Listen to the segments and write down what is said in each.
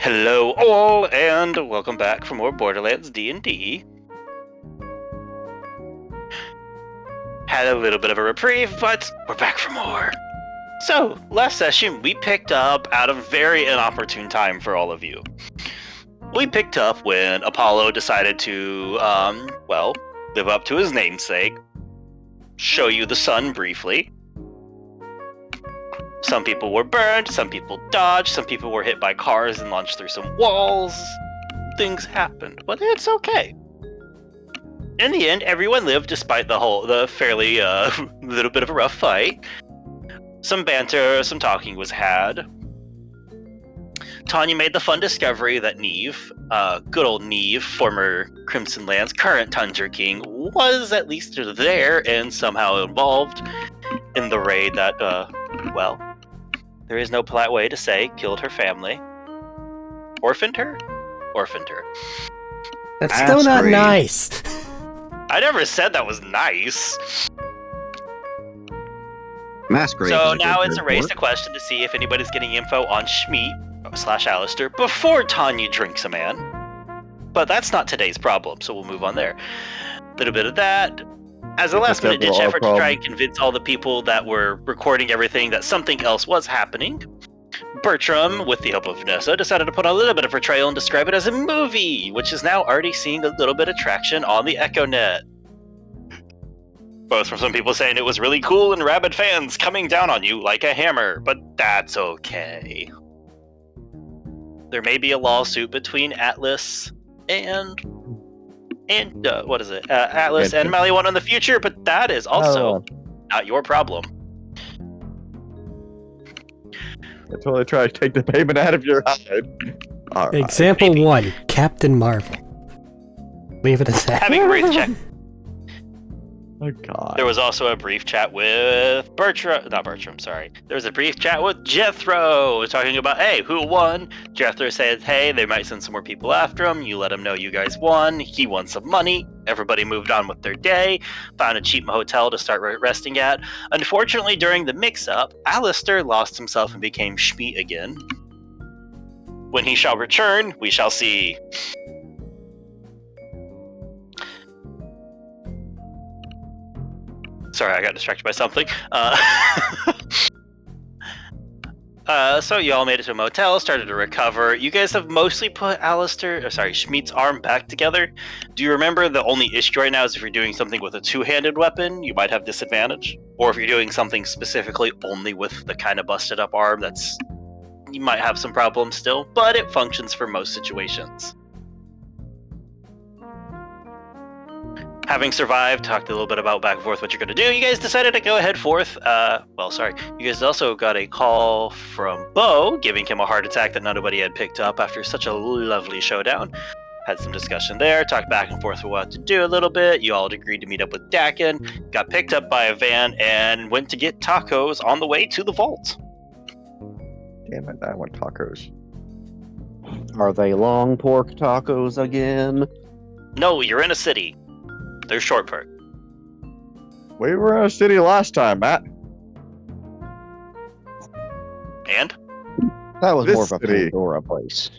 Hello all, and welcome back for more Borderlands D&D. Had a little bit of a reprieve, but we're back for more. So, last session we picked up at a very inopportune time for all of you. We picked up when Apollo decided to, live up to his namesake, show you the sun briefly. Some people were burned, some people dodged, some people were hit by cars and launched through some walls. Things happened, but it's okay. In the end, everyone lived despite the fairly little bit of a rough fight. Some banter, some talking was had. Tanya made the fun discovery that Neve, good old Neve, former Crimson Lands, current Tundra King, was at least there and somehow involved in the raid that, there is no polite way to say killed her family. Orphaned her? Orphaned her. That's still not nice. I never said that was nice. Masquerade. So now it's a race to question to see if anybody's getting info on Schmeat/Alistair before Tanya drinks a man. But that's not today's problem, so we'll move on there. A little bit of that. As a last-minute ditch effort to try and convince all the people that were recording everything that something else was happening, Bertram, with the help of Vanessa, decided to put on a little bit of portrayal and describe it as a movie, which is now already seeing a little bit of traction on the EchoNet. Both from some people saying it was really cool and rabid fans coming down on you like a hammer, but that's okay. There may be a lawsuit between Atlas and Atlas and Maliwan in the future, but that is also not your problem. I totally try to take the payment out of your hide. Right. Example 1, Captain Marvel. Leave it as that. Having a brief check. Oh god. There was also a brief chat with There was a brief chat with Jethro, talking about, hey, who won? Jethro said, hey, they might send some more people after him. You let him know you guys won. He won some money. Everybody moved on with their day. Found a cheap hotel to start resting at. Unfortunately, during the mix-up, Alistair lost himself and became Schmeat again. When he shall return, we shall see. Sorry, I got distracted by something. So you all made it to a motel, started to recover. You guys have mostly put Schmeat's arm back together. Do you remember the only issue right now is if you're doing something with a two-handed weapon, you might have disadvantage? Or if you're doing something specifically only with the kind of busted up arm, you might have some problems still, but it functions for most situations. Having survived, talked a little bit about back and forth what you're going to do, you guys decided to go ahead forth. You guys also got a call from Bo, giving him a heart attack that nobody had picked up after such a lovely showdown. Had some discussion there, talked back and forth what to do a little bit. You all agreed to meet up with Dakin, got picked up by a van, and went to get tacos on the way to the vault. Damn it, I want tacos. Are they long pork tacos again? No, you're in a city. They're short pork. We were in a city last time, Matt. And? That was This more of a city. Pandora place.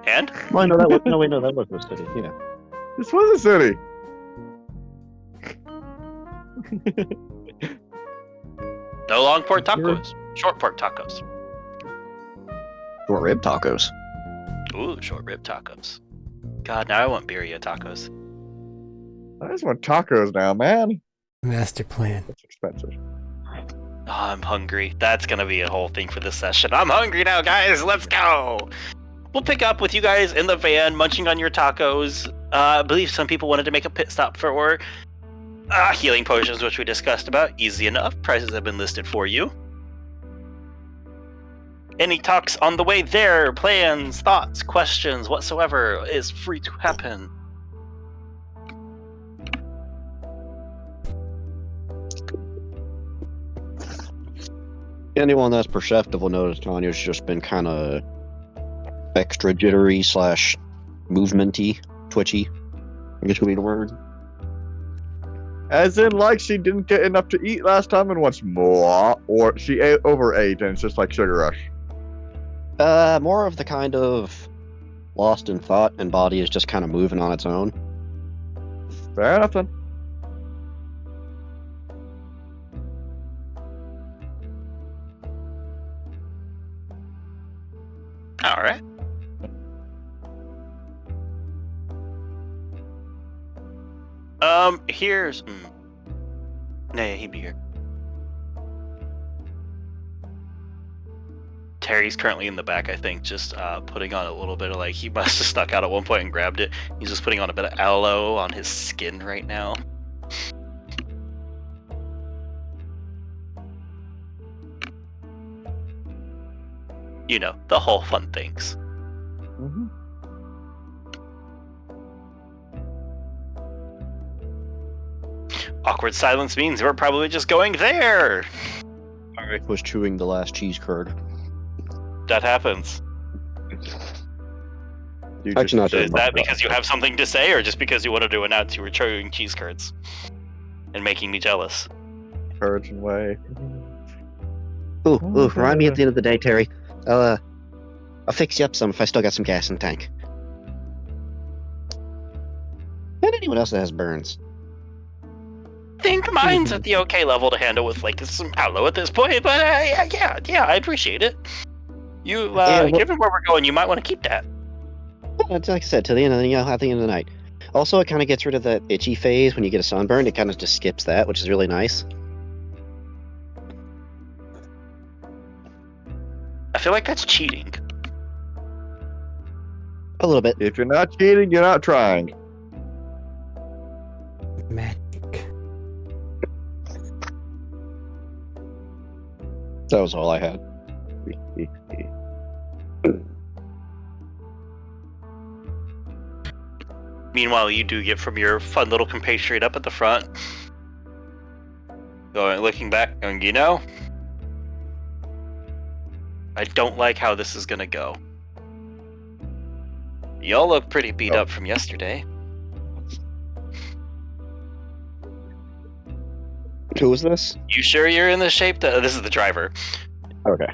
And? Well, no, that was a city, yeah. This was a city. No long pork tacos. Short pork tacos. Short rib tacos. Ooh, short rib tacos. God, now I want birria tacos. I just want tacos now, man. Master plan. It's expensive. Oh, I'm hungry. That's gonna be a whole thing for this session. I'm hungry now, guys. Let's go. We'll pick up with you guys in the van, munching on your tacos. I believe some people wanted to make a pit stop for healing potions, which we discussed about. Easy enough. Prices have been listed for you. Any talks on the way there, plans, thoughts, questions, whatsoever is free to happen. Anyone that's perceptive will notice Tanya's just been kind of extra jittery / movementy, twitchy. I guess would be the word. As in, like, she didn't get enough to eat last time and wants more, or she overate and it's just like sugar rush. More of the kind of lost in thought, and body is just kind of moving on its own. Fair enough then. All right. Here's. Nah, he'd be here. Terry's currently in the back, I think, just putting on a little bit of like he must have stuck out at one point and grabbed it. He's just putting on a bit of aloe on his skin right now. You know, the whole fun things. Mm-hmm. Awkward silence means we're probably just going there. Arik was chewing the last cheese curd. That happens. Actually, not Is that because you have something to say, or just because you wanted to announce you were chewing cheese curds and making me jealous? Encouraging way. Ooh, remind me at the end of the day, Terry. I'll fix you up some if I still got some gas in the tank. And anyone else that has burns. Think mine's at the okay level to handle with like some aloe at this point, but yeah, I appreciate it. You, given where we're going, you might want to keep that. It's like I said, to the end of at the end of the night. Also, it kind of gets rid of that itchy phase when you get a sunburn. It kind of just skips that, which is really nice. I feel like that's cheating. A little bit. If you're not cheating, you're not trying. Magic. That was all I had. Meanwhile, you do get from your fun little compatriot up at the front, looking back, going, you know, I don't like how this is gonna go. Y'all look pretty beat up from yesterday. Who was this? You sure you're in the shape that this is the driver? Okay.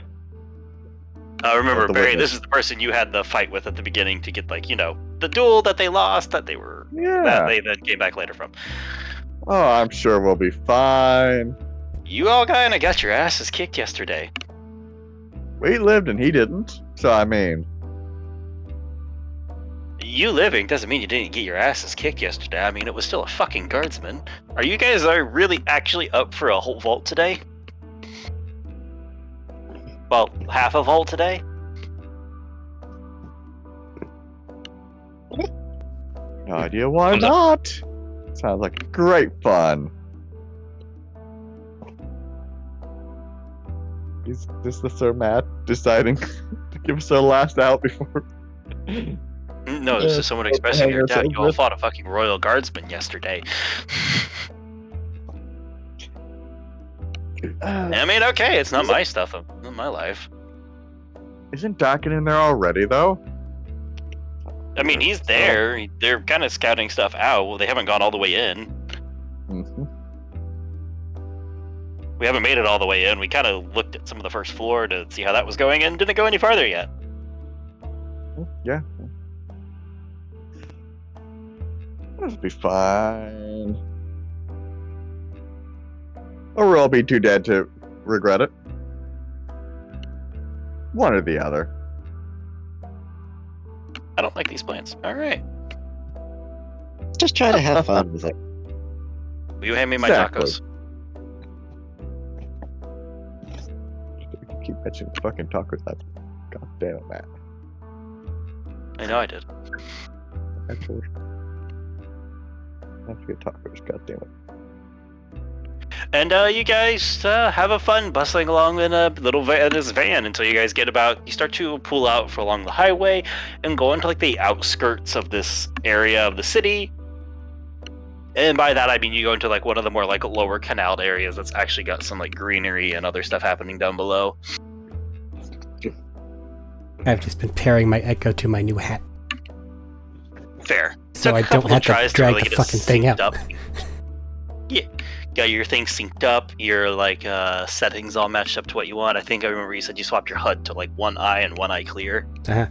Remember, the Barry, witness. this is the person you had the fight with at the beginning to get, like, you know, the duel that they lost, that they were, Yeah. that they then came back later from. Oh, I'm sure we'll be fine. You all kind of got your asses kicked yesterday. We lived and he didn't. So, I mean, You living doesn't mean you didn't get your asses kicked yesterday. I mean, it was still a fucking guardsman. Are you guys really actually up for a whole vault today? Well, half a vault today? no idea why not. Sounds like great fun. Is this the Sir Matt deciding to give us our last out before? No, this is someone expressing their doubt. You all fought a fucking royal guardsman yesterday. I mean, okay, it's not my stuff. It's not my life. Isn't Dakin in there already, though? I mean, he's there. They're kind of scouting stuff out. Well, they haven't gone all the way in. Mm-hmm. We haven't made it all the way in. We kind of looked at some of the first floor to see how that was going and didn't go any farther yet. Yeah. That'll be fine. Or we'll all be too dead to regret it. One or the other. I don't like these plans. All right. Just try to have fun with it. Will you hand me my Exactly. tacos? Keep mentioning fucking tacos. God damn it, Matt. I know I did. Actually, have to get tacos. God damn it. And you guys have a fun bustling along in a little this van until you guys you start to pull out along the highway and go into like the outskirts of this area of the city. And by that I mean you go into like one of the more like lower canaled areas that's actually got some like greenery and other stuff happening down below. I've just been pairing my Echo to my new hat, Fair. so Took I a couple don't have of tries to drag really the get it fucking thing synced out. up. Yeah, got your things synced up, your like settings all matched up to what you want. I think I remember you said you swapped your HUD to like one eye and one eye clear. Uh-huh.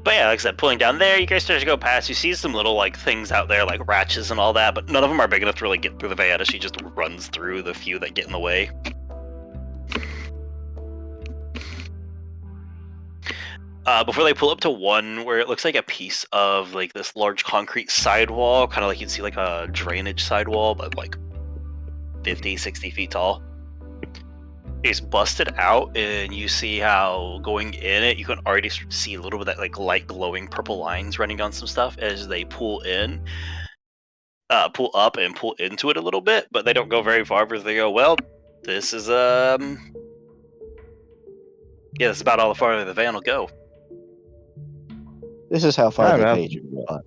But yeah, like I said, pulling down there, you guys start to go past. You see some little like things out there, like ratchets and all that, but none of them are big enough to really get through the van. She just runs through the few that get in the way. Before they pull up to one where it looks like a piece of like this large concrete sidewall, kind of like you'd see like a drainage sidewall, but like 50, 60 feet tall. It's busted out, and you see how going in it, you can already see a little bit of that like light glowing purple lines running on some stuff as they pull up and pull into it a little bit, but they don't go very far because they go, well, this is yeah, that's about all the farther the van will go. This is how far they man. paid you to go.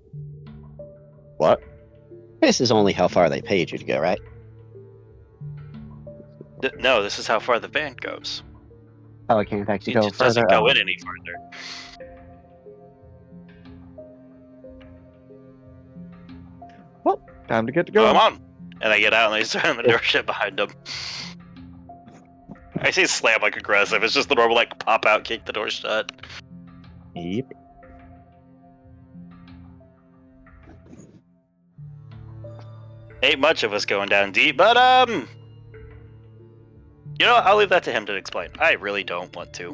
What? This is only how far they paid you to go, right? No, this is how far the van goes. Oh, it can't actually It go just further. doesn't go Oh. in any farther. Time to get to Come go. on. And they get out and they slam the door shut behind them. I say slam like aggressive. It's just the normal like pop out, kick the door shut. Yep. Ain't much of us going down deep, but you know, I'll leave that to him to explain. I really don't want to.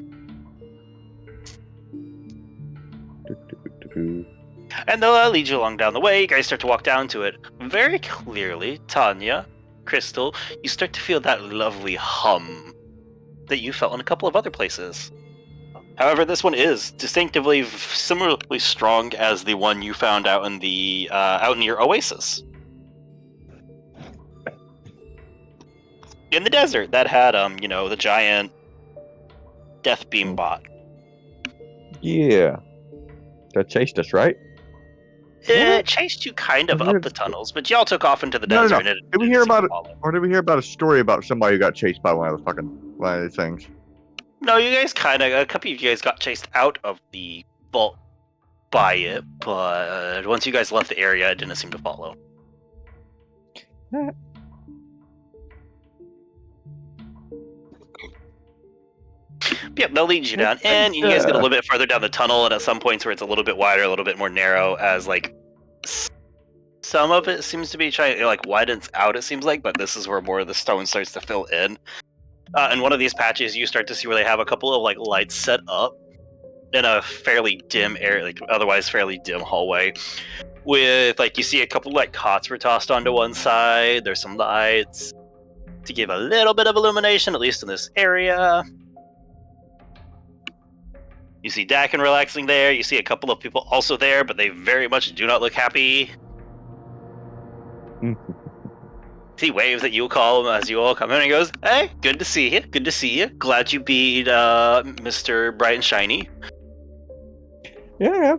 And they'll lead you along down the way. You guys start to walk down to it. Very clearly, Tanya, Crystal, you start to feel that lovely hum that you felt in a couple of other places. However, this one is distinctively similarly strong as the one you found out in the out near Oasis. In the desert that had you know, the giant death beam bot. Yeah. That chased us, right? It chased you kind of up the tunnels, but y'all took off into the desert. No. And it Did we didn't hear seem to about it? follow. Or did we hear about a story about somebody who got chased by one of these things? No, you guys a couple of you guys got chased out of the vault by it, but once you guys left the area, it didn't seem to follow. Yep, they'll lead you down, and you guys get a little bit further down the tunnel, and at some points where it's a little bit wider, a little bit more narrow, as like some of it seems to be trying, like widens out. It seems like, but this is where more of the stone starts to fill in. In one of these patches, you start to see where they have a couple of like lights set up in a fairly dim area, like otherwise fairly dim hallway. With like you see a couple like cots were tossed onto one side. There's some lights to give a little bit of illumination, at least in this area. You see Dakin relaxing there. You see a couple of people also there, but they very much do not look happy. He waves at you, call him as you all come in, and he goes, "Hey, good to see you. Good to see you. Glad you beat Mr. Bright and Shiny." Yeah.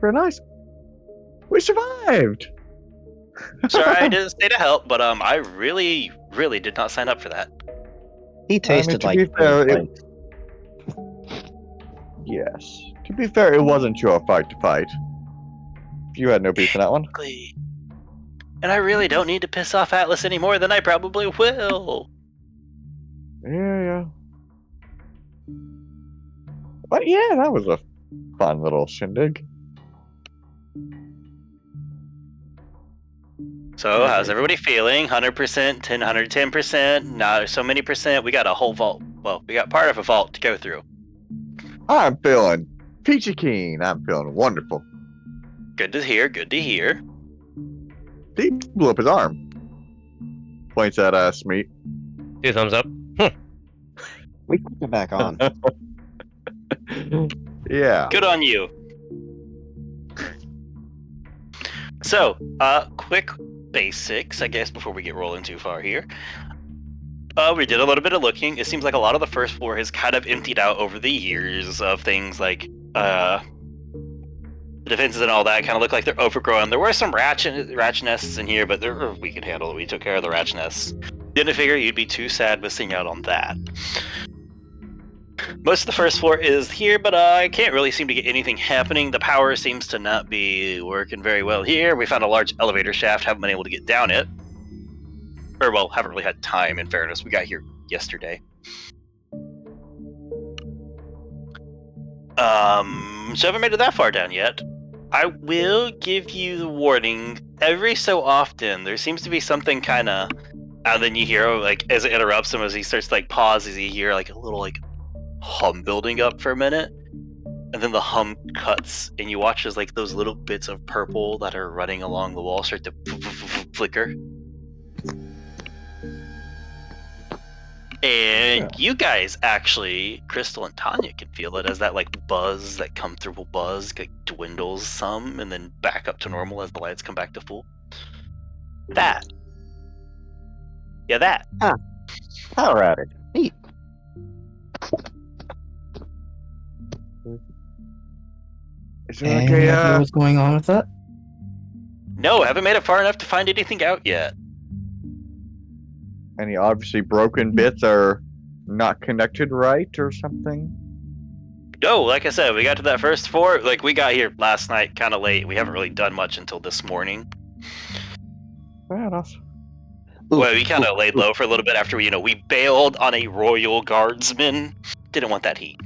Very nice. We survived. Sorry, I didn't stay to help, but I really, really did not sign up for that. He tasted to like. be fair, Yes. To be fair, it wasn't your fight to fight. You had no beef in that one. And I really don't need to piss off Atlas any more than I probably will. Yeah. But yeah, that was a fun little shindig. So, how's everybody feeling? 100%, 110%, not so many percent. We got a whole vault. Well, we got part of a vault to go through. I'm feeling peachy keen. I'm feeling wonderful. Good to hear, good to hear. He blew up his arm. Points at Smeet. 2 thumbs up. We put it back on. Yeah. Good on you. So, quick basics, I guess, before we get rolling too far here. We did a little bit of looking. It seems like a lot of the first floor has kind of emptied out over the years of things like, the defenses and all that kind of look like they're overgrown. There were some ratchet nests in here, but we could handle it. We took care of the ratchet nests. Didn't figure you'd be too sad missing out on that. Most of the first floor is here, but I can't really seem to get anything happening. The power seems to not be working very well here. We found a large elevator shaft, haven't been able to get down it. Or, well, haven't really had time, in fairness. We got here yesterday. So I haven't made it that far down yet. I will give you the warning. Every so often, there seems to be something kind of... And then you hear, like, as it interrupts him, as he starts to, like, pause, as you hear, like, a little, like, hum building up for a minute. And then the hum cuts, and you watch as, like, those little bits of purple that are running along the wall start to flicker. And you guys actually, Crystal and Tanya, can feel it as that like buzz, that comfortable buzz, like dwindles some and then back up to normal as the lights come back to full. That. Yeah, that. Power outage. Neat. Is there Any like idea a what's going on with that? No, haven't made it far enough to find anything out yet. any obviously broken bits are not connected right or something? No, like I said, we got to that first floor. Like, we got here last night kind of late. We haven't really done much until this morning. Fair enough. Well, we kind of laid low for a little bit after we bailed on a royal guardsman. Didn't want that heat.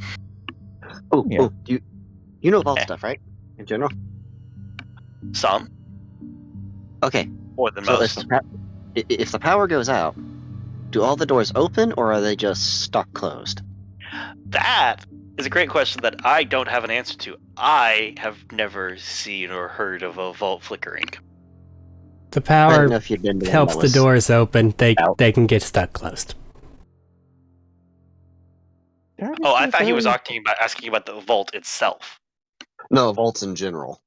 Yeah. You know vault stuff, right? In general. Some, Okay. more than So most. if the power goes out, do all the doors open or are they just stuck closed? That is a great question that I don't have an answer to. I have never seen or heard of a vault flickering. The I power didn't know if you'd been to one helps that the was doors open. out. They can get stuck closed. Oh, I thought he was asking about the vault itself. No, vaults in general.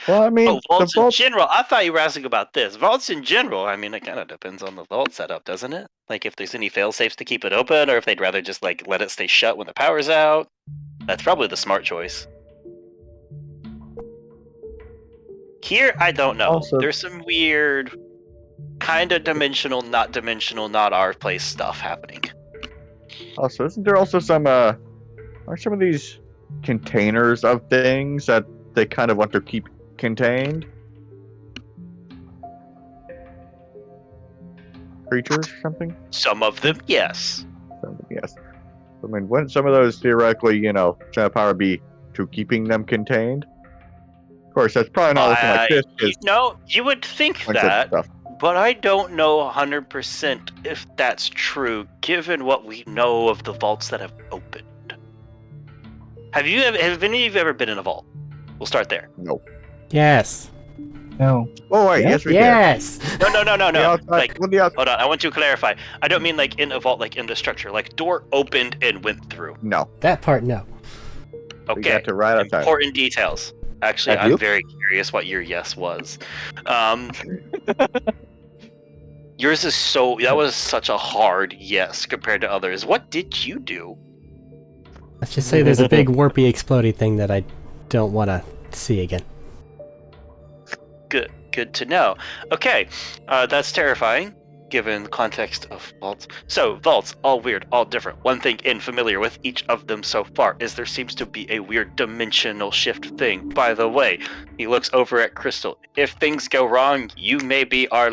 Well, I mean, Oh, vaults the vault. in general. I thought you were asking about this. Vaults in general. I mean, it kind of depends on the vault setup, doesn't it? Like if there's any fail safes to keep it open, or if they'd rather just like let it stay shut when the power's out. That's probably the smart choice. Here, I don't know. Also- There's some weird, kind of dimensional, not our place stuff happening. Also, isn't there also some are some of these containers of things that they kind of want to keep contained? Creatures or something? Some of them, yes. Something, yes. I mean, wouldn't some of those theoretically, some power be to keeping them contained? Of course, that's probably not looking like this. 'cause You would think bunch of that, stuff. but I don't know 100% if that's true, given what we know of the vaults that have opened. Have any of you ever been in a vault? We'll start there. Nope. Yes. No. Oh wait, Yeah? yes we Yes. No. did. The outside- Like, well, the outside- hold on, I want to clarify. I don't mean like in a vault, like in the structure. Like door opened and went through. no. That part, no. We Okay. got to right outside. Important details. Actually, Have I'm you? very curious what your yes was. Yours is that was such a hard yes compared to others. What did you do? Let's just say there's a big warpy explodey thing that I don't want to see again. Good to know. Okay, that's terrifying, given the context of vaults. So, vaults, all weird, all different. One thing unfamiliar with each of them so far is there seems to be a weird dimensional shift thing. By the way, he looks over at Crystal. If things go wrong, you may be our,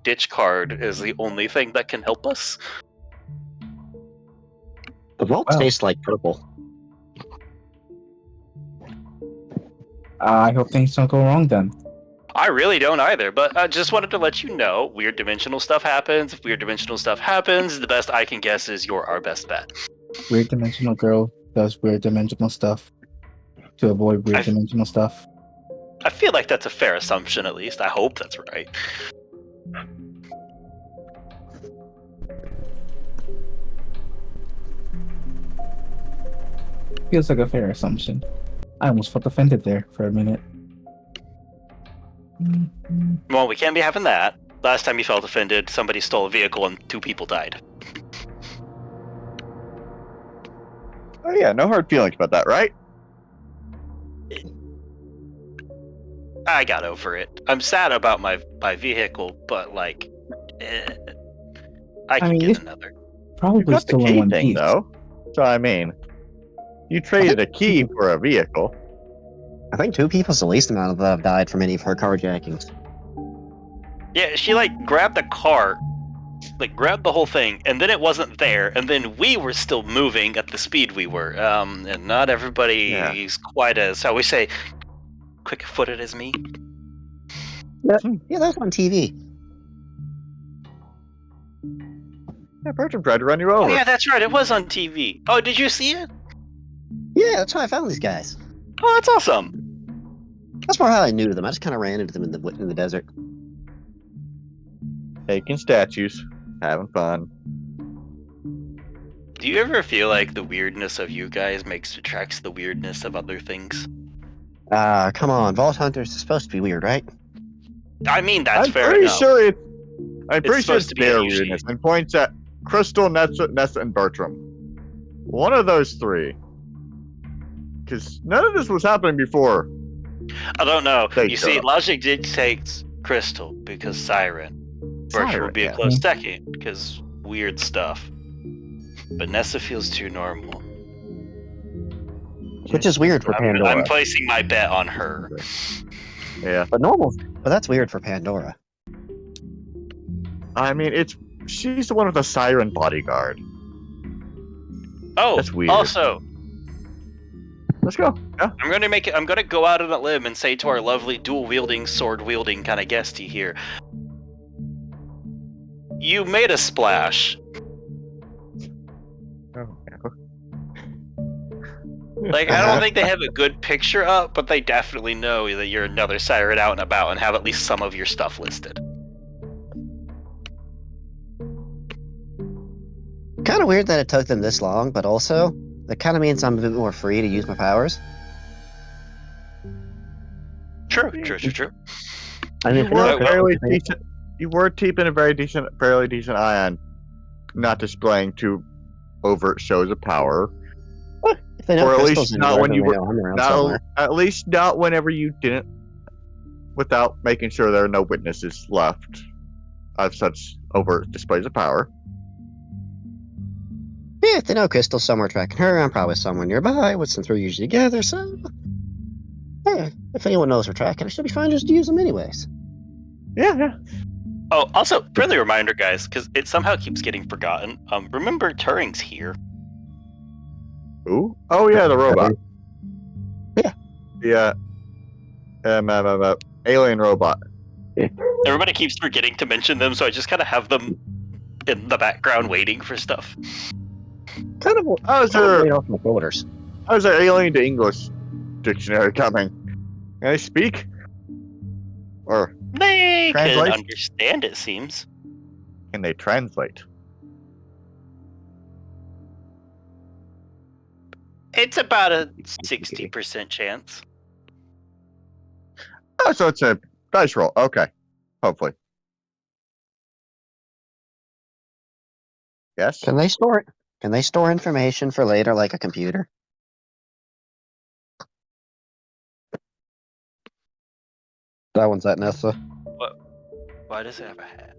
ditch card is the only thing that can help us. The vaults Wow. taste like purple. I hope things don't go wrong then. I really don't either, but I just wanted to let you know, weird dimensional stuff happens. If weird dimensional stuff happens, the best I can guess is you're our best bet. Weird dimensional girl does weird dimensional stuff to avoid weird I've- dimensional stuff. I feel like that's a fair assumption, at least. I hope that's right. Feels like a fair assumption. I almost felt offended there for a minute. Well, we can't be having that. Last time you felt offended, somebody stole a vehicle and 2 people died. Oh yeah, no hard feelings about that, right? I got over it. I'm sad about my vehicle, but I can mean, get this- another. Probably got the still in key one thing, piece. though. So, I mean, you traded a key for a vehicle. I think 2 people's the least amount of that have died from any of her carjackings. Yeah, she like grabbed the car, like grabbed the whole thing, and then it wasn't there, and then we were still moving at the speed we were. And not everybody is quite as, how we say, quick-footed as me. Yeah, that's on TV. Yeah, Bertram tried to run you over. Oh yeah, that's right. It was on TV. Oh, did you see it? Yeah, that's how I found these guys. Oh, that's awesome. That's more how I knew them. I just kind of ran into them in the desert. Taking statues, having fun. Do you ever feel like the weirdness of you guys attracts the weirdness of other things? Come on. Vault Hunters is supposed to be weird, right? I mean, that's I'm fair pretty enough. sure I'm pretty sure supposed it's to be their unusual. weirdness and points at Crystal, Nessa, and Bertram. One of those 3. Because none of this was happening before. I don't know. They You see, don't. logic dictates Crystal because Siren. Bertram would be a close second because weird stuff. But Nessa feels too normal. Which is weird for Pandora. I'm placing my bet on her. Yeah. But normal. But that's weird for Pandora. I mean, she's the one with the siren bodyguard. Oh, That's weird. also, Let's go. Yeah. I'm gonna go out on a limb and say to our lovely dual-wielding, sword-wielding kind of guesty here, you made a splash. Oh, Like, I don't think they have a good picture up, but they definitely know that you're another siren out and about and have at least some of your stuff listed. Kind of weird that it took them this long, but also, that kind of means I'm a bit more free to use my powers. True. I mean, you were keeping a fairly decent eye on not displaying too overt shows of power. if they know Or at Crystal's least not anywhere, when then you they were- know I'm around somewhere. At least not whenever you didn't, without making sure there are no witnesses left of such overt displays of power. Yeah, if they know Crystal's somewhere tracking her, I'm probably somewhere nearby, since we're usually together, so... Yeah, if anyone knows we're tracking, I should be fine just to use them anyways. Yeah. Oh, also, friendly reminder, guys, because it somehow keeps getting forgotten. Remember Turing's here. Ooh? Oh yeah, the robot. Yeah. The alien robot. Everybody keeps forgetting to mention them, so I just kind of have them in the background waiting for stuff. Kind of How's right off my shoulders. our alien to English dictionary coming? Can I speak? Or They can Translate? understand, it seems. can they translate? It's about a 60% chance. Oh, so it's a dice roll. Okay. Hopefully. Yes? Can they store information for later like a computer? That one's at Nessa. Why does it have a hat?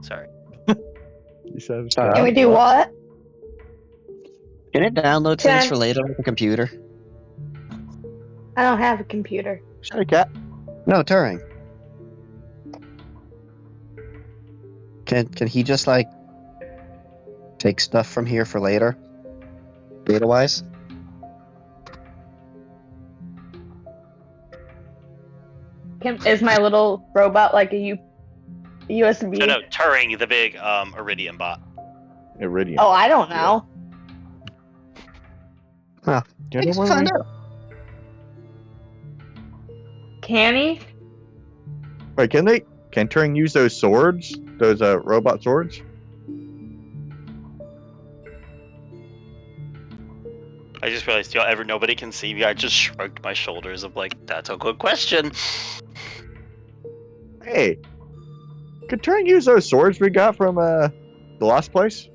Sorry. You said Can we do what? Can it download things for later like a computer? I don't have a computer. Sorry, cat. No, Turing. Can he just like take stuff from here for later? Data-wise? Is my little robot like a USB? No, Turing, the big Iridium bot. Iridium. Oh, I don't know. Let's find out. Can he? Wait, can Turing use those swords? Those robot swords? I just realized nobody can see me. I just shrugged my shoulders of like, that's a good question. Hey, could Turing use those swords we got from the last place?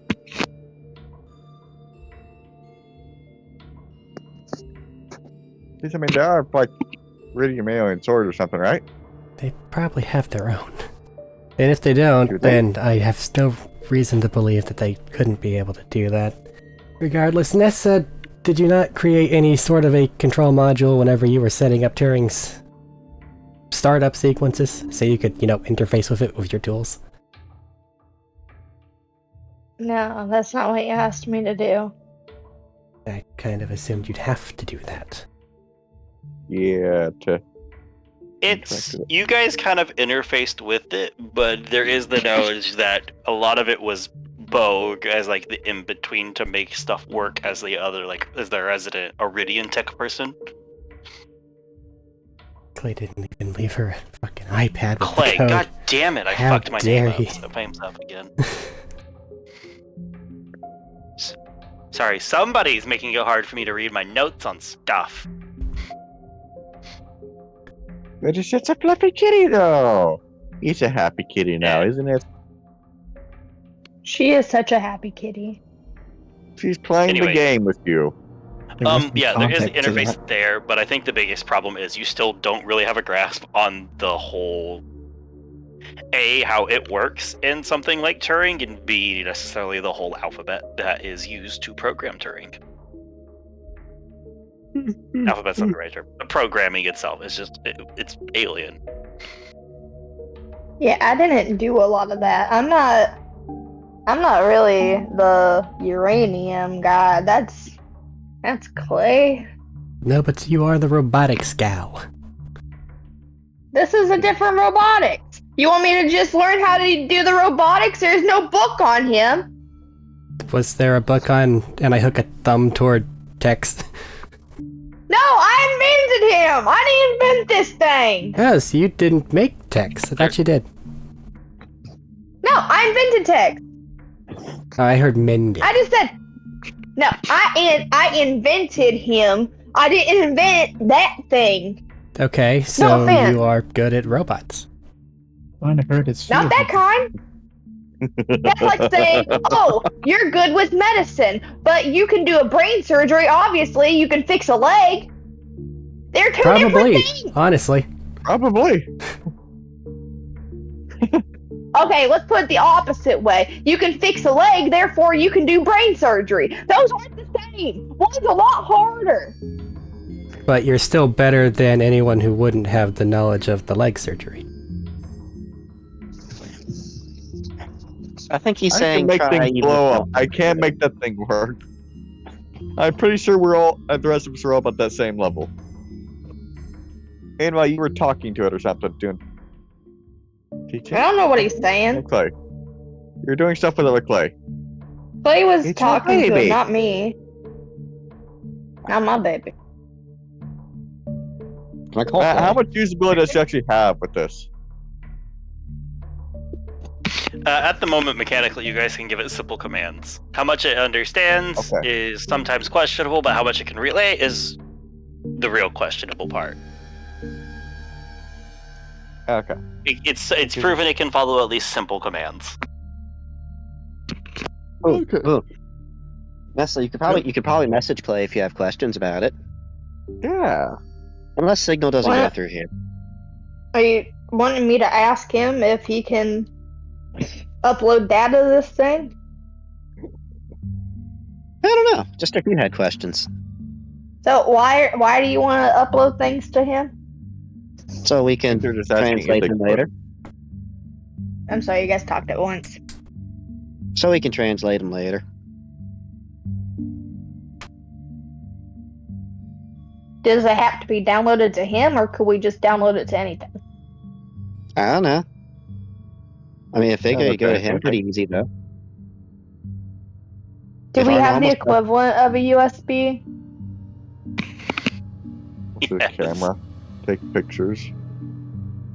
I mean, they are like Iridium alien swords or something, right? They probably have their own. And if they don't, then I have no reason to believe that they couldn't be able to do that. Regardless, Nessa, did you not create any sort of a control module whenever you were setting up Turing's startup sequences so you could, interface with it with your tools? No, that's not what you asked me to do. I kind of assumed you'd have to do that. Yeah, It's you guys kind of interfaced with it, but there is the knowledge that a lot of it was Bogue as like the in between to make stuff work as the other, like as the resident Iridian tech person. Clay didn't even leave her fucking iPad with Clay, the code. god damn it! I How fucked my dare name he. up. So name's up again. Sorry, somebody's making it hard for me to read my notes on stuff. But it's just a fluffy kitty, though. He's a happy kitty now, isn't it? She is such a happy kitty. She's playing the game with you. Yeah, there is an interface there, but I think the biggest problem is you still don't really have a grasp on the whole how it works in something like Turing, and B, necessarily the whole alphabet that is used to program Turing. Alphabet's not the right term. The programming itself is just, it's alien. Yeah, I didn't do a lot of that. I'm not really the uranium guy. That's Clay. No, but you are the robotics gal. This is a different robotics. You want me to just learn how to do the robotics? There's no book on him. Was there a book on, and I hook a thumb toward text? No, I invented him. I didn't invent this thing. Yes, you didn't make text. I thought you did. No, I invented text. Oh, I heard mending. I just said, no, I invented him. I didn't invent that thing. Okay, so No, you are good at robots. Trying to hurt his Not that kind. That's like saying, oh, you're good with medicine, but you can do a brain surgery. Obviously, you can fix a leg. They're two Probably, different things. honestly. Probably. Okay, let's put it the opposite way. You can fix a leg, therefore you can do brain surgery. Those aren't the same. One's a lot harder. But you're still better than anyone who wouldn't have the knowledge of the leg surgery. I think he's I saying can make try things even blow up. something. I can't make that thing work. I'm pretty sure we're all, the rest of us are all about that same level. Meanwhile, you were talking to it or something, doing. I don't know what he's saying. Clay. You're doing stuff with it with Clay. Clay was It's your talking to baby. him, not me. Not my baby. Can I call How Clay? much usability does she actually have with this? At the moment, mechanically, you guys can give it simple commands. How much it understands is sometimes questionable, but how much it can relay is the real questionable part. Okay. It's proven it can follow at least simple commands. Oh. Nessa, you could probably message Clay if you have questions about it. Yeah. Unless Signal doesn't go What? through here. Are you wanting me to ask him if he can upload data to this thing? I don't know. Just if you had questions. So why do you want to upload things to him? So we can You're just asking if translate they them could. later. I'm sorry, you guys talked at once. So we can translate them later. Does it have to be downloaded to him, or could we just download it to anything? I don't know. I mean, if they Yeah, go to okay, him, okay. pretty easy though. Do If we our have the normal equivalent of a USB? What's the Yes. camera? Take pictures.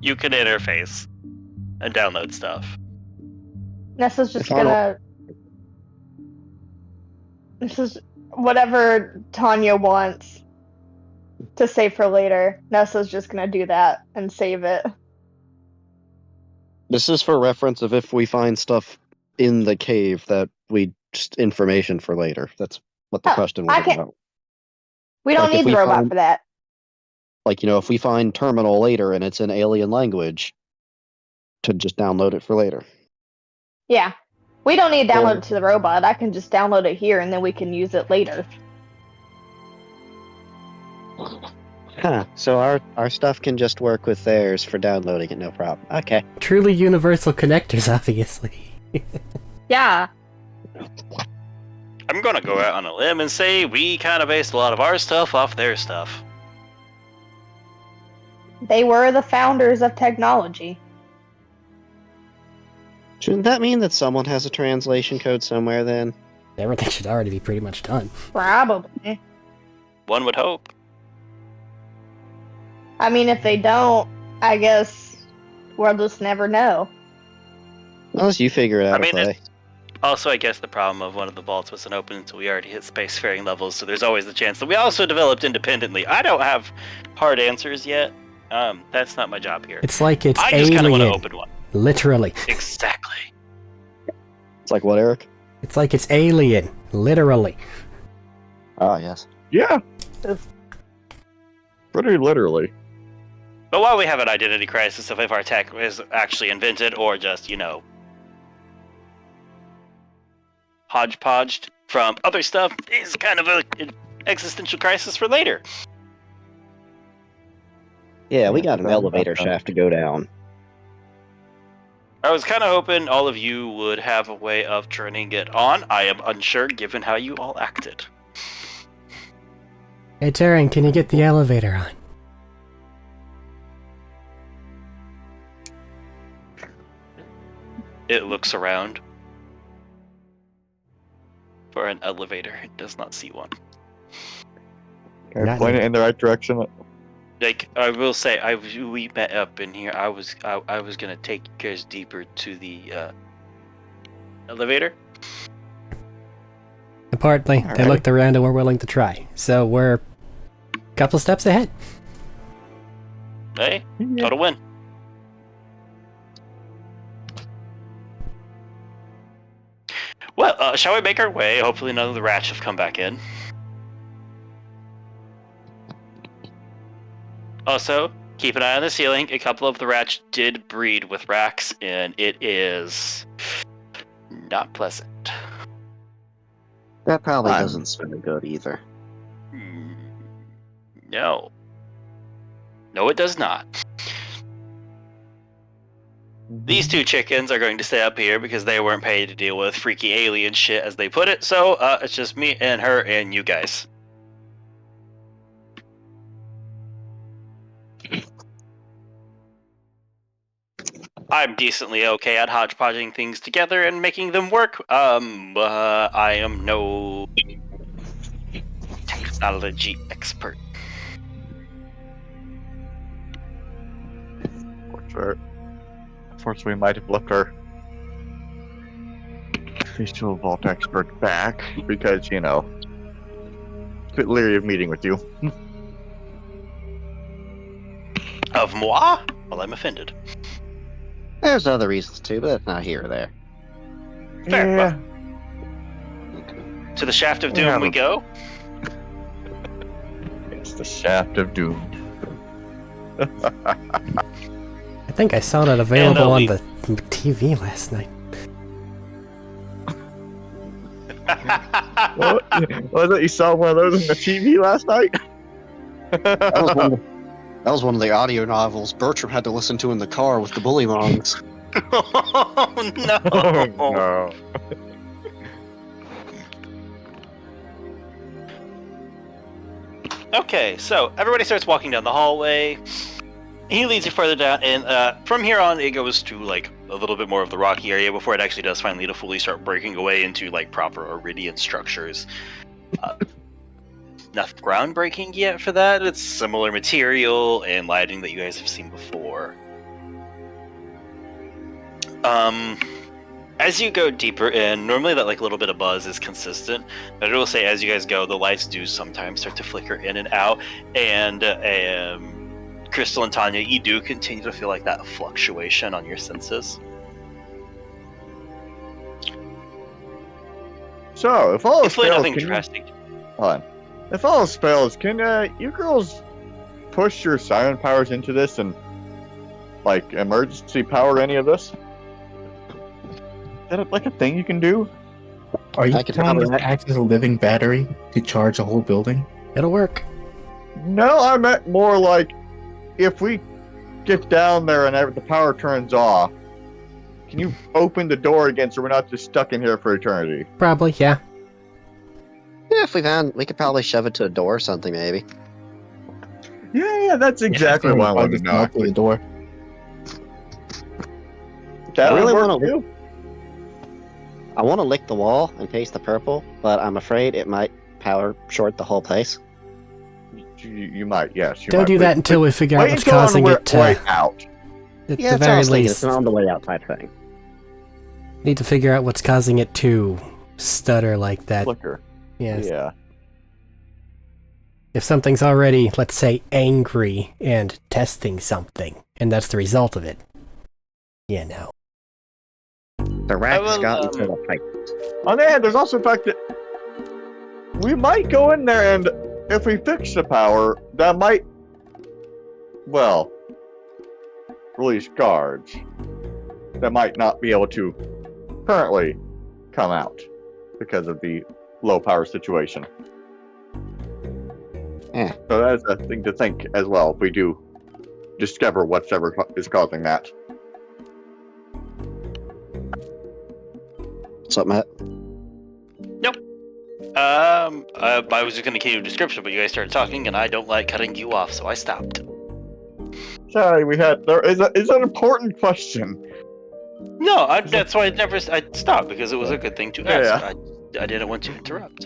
You can interface and download stuff. Nessa's just If our- gonna. This is whatever Tanya wants to save for later. Nessa's just gonna do that and save it. This is for reference of if we find stuff in the cave that we just information for later. That's what the Oh, question was I can- about. We don't Like, if need the we robot find- for that. Like, if we find terminal later and it's in alien language, to just download it for later. Yeah. We don't need to download it to the robot. I can just download it here and then we can use it later. Huh. So our stuff can just work with theirs for downloading it, no problem. Okay. Truly universal connectors, obviously. Yeah. I'm gonna go out on a limb and say we kind of based a lot of our stuff off their stuff. They were the founders of technology. Shouldn't that mean that someone has a translation code somewhere then? Everything should already be pretty much done. Probably. One would hope. I mean, if they don't, I guess we'll just never know. Unless you figure it out to play. Also, I guess the problem of one of the vaults wasn't open until we already hit spacefaring levels, so there's always the chance that we also developed independently. I don't have hard answers yet. That's not my job here. It's like it's I alien. just kind of want to open one. Literally. Exactly. It's like what, Arik? It's like it's alien. Literally. Ah, yes. Yeah. Pretty literally. But while we have an identity crisis of if our tech is actually invented or just, hodgepodged from other stuff, is kind of an existential crisis for later. Yeah, we got an elevator shaft to go down. I was kind of hoping all of you would have a way of turning it on. I am unsure given how you all acted. Hey, Taryn, can you get the elevator on? It looks around for an elevator. It does not see one. Can I point it in the right direction? Like, I will say, we met up in here. I was gonna take you guys deeper to the elevator. Apparently, they looked around and were willing to try. So we're a couple steps ahead. Hey, total win. Well, shall we make our way? Hopefully none of the rats have come back in. Also, keep an eye on the ceiling. A couple of the rats did breed with racks, and it is not pleasant. That probably doesn't smell good either. No. No, it does not. These two chickens are going to stay up here because they weren't paid to deal with freaky alien shit, as they put it, so it's just me and her and you guys. I'm decently okay at hodgepodging things together and making them work. I am no technology expert. Unfortunately, we might have left our official vault expert back because, a bit leery of meeting with you. Of moi? Well, I'm offended. There's other reasons too, but that's not here or there. Fair. Yeah. Well, to the shaft of doom we go. It's the shaft of doom. I think I saw that available on the TV last night. What was it? You saw one of those on the TV last night? That was one of the audio novels Bertram had to listen to in the car with the bully monks. Oh, no. Oh, no. Okay, so everybody starts walking down the hallway. He leads you further down, and from here on, it goes to like a little bit more of the rocky area before it actually does finally to fully start breaking away into like proper Iridian structures. Nothing groundbreaking yet for that. It's similar material and lighting that you guys have seen before. As you go deeper in, normally that like little bit of buzz is consistent, but I will say as you guys go, the lights do sometimes start to flicker in and out, and Crystal and Tanya, you do continue to feel like that fluctuation on your senses. So, if all else Hopefully fails, nothing drastic. Hold on. If all else fails, can you girls push your siren powers into this and like emergency power any of this? Is that like a thing you can do? Are you I could telling us probably- to act as a living battery to charge a whole building? It'll work. No, I meant more like if we get down there and the power turns off, can you open the door again so we're not just stuck in here for eternity? Probably, yeah. Yeah, if we could probably shove it to a door or something, maybe. Yeah, that's exactly what I wanted to know. Through the door. That I really would want work to. too. I want to lick the wall and taste the purple, but I'm afraid it might power short the whole place. You might, yes. You Don't might. do that until we figure out wait what's until on causing the it to. way out. At Yeah, the that's what I very was thinking. least, It's an on the way out type thing. need to figure out what's causing it to stutter like that. Flicker. Yes. Yeah. If something's already, let's say, angry and testing something, and that's the result of it, you know. The rat will, got into the pipe. On the other hand, there's also the fact that we might go in there and if we fix the power, that might, well, release guards that might not be able to currently come out because of the low power situation. Yeah. So that's a thing to think as well if we do discover whatever is causing that. What's up, Matt? I was just going to give you a description, but you guys started talking, and I don't like cutting you off, so I stopped. Sorry, there is an important question. No, that's why I stopped, because it was a good thing to ask. Yeah. I didn't want to interrupt.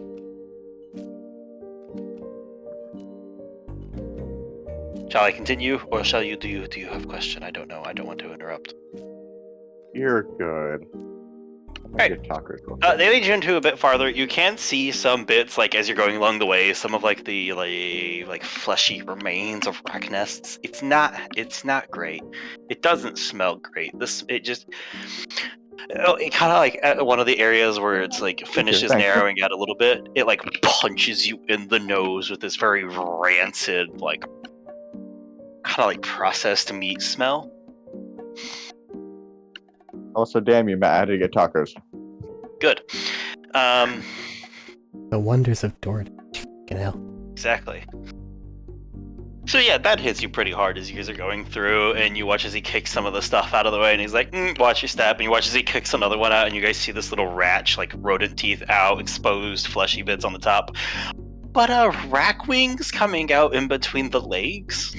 Shall I continue, or shall you? Do you have a question? I don't know. I don't want to interrupt. You're good. Right. Talkers. They lead you into a bit farther. You can see some bits, like as you're going along the way, some of like the like fleshy remains of rock nests. It's not great. It doesn't smell great. It kind of like at one of the areas where it's like finishes thank you. narrowing out a little bit. It like punches you in the nose with this very rancid, like kind of like processed meat smell. Also, damn you, Matt. How do you get tacos? Good. The wonders of DoorDash. Fucking hell. Exactly. So yeah, that hits you pretty hard as you guys are going through, and you watch as he kicks some of the stuff out of the way, and he's like, watch your step, and you watch as he kicks another one out, and you guys see this little ratch, like rodent teeth out, exposed fleshy bits on the top. But rack wings coming out in between the legs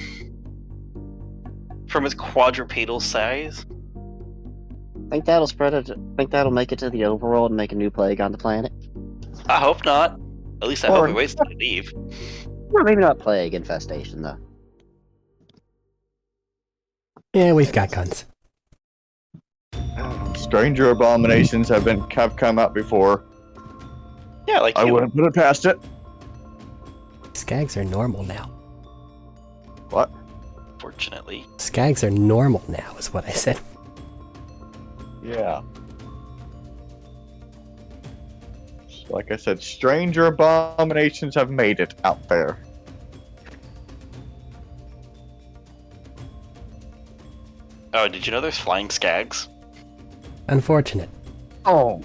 from its quadrupedal size. Think that'll spread it? Think that'll make it to the overworld and make a new plague on the planet? I hope not. At least I hope he waits to leave. Well, maybe not plague, infestation though. Yeah, we've got guns. Stranger abominations have come out before. Yeah, like I you. wouldn't put it past it. Skags are normal now. What? Fortunately. Skags are normal now, is what I said. Yeah. Like I said, stranger abominations have made it out there. Oh, did you know there's flying skags? Unfortunate. Oh.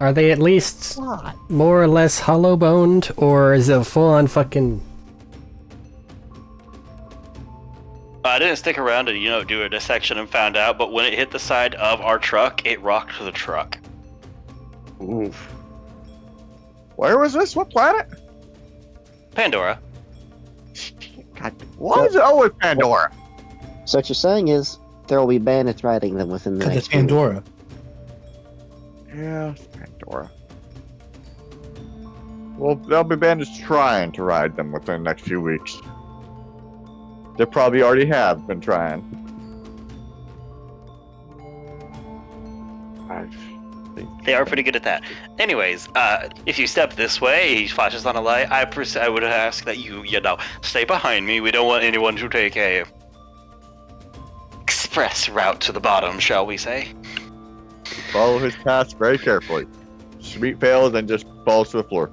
Are they at least What? more or less hollow-boned, or is it full-on fucking... I didn't stick around to, do a dissection and found out, but when it hit the side of our truck, it rocked the truck. Oof. Where was this? What planet? Pandora. God, why is it always Pandora? So what you're saying is there will be bandits riding them within the Because next it's Pandora. Yeah, it's Pandora. Well, there'll be bandits trying to ride them within the next few weeks. They probably already have been trying. They are pretty good at that. Anyways, if you step this way, he flashes on a light. I would ask that you stay behind me. We don't want anyone to take a express route to the bottom, shall we say? Follow his path very carefully. Sweet fails and just falls to the floor.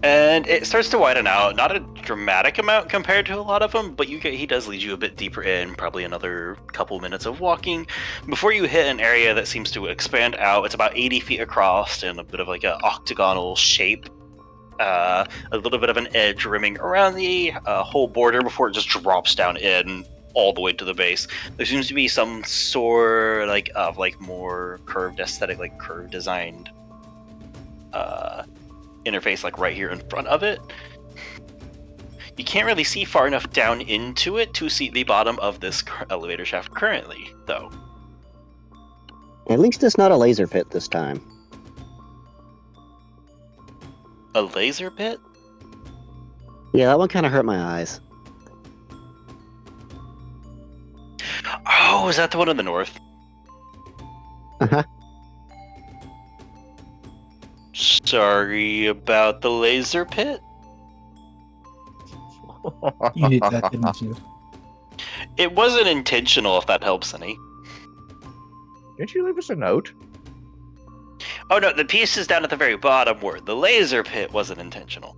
And it starts to widen out. Not a dramatic amount compared to a lot of them, but he does lead you a bit deeper in, probably another couple minutes of walking, before you hit an area that seems to expand out. It's about 80 feet across in a bit of like an octagonal shape. A little bit of an edge rimming around the whole border before it just drops down in all the way to the base. There seems to be some sort of more curved aesthetic, like curved designed interface like right here in front of it. You can't really see far enough down into it to see the bottom of this elevator shaft currently, though. At least it's not a laser pit this time. A laser pit? Yeah, that one kind of hurt my eyes. Oh, is that the one in the north? Uh-huh. Sorry about the laser pit. You did that, didn't you? It wasn't intentional, if that helps any. Didn't you leave us a note? Oh no, the pieces down at the very bottom were. The laser pit wasn't intentional.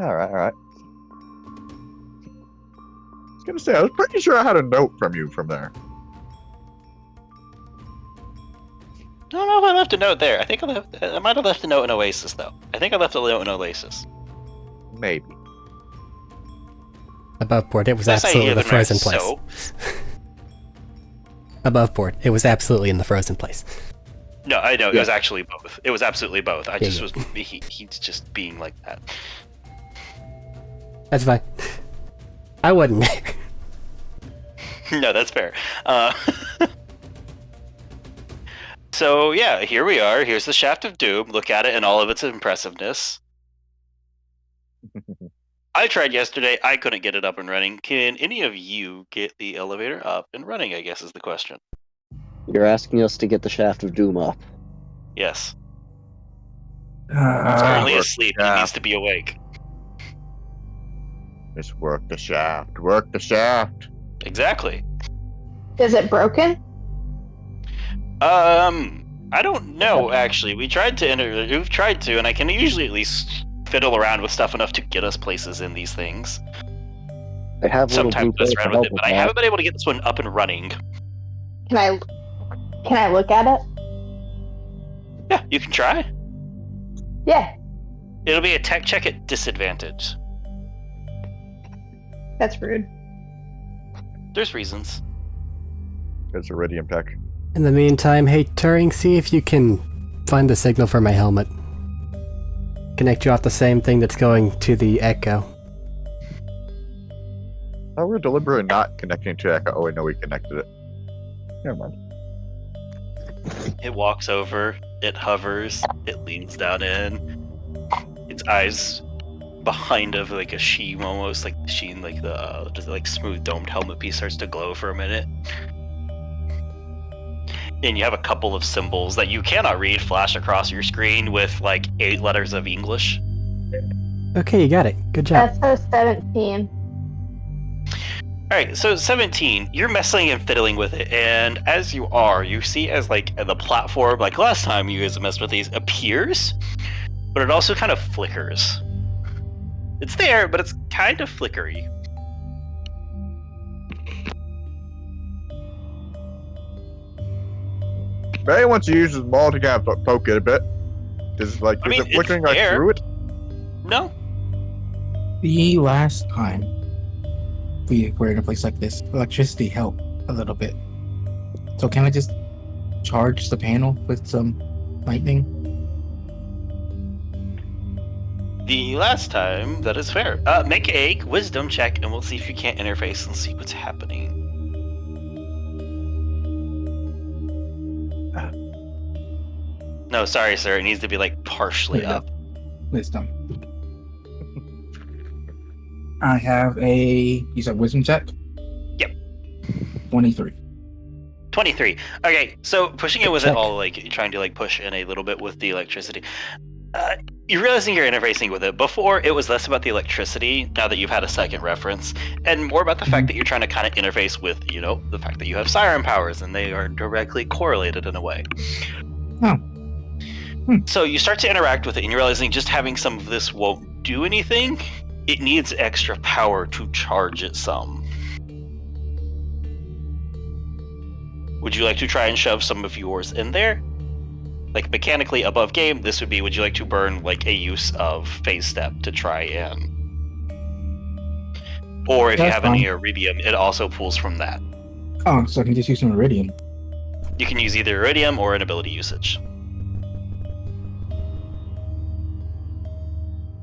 Alright. I was gonna say, I was pretty sure I had a note from you from there. I don't know if I left a note there. I think I might have left a note in Oasis, though. I think I left a note in Oasis. Maybe. Above board, it was Unless I absolutely hear the the frozen rest, place. so- Above board, it was absolutely in the frozen place. No, I know, it Yeah. was actually both. It was absolutely both. I Yeah, just yeah. was... He's just being like that. That's fine. I wouldn't. No, that's fair. So, yeah, here we are. Here's the Shaft of Doom. Look at it in all of its impressiveness. I tried yesterday. I couldn't get it up and running. Can any of you get the elevator up and running, I guess is the question. You're asking us to get the Shaft of Doom up. Yes. He's Ah, currently asleep. He yeah. needs to be awake. Just work the shaft. Work the shaft. Exactly. Is it broken? I don't know, actually. We've tried to, and I can usually at least fiddle around with stuff enough to get us places in these things. I have little Sometimes blue mess pills to around with help it, with but I that. haven't been able to get this one up and running. Can I look at it? Yeah, you can try. Yeah, It'll be a tech check at disadvantage. that's rude. There's reasons. It's Iridium tech. In the meantime, hey Turing, see if you can find the signal for my helmet. Connect you off the same thing that's going to the Echo. Oh, we're deliberately not connecting to Echo. Oh, wait, no, we connected it. Never mind. It walks over, it hovers, it leans down in. Its eyes behind of like a sheen, almost like the sheen, like the just like smooth domed helmet piece starts to glow for a minute. And you have a couple of symbols that you cannot read flash across your screen with like 8 letters of English. Okay, you got it. Good job. That's a 17. Alright, so 17, you're messing and fiddling with it, and as you are, you see as like the platform, like last time you guys messed with these, appears, but it also kind of flickers. It's there, but it's kind of flickery. Barry wants to use his maul to kind of poke it a bit. Is I mean, it it's flickering like there. through it? No? the last time we were in a place like this, electricity helped a little bit. So can I just charge the panel with some lightning? The last time, that is fair. Make a wisdom check, and we'll see if you can't interface and see what's happening. No, sorry, sir. It needs to be like partially Yeah. up. Wisdom. I have a, you said wisdom check? Yep. 23. 23. Okay, so pushing it with Check. it all, like you're trying to like push in a little bit with the electricity. You're realizing you're interfacing with it. Before, it was less about the electricity, now that you've had a second reference, and more about the fact that you're trying to kind of interface with, you know, the fact that you have siren powers, and they are directly correlated in a way. Oh. So you start to interact with it, and you're realizing just having some of this won't do anything. it needs extra power to charge it some. Would you like to try and shove some of yours in there? Like mechanically above game, this would be, would you like to burn like a use of phase step to try and... Or if you That's have fine. any iridium, it also pulls from that. Oh, so I can just use some iridium. You can use either iridium or an ability usage.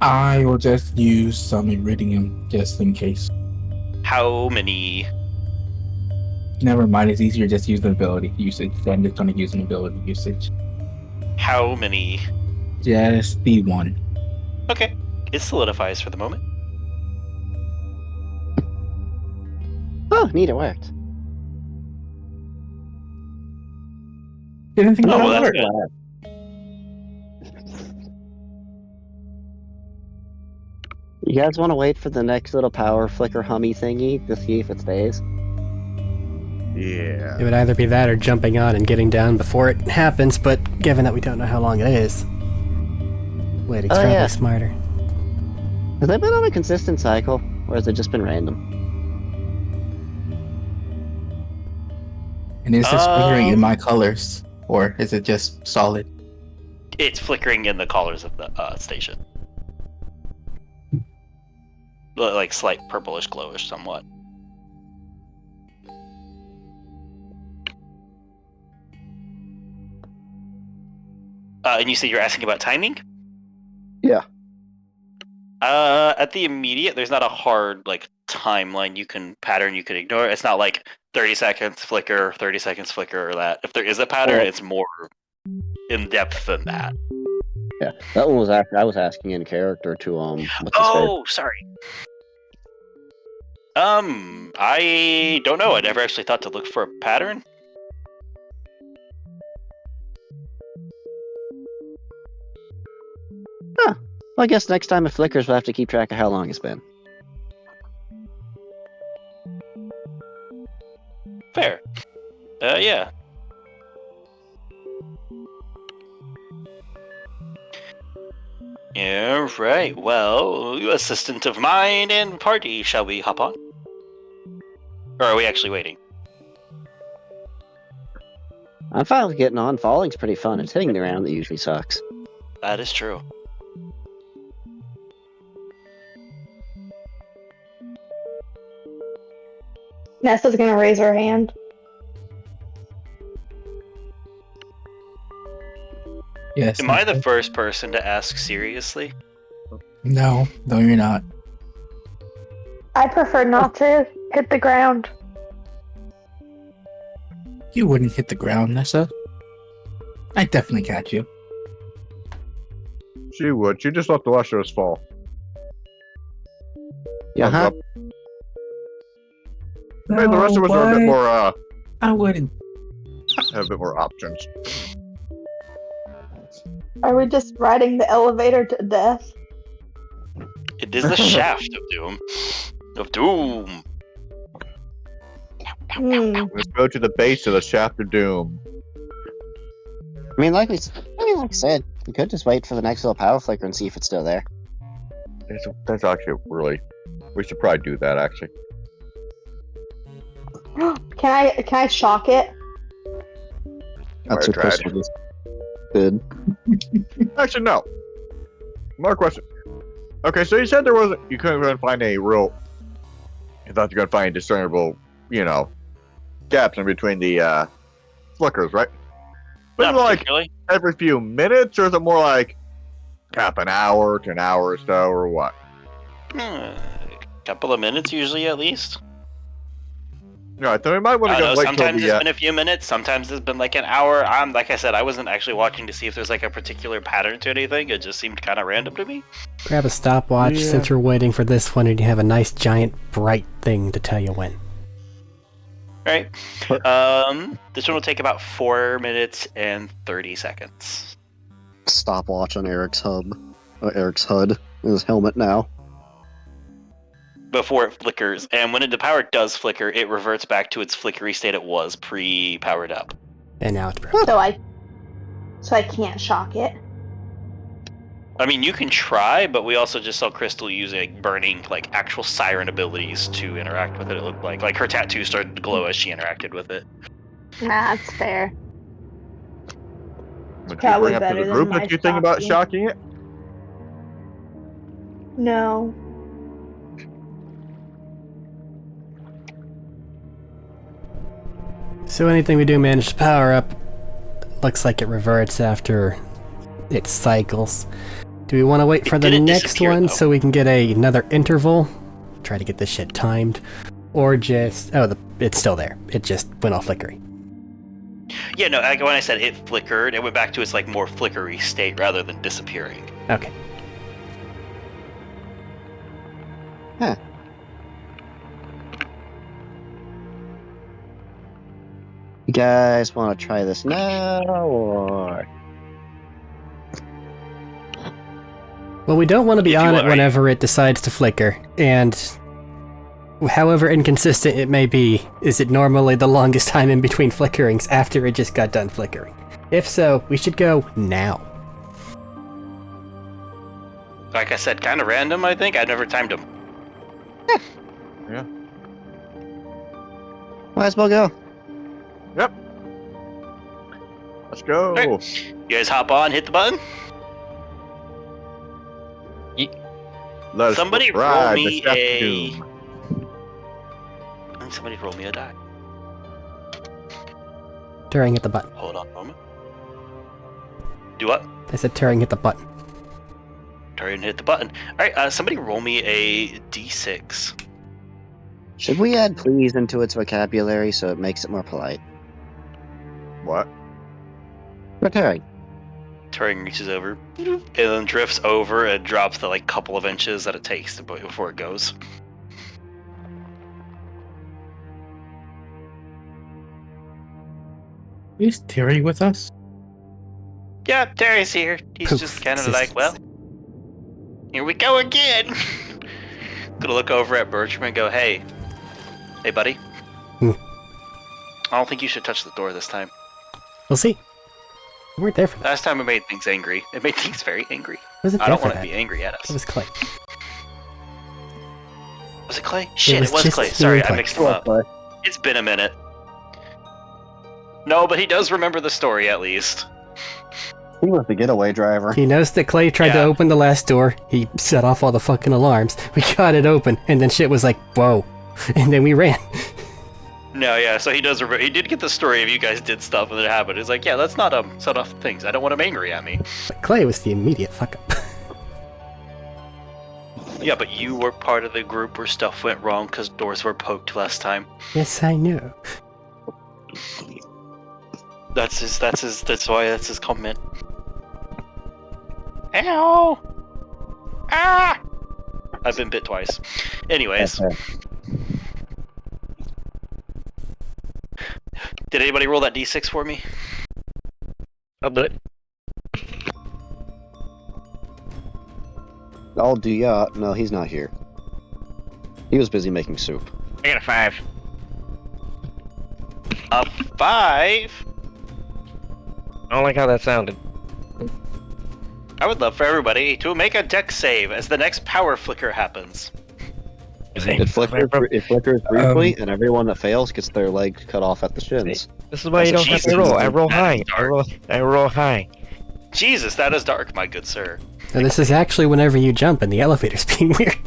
I will just use some iridium just in case. How many? Never mind, it's easier just use the ability usage. I'm just gonna use an ability usage. How many? Just the one. Okay, it solidifies for the moment. Oh, neat, it worked. Didn't think Oh, that well, would that's work. good. You guys want to wait for the next little power flicker hummy thingy to see if it stays? Yeah. It would either be that or jumping on and getting down before it happens, but given that we don't know how long it is, waiting's Oh, probably yeah. smarter. Has it been on a consistent cycle, or has it just been random? And is this flickering in my colors? Or is it just solid? It's flickering in the collars of the station. Like slight purplish glowish somewhat. And you say you're asking about timing? Yeah. At the immediate, there's not a hard like timeline you can ignore. It's not like 30 seconds flicker, 30 seconds flicker, or that. If there is a pattern, Oh. it's more in depth than that. Yeah, that one was after I was asking in character to what's his face? Oh, sorry. I don't know. I never actually thought to look for a pattern. Well, I guess next time it flickers, we'll have to keep track of how long it's been. Fair. Yeah. Yeah, right. Well, you assistant of mine and party, shall we hop on? Or are we actually waiting? I'm fine with getting on. Falling's pretty fun. It's hitting the ground that usually sucks. That is true. Nessa's gonna raise her hand. Yes. Am I the first person to ask seriously? No, you're not. I prefer not to hit the ground. You wouldn't hit the ground, Nessa. I'd definitely catch you. She would. She just let the rest of us fall. Yeah, huh? Maybe the rest of us are a bit more, I wouldn't. have a bit more options. Are we just riding the elevator to death? It is the shaft of doom. Of doom. Let's go to the base of the Shaft of Doom. I mean, like I said, we could just wait for the next little power flicker and see if it's still there. That's actually really... We should probably do that, actually. Can I shock it? That's Alright, what this tried. one is. Good. Actually, no. More question. Okay, so you said there wasn't... You couldn't really find a real... You thought you were going to find discernible, gaps in between the, flickers, right? But Not is it like particularly. every few minutes, or is it more like half an hour to an hour or so, or what? A couple of minutes usually at least. Right, then we might want to go wait till Sometimes the, it's been a few minutes, sometimes it's been like an hour. Like I said, I wasn't actually watching to see if there's like a particular pattern to anything. It just seemed kind of random to me. Grab a stopwatch Yeah. since you're waiting for this one and you have a nice giant bright thing to tell you when. Right. This one will take about 4 minutes and 30 seconds. Stopwatch on Eric's hub. Eric's HUD. His helmet now. Before it flickers, and when the power does flicker, it reverts back to its flickery state it was pre-powered up. And now it's broken. So I can't shock it. I mean, you can try, but we also just saw Crystal using burning, like, actual siren abilities to interact with it, it looked like. Like, her tattoo started to glow as she interacted with it. Nah, that's fair. Would you Probably bring up to better the than group my that you think about shocking. shocking it? No. So anything we do manage to power up, looks like it reverts after it cycles. Do we want to wait for the didn't next disappear, one though. so we can get another interval? Try to get this shit timed. Or just... Oh, it's still there. It just went all flickery. Yeah, no, when I said it flickered, it went back to its, like, more flickery state rather than disappearing. Okay. You guys want to try this now, or Well, we don't want to be If you on want- it whenever it decides to flicker, and however inconsistent it may be, is it normally the longest time in between flickerings after it just got done flickering? If so, we should go now. Like I said, kind of random, I think. I never timed them. might as well go. Let's go. Right. You guys hop on, hit the button. Let us Somebody roll ride me the a... Doom. Somebody roll me a die. Turing hit the button. Hold on a moment. Do what? I said Turing hit the button. Turn and hit the button. Alright, somebody roll me a d6. Should we add please into its vocabulary so it makes it more polite? What? Okay. Turing reaches over, and then drifts over and drops the, like, couple of inches that it takes before it goes. Is Terry with us? Yeah, Terry's here. He's Poof. just kind of like, well, here we go again. Gonna look over at Bertram and go, hey, buddy. Hmm. I don't think you should touch the door this time. We'll see. We weren't there for that. Last time it made things angry. It made things very angry. Wasn't I there don't for want to that. be angry at It us. was Clay. Was it Clay? Shit, was it was just Clay. you Sorry, and I Clay. mixed them up. It's been a minute. No, but he does remember the story at least. He was the getaway driver. He knows that Clay tried to Yeah. open the last door. He set off all the fucking alarms. We got it open, and then shit was like, whoa. And then we ran. No, yeah, so he does remember. He did get the story of you guys did stuff and it happened. He's like, yeah, let's not set off things. I don't want him angry at me. But Clay was the immediate fuck up. Yeah, but you were part of the group where stuff went wrong because doors were poked last time. Yes, I know. That's why that's his comment. Ow! Ah! I've been bit twice. Anyways. Did anybody roll that d6 for me? I'll do it. I'll do ya. No, he's not here. He was busy making soup. I got a 5. A 5? I don't like how that sounded. I would love for everybody to make a dex save as the next power flicker happens. It flickers briefly, and everyone that fails gets their leg cut off at the shins. This is why you don't have to Jesus. roll. I roll That high. is I roll high. Jesus, that is dark, my good sir. So this is actually whenever you jump and the elevator's being weird.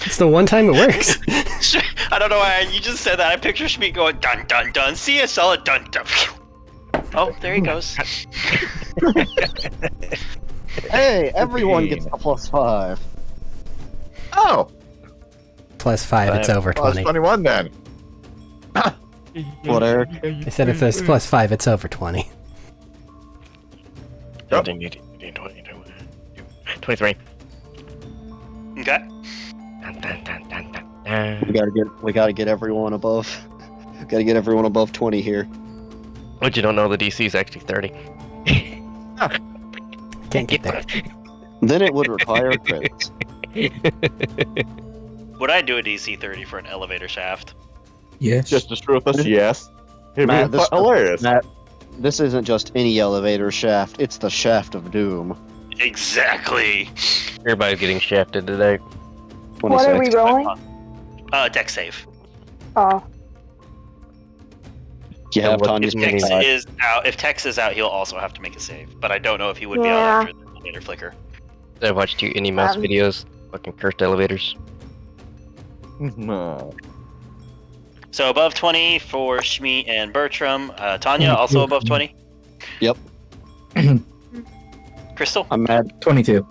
It's the one time it works. I don't know why you just said that. I picture Schmeat going dun dun dun. CSL dun dun. Oh, there he goes. Hey, everyone gets a +5. Oh, Plus 5, it's over well, it's 20. 21 then. What, Eric? I said if there's plus 5, it's over 20. Yep. 23. Okay. Dun, dun, dun, dun, dun, dun. We gotta get everyone above. Gotta get everyone above 20 here. But you don't know the DC is actually 30. Can't get there. Then it would require crits. Would I do a DC 30 for an elevator shaft? Yes. Just to screw with us, yes. It'd Matt, be this- hilarious. This isn't just any elevator shaft, it's the shaft of doom. Exactly. Everybody's getting shafted today. What are we 26. rolling? Deck save. Oh, You have what Tanya's is pick Tex die. is out. If Tex is out, he'll also have to make a save. But I don't know if he would be out Yeah. after the elevator flicker. I've watched two any mouse videos. Fucking cursed elevators. No. So above 20 for Shmeet and Bertram. Tanya, also above 20? Yep. Crystal? I'm mad. 22.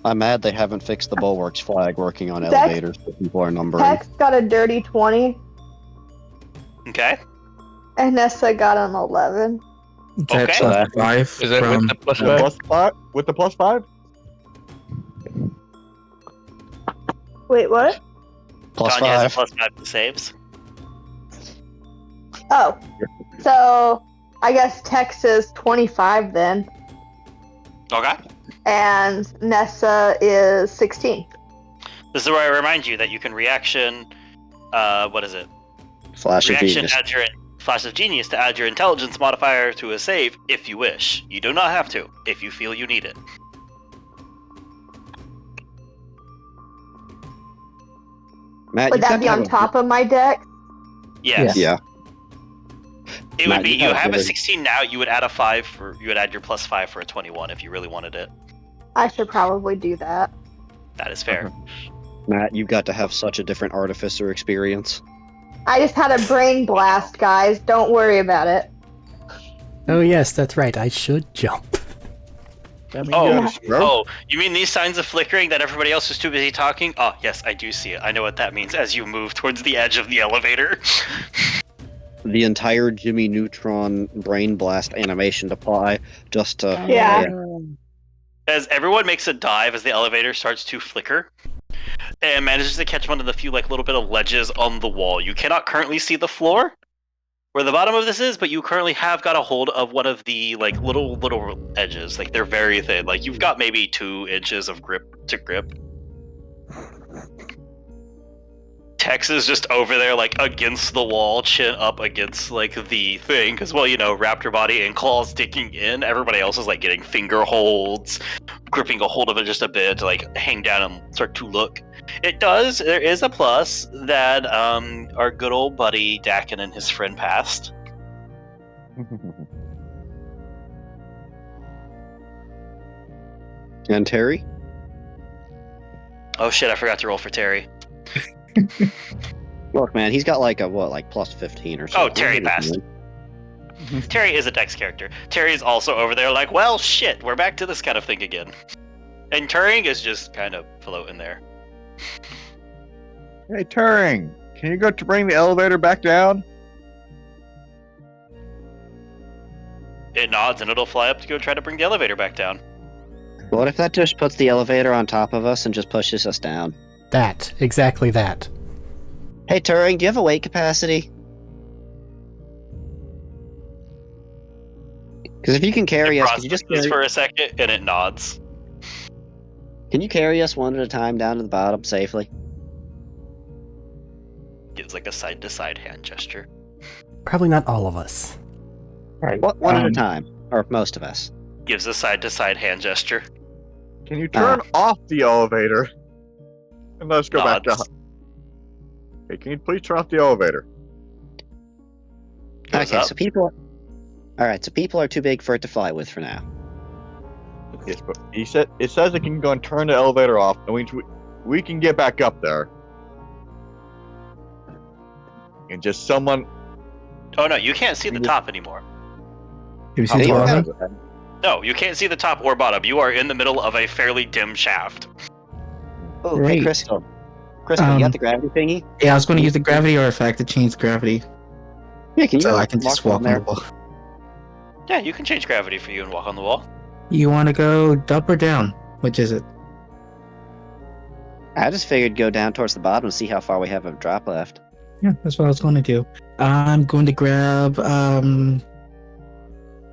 I'm mad they haven't fixed the bulwarks flag working on Dex- elevators, but people are numbering. Tex got a dirty 20, Okay. and Nessa got an 11. That's Okay. 5 Is that from with the plus The 5? plus 5? With the plus 5? Wait, what? Plus Tanya has a 5. plus 5 to saves. Oh, so I guess Tex is 25 then, Okay. and Nessa is 16. This is where I remind you that you can reaction. What is it? Flash of Reaction genius. add your Flash of Genius to add your intelligence modifier to a save if you wish. You do not have to if you feel you need it. Matt, Would you've that got be to have on a- top of my deck? Yes. Yeah. It Matt, would be. you You gotta have give a it- 16 now. You would add a 5 for. You would add your plus 5 for a 21 if you really wanted it. I should probably do that. That is fair. Matt, you've got to have such a different artificer experience. I just had a brain blast, guys. Don't worry about it. Oh yes, that's right. I should jump. Oh, Yeah. oh, you mean these signs of flickering that everybody else is too busy talking? Oh, yes, I do see it. I know what that means as you move towards the edge of the elevator. The entire Jimmy Neutron brain blast animation to apply just to Yeah. As everyone makes a dive as the elevator starts to flicker and manages to catch one of the few like little bit of ledges on the wall. You cannot currently see the floor where the bottom of this is, but you currently have got a hold of one of the like little edges. Like they're very thin. Like you've got maybe 2 inches of grip to grip. Tex is just over there like against the wall, chin up against like the thing, because well, you know, raptor body and claws sticking in. Everybody else is like getting finger holds, gripping a hold of it just a bit to like hang down and start to look. There is a plus that our good old buddy Dakin and his friend passed. And Terry? Oh shit, I forgot to roll for Terry. Look, man, he's got like a what, plus 15 or something. Oh, Terry passed. Terry is a Dex character. Terry's also over there like, well, shit, we're back to this kind of thing again. And Turing is just kind of floating there. Hey, Turing, can you go to bring the elevator back down? It nods and it'll fly up to go try to bring the elevator back down. What if that just puts the elevator on top of us and just pushes us down? That. Exactly that. Hey, Turing, do you have a weight capacity? Because if you can carry It us, can you just processes carry, for a second and it nods. can you carry us one at a time down to the bottom safely? Gives like a side to side hand gesture. Probably not all of us. Right. One at a time, or most of us. Gives a side to side hand gesture. Can you turn off the elevator? And let's go back Nods. down. Hey, can you please turn off the elevator? Goes Okay, up. so people. All right, so people are too big for it to fly with for now. Yes, but it says it can go and turn the elevator off, and we can get back up there. And just someone. Oh no, you can't see the top anymore. You see Hey, the what bottom? happened? No, you can't see the top or bottom. You are in the middle of a fairly dim shaft. Oh, hey, Great. Crystal. Crystal, you Um, got the gravity thingy? Yeah, I was going to use the gravity artifact to change gravity, Yeah, can you so I can just walk on there? the wall. Yeah, you can change gravity for you and walk on the wall. You want to go up or down? Which is it? I just figured go down towards the bottom and see how far we have of drop left. Yeah, that's what I was going to do. I'm going to grab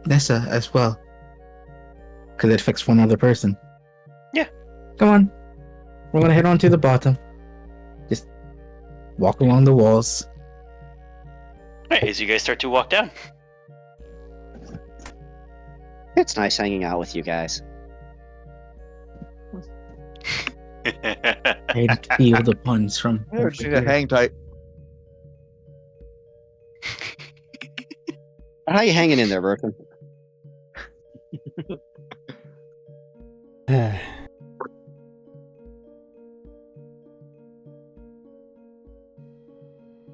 Nessa as well, because it affects one other person. Yeah. Come on, we're gonna head on to the bottom. Just walk along the walls. Right, as you guys start to walk down. It's nice hanging out with you guys. I can feel the puns from. Yeah, over just need to here. hang tight. How you hanging in there, Bertrand?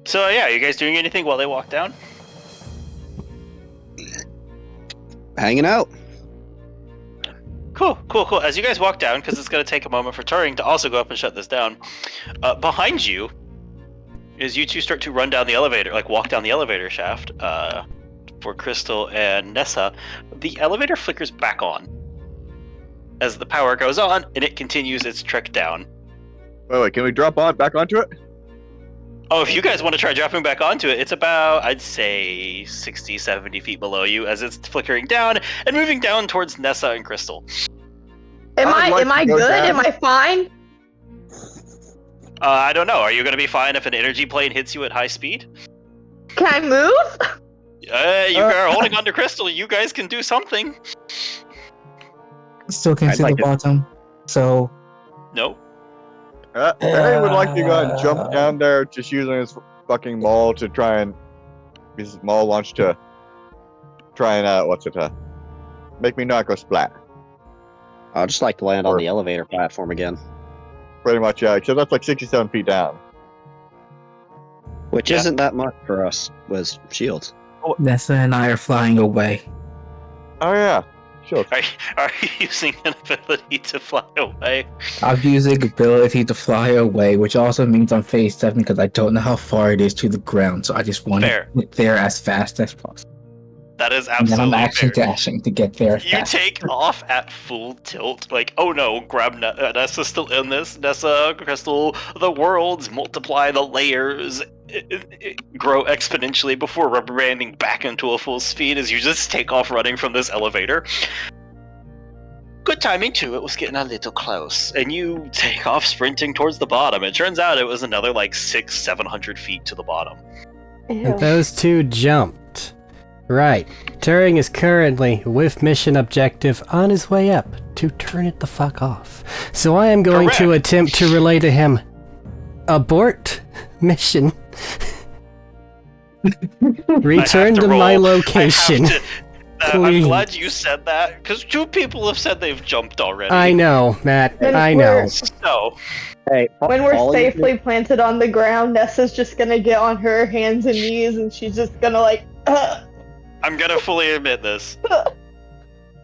So yeah, you guys doing anything while they walk down? Hanging out. Cool. As you guys walk down, because it's going to take a moment for Turing to also go up and shut this down, behind you, as you two start to run down the elevator, like walk down the elevator shaft, for Crystal and Nessa, the elevator flickers back on as the power goes on, and it continues its trek down. Wait, can we drop back onto it? Oh, if you guys want to try dropping back onto it, it's about, I'd say, 60, 70 feet below you as it's flickering down and moving down towards Nessa and Crystal. Am I would like I to go good? down. Am I fine? I don't know. Are you going to be fine if an energy plane hits you at high speed? Can I move? You are holding onto Crystal. You guys can do something. Still can't I'd see like the to- bottom. So No. Barry would like to go and jump down there, just using his fucking maul to try and his maul launch to try and make me not go splat. I'd just like to land on the elevator platform again, Pretty much, yeah. Except that's like 67 feet down. which Yeah. isn't that much for us with shields. Nessa and I are flying away. Oh yeah, sure. Are you using an ability to fly away? I'm using ability to fly away, which also means I'm phase 7 because I don't know how far it is to the ground, so I just want Fair. to get there as fast as possible. That is And then I'm absolutely action fair. dashing to get there. You fast. take off at full tilt, like, oh no, grab Nessa's still in this. Nessa, Crystal, the worlds multiply, the layers grow exponentially before rubber banding back into a full speed as you just take off running from this elevator. Good timing too, it was getting a little close. And you take off sprinting towards the bottom. It turns out it was another like 600-700 feet to the bottom. And those two jumped. Right. Turing is currently, with mission objective, on his way up to turn it the fuck off. So I am going to Correct. attempt to relay to him, abort mission. Return to to my roll. location. I have to- I'm Please. glad you said that, because 2 people have said they've jumped already. I know, Matt. Then I we're- know. So, Hey, When we're all of you- safely planted on the ground, Nessa's just gonna get on her hands and knees and she's just gonna like, I'm gonna fully admit this.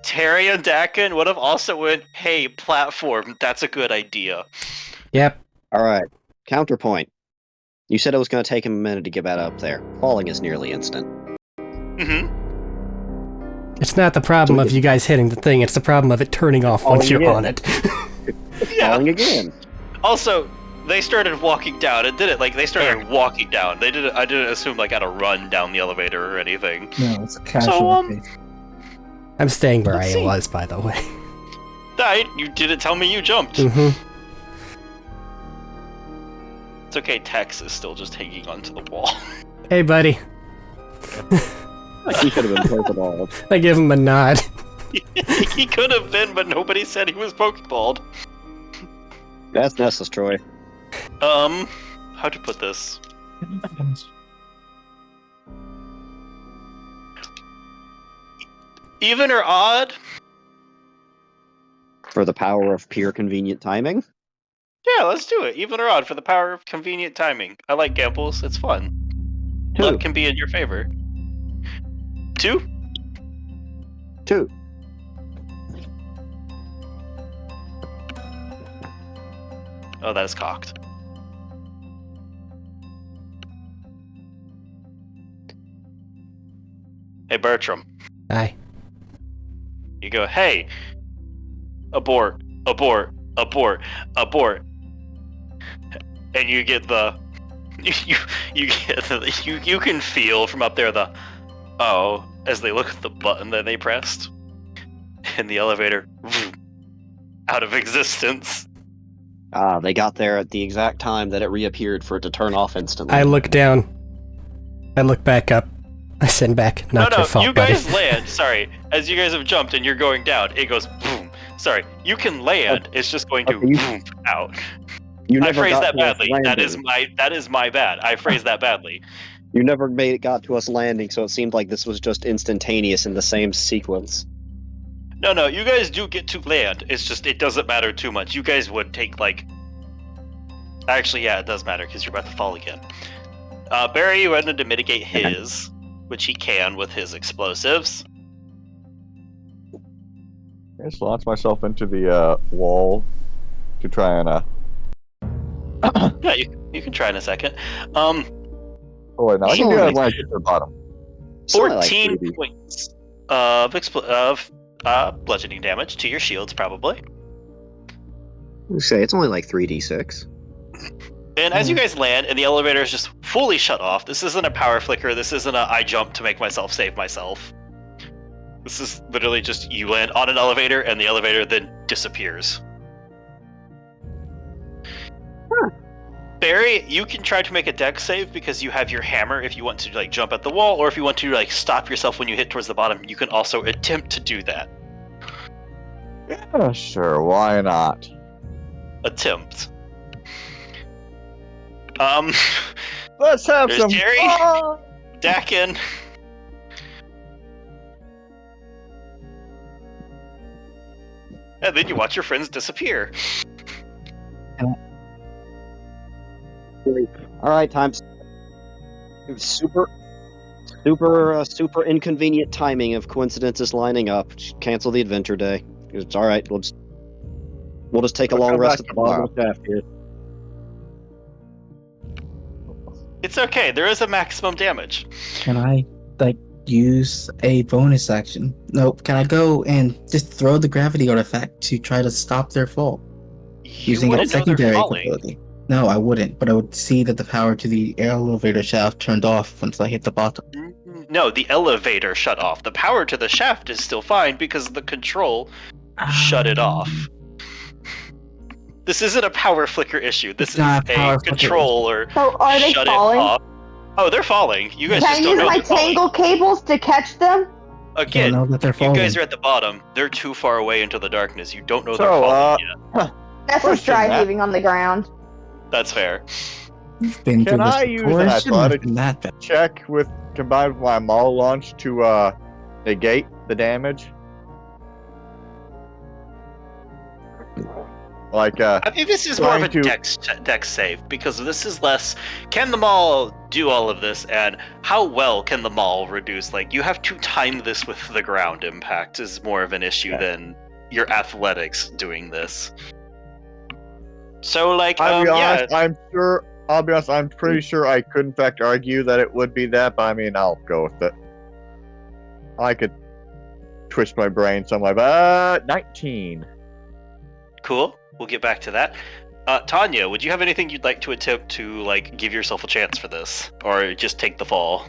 Terry and Dakin would have also went, hey, platform, that's a good idea. Yep. All right. Counterpoint. You said it was going to take him a minute to get back up there. Falling is nearly instant. Mm-hmm. It's not the problem of you guys hitting the thing, it's the problem of it turning off once Oh, you're yeah. on it. Yeah. Falling again. Also, they started walking down. It did it like they started walking down. They didn't. I didn't assume like had a run down the elevator or anything. No, it's a casual phase. I'm staying where Let's I see. was, by the way. You didn't tell me you jumped. hmm It's okay. Tex is still just hanging onto the wall. Hey, buddy. Like he should have been Pokeball. I give him a nod. He could have been, but nobody said he was Pokeballed. That's Nessa's Troy. How to put this? Even or odd? For the power of pure convenient timing. Yeah, let's do it. Even or odd for the power of convenient timing. I like Gamples. It's fun. 2. Luck can be in your favor. 2? 2. Oh, that is cocked. Hey, Bertram. Aye. You go, hey, abort, abort, abort, abort. And you get the, you get the, you can feel from up there the, oh, as they look at the button that they pressed. And the elevator, out of existence. They got there at the exact time that it reappeared for it to turn off instantly. I look down. I look back up. I send back, not your fault, you buddy. guys land. Sorry, as you guys have jumped and you're going down, it goes boom. Sorry, you can land. It's just going to boom out. You I never phrased got that to us badly. That is my bad. I phrased that badly. You never got to us landing, so it seemed like this was just instantaneous in the same sequence. No, you guys do get to land. It's just it doesn't matter too much. You guys would take like. Actually, yeah, it does matter because you're about to fall again. Barry wanted to mitigate his, which he can with his explosives. I just launch myself into the wall to try and Yeah, you can try in a second. Oh wait, no, I can do that when I get to the bottom. 14 points of bludgeoning damage to your shields, probably. You say it's only like 3d6. And as you guys land, and the elevator is just fully shut off. This isn't a power flicker. This isn't a I jump to make myself save myself. This is literally just you land on an elevator, and the elevator then disappears. Barry, you can try to make a dex save because you have your hammer if you want to like jump at the wall, or if you want to like stop yourself when you hit towards the bottom, you can also attempt to do that. Yeah, sure, why not? Attempt. Let's have There's some Jerry. fun! Dakin. And then you watch your friends disappear. Alright, times. Super inconvenient timing of coincidences lining up. Just cancel the adventure day. It's alright, we'll just take a I'll long come rest back at the bottom of the shaft here. It's okay, there is a maximum damage. Can I, like, use a bonus action? Nope. Can I go and just throw the gravity artifact to try to stop their fall? You Using a wouldn't know they're secondary falling. ability. No, I wouldn't, but I would see that the power to the elevator shaft turned off once I hit the bottom. No, the elevator shut off. The power to the shaft is still fine because the control shut it off. This isn't a power flicker issue. This It's is not a a power flicker control or So are they shut falling? it off. Oh, they're falling. You guys Can I just don't use know my they're falling. tangle cables to catch them? I don't Again, know that they're you falling. guys are at the bottom. They're too far away into the darkness. You don't know they're So, falling yet. That's what's Question dry that. leaving on the ground. That's fair. We've been Can through this I use before. an It shouldn't have athletic been that bad. check with combined with my maul launch to negate the damage? Like I think this is more of a Trying dex save because this is less. Can the mall do all of this, and how well can the mall reduce? Like you have to time this with the ground impact is more of an issue than your athletics doing this. So like, I'll be yeah, honest, I'll be honest, I'm pretty sure I could in fact argue that it would be that, but I mean I'll go with it. I could twist my brain some way, but 19. cool. We'll get back to that. Tanya, would you have anything you'd like to attempt to like give yourself a chance for this, or just take the fall?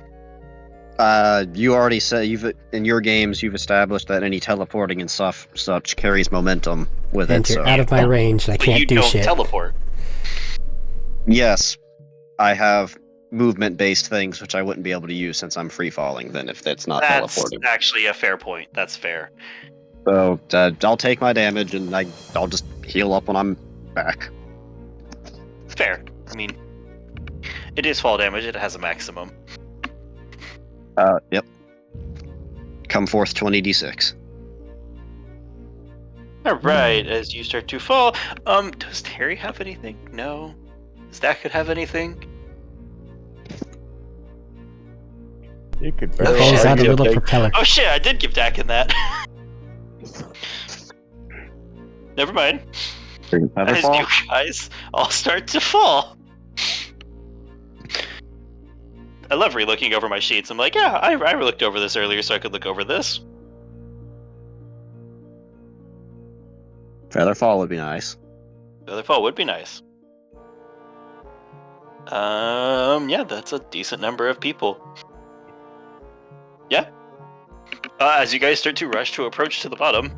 You already said in your games you've established that any teleporting and such carries momentum with And it. you're So out of my range, and I But can't you do don't shit. teleport. yes, I have movement-based things which I wouldn't be able to use since I'm free falling. Then if that's not That's teleporting, actually a fair point. That's fair. so I'll take my damage and I'll just heal up when I'm back. Fair. I mean, it is fall damage. It has a maximum. Yep. Come forth 20d6. All right. As you start to fall, does Terry have anything? No. Does that could have anything? You could It Oh, pulls shit, out a I little did. propeller. Oh shit! I did give Dakin that. Never mind. As you guys all start to fall. I love re-looking over my sheets. I'm like, yeah, I looked over this earlier so I could look over this. Feather fall would be nice. The other fall would be nice. Yeah, that's a decent number of people. Yeah. As you guys start to rush to approach to the bottom,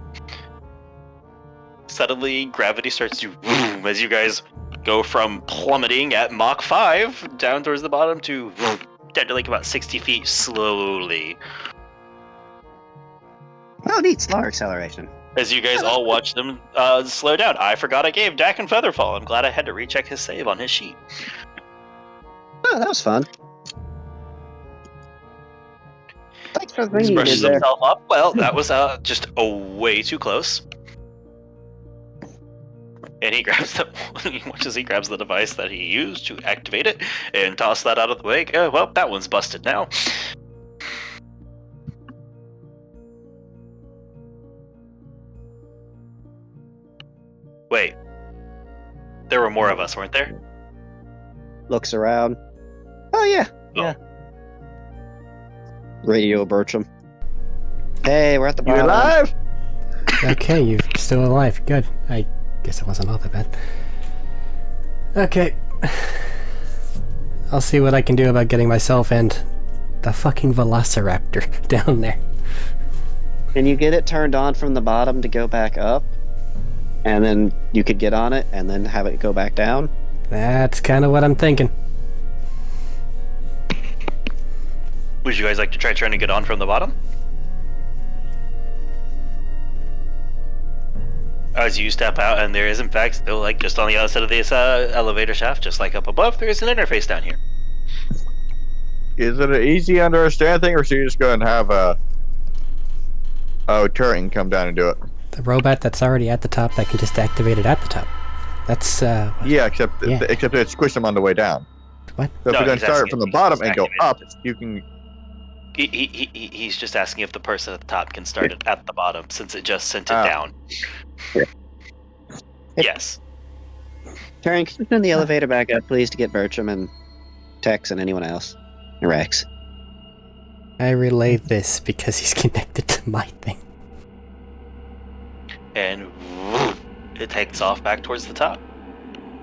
suddenly gravity starts to boom as you guys go from plummeting at Mach 5 down towards the bottom to down to like about 60 feet slowly. Oh, neat. Slower acceleration. As you guys all watch them slow down. I forgot I gave Dak and Featherfall. I'm glad I had to recheck his save on his sheet. Oh, that was fun. Thanks for the He thing you brushes did there. himself up. Well, that was just way too close. And he grabs he grabs the device that he used to activate it and toss that out of the way. Well, that one's busted now. Wait. There were more of us, weren't there? Looks around. Oh, yeah. Yeah. Radio Bertram. Hey, we're at the You bottom. alive? Okay, you're still alive. Good. I guess it wasn't all that bad. Okay. I'll see what I can do about getting myself and the fucking Velociraptor down there. Can you get it turned on from the bottom to go back up? And then you could get on it and then have it go back down? That's kind of what I'm thinking. Would you guys like to try trying to get on from the bottom? As you step out, and there is in fact still like just on the other side of this elevator shaft, just like up above, there is an interface down here. Is it an easy understand thing, or should you just go and have a Turing come down and do it? The robot that's already at the top, I can just activate it at the top. That's, Yeah, except it squished them on the way down. What? So if No, you're going he's to start asking from the if bottom he's and go up, activated. you can. He's just asking if the person at the top can start it at the bottom, since it just sent it down. Yes. Turing, can you turn the elevator back up, please, to get Bertram and Tex and anyone else? And Rex. I relayed this because he's connected to my thing. And it takes off back towards the top.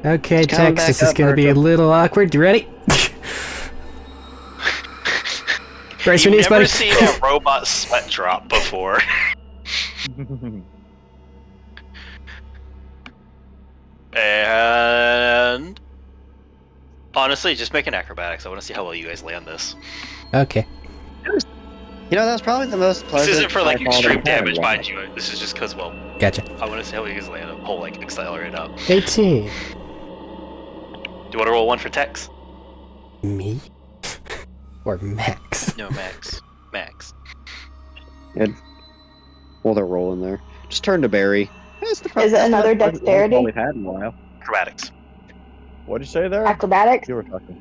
Okay, It's coming Tex, back this is up, gonna be a Bertram. little awkward. You ready? Brace your You've knees, never buddy. seen a robot sweat drop before. And honestly, just make an acrobatics. I want to see how well you guys land this. Okay. You know, that was probably the most pleasant. This isn't for like I thought extreme I'd had damage, in a mind you. This is just because, well, Gotcha. I want to see how you guys land a whole like accelerate up. 18. Do you want to roll one for Tex? Me? Or Max? No, Max. Max. Good. Well, they're rolling there. Just turn to Barry. Is it another dexterity? All we've had in a while. Acrobatics. What'd you say there? Acrobatics? You were talking.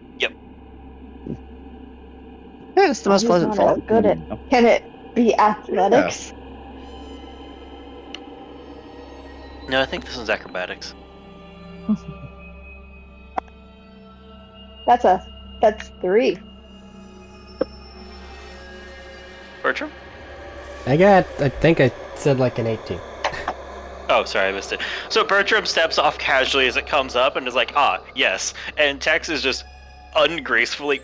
Yeah, it's the most He's pleasant not as fall. good at- Can it be athletics? No, I think this one's acrobatics. That's 3. Bertram? I think I said like an 18. Oh, sorry, I missed it. So Bertram steps off casually as it comes up and is like, yes. And Tex is just ungracefully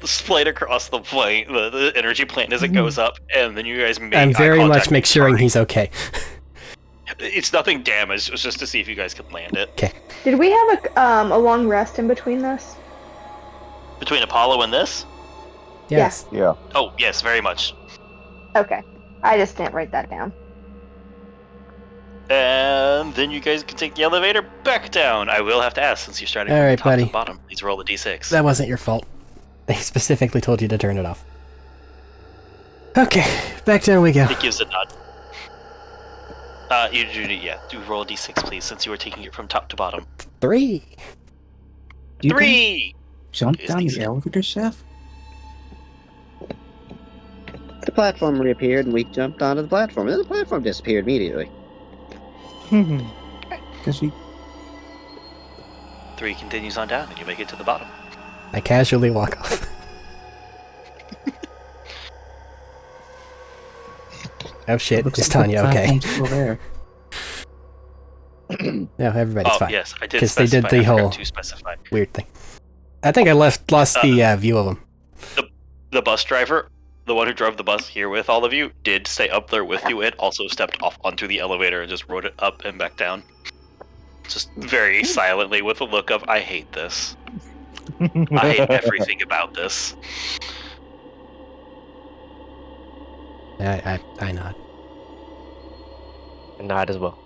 splayed across the plane, the energy plane as it goes up, and then you guys make I'm eye very contact much make with sure Arik. he's okay. It's nothing damaged, it was just to see if you guys could land it. Did we have a long rest in between this? Between Apollo and this? Yes. Yeah. Oh, yes, very much. Okay. I just didn't write that down. And then you guys can take the elevator back down. I will have to ask, since you're starting All from right, the top buddy. to the bottom. Please roll a d6. That wasn't your fault. They specifically told you to turn it off. Okay, back down we go. It gives a nod. Do roll a d6, please, since you were taking it from top to bottom. 3. You can 3! jump Is down these- the elevator shaft? The platform reappeared and we jumped onto the platform. And then the platform disappeared immediately. Because we 3 continues on down, and you make it to the bottom. I casually walk off. Oh shit, looks is like the Tanya okay? platform's still there. No, everybody's Oh, fine. yes, I did 'Cause they did specify. the I forgot whole- to specify. Weird thing. I think I lost the view of him. The bus driver, the one who drove the bus here with all of you, did stay up there with you and also stepped off onto the elevator and just rode it up and back down. Just very silently with a look of, I hate this. I hate everything about this. I nod. Not as well.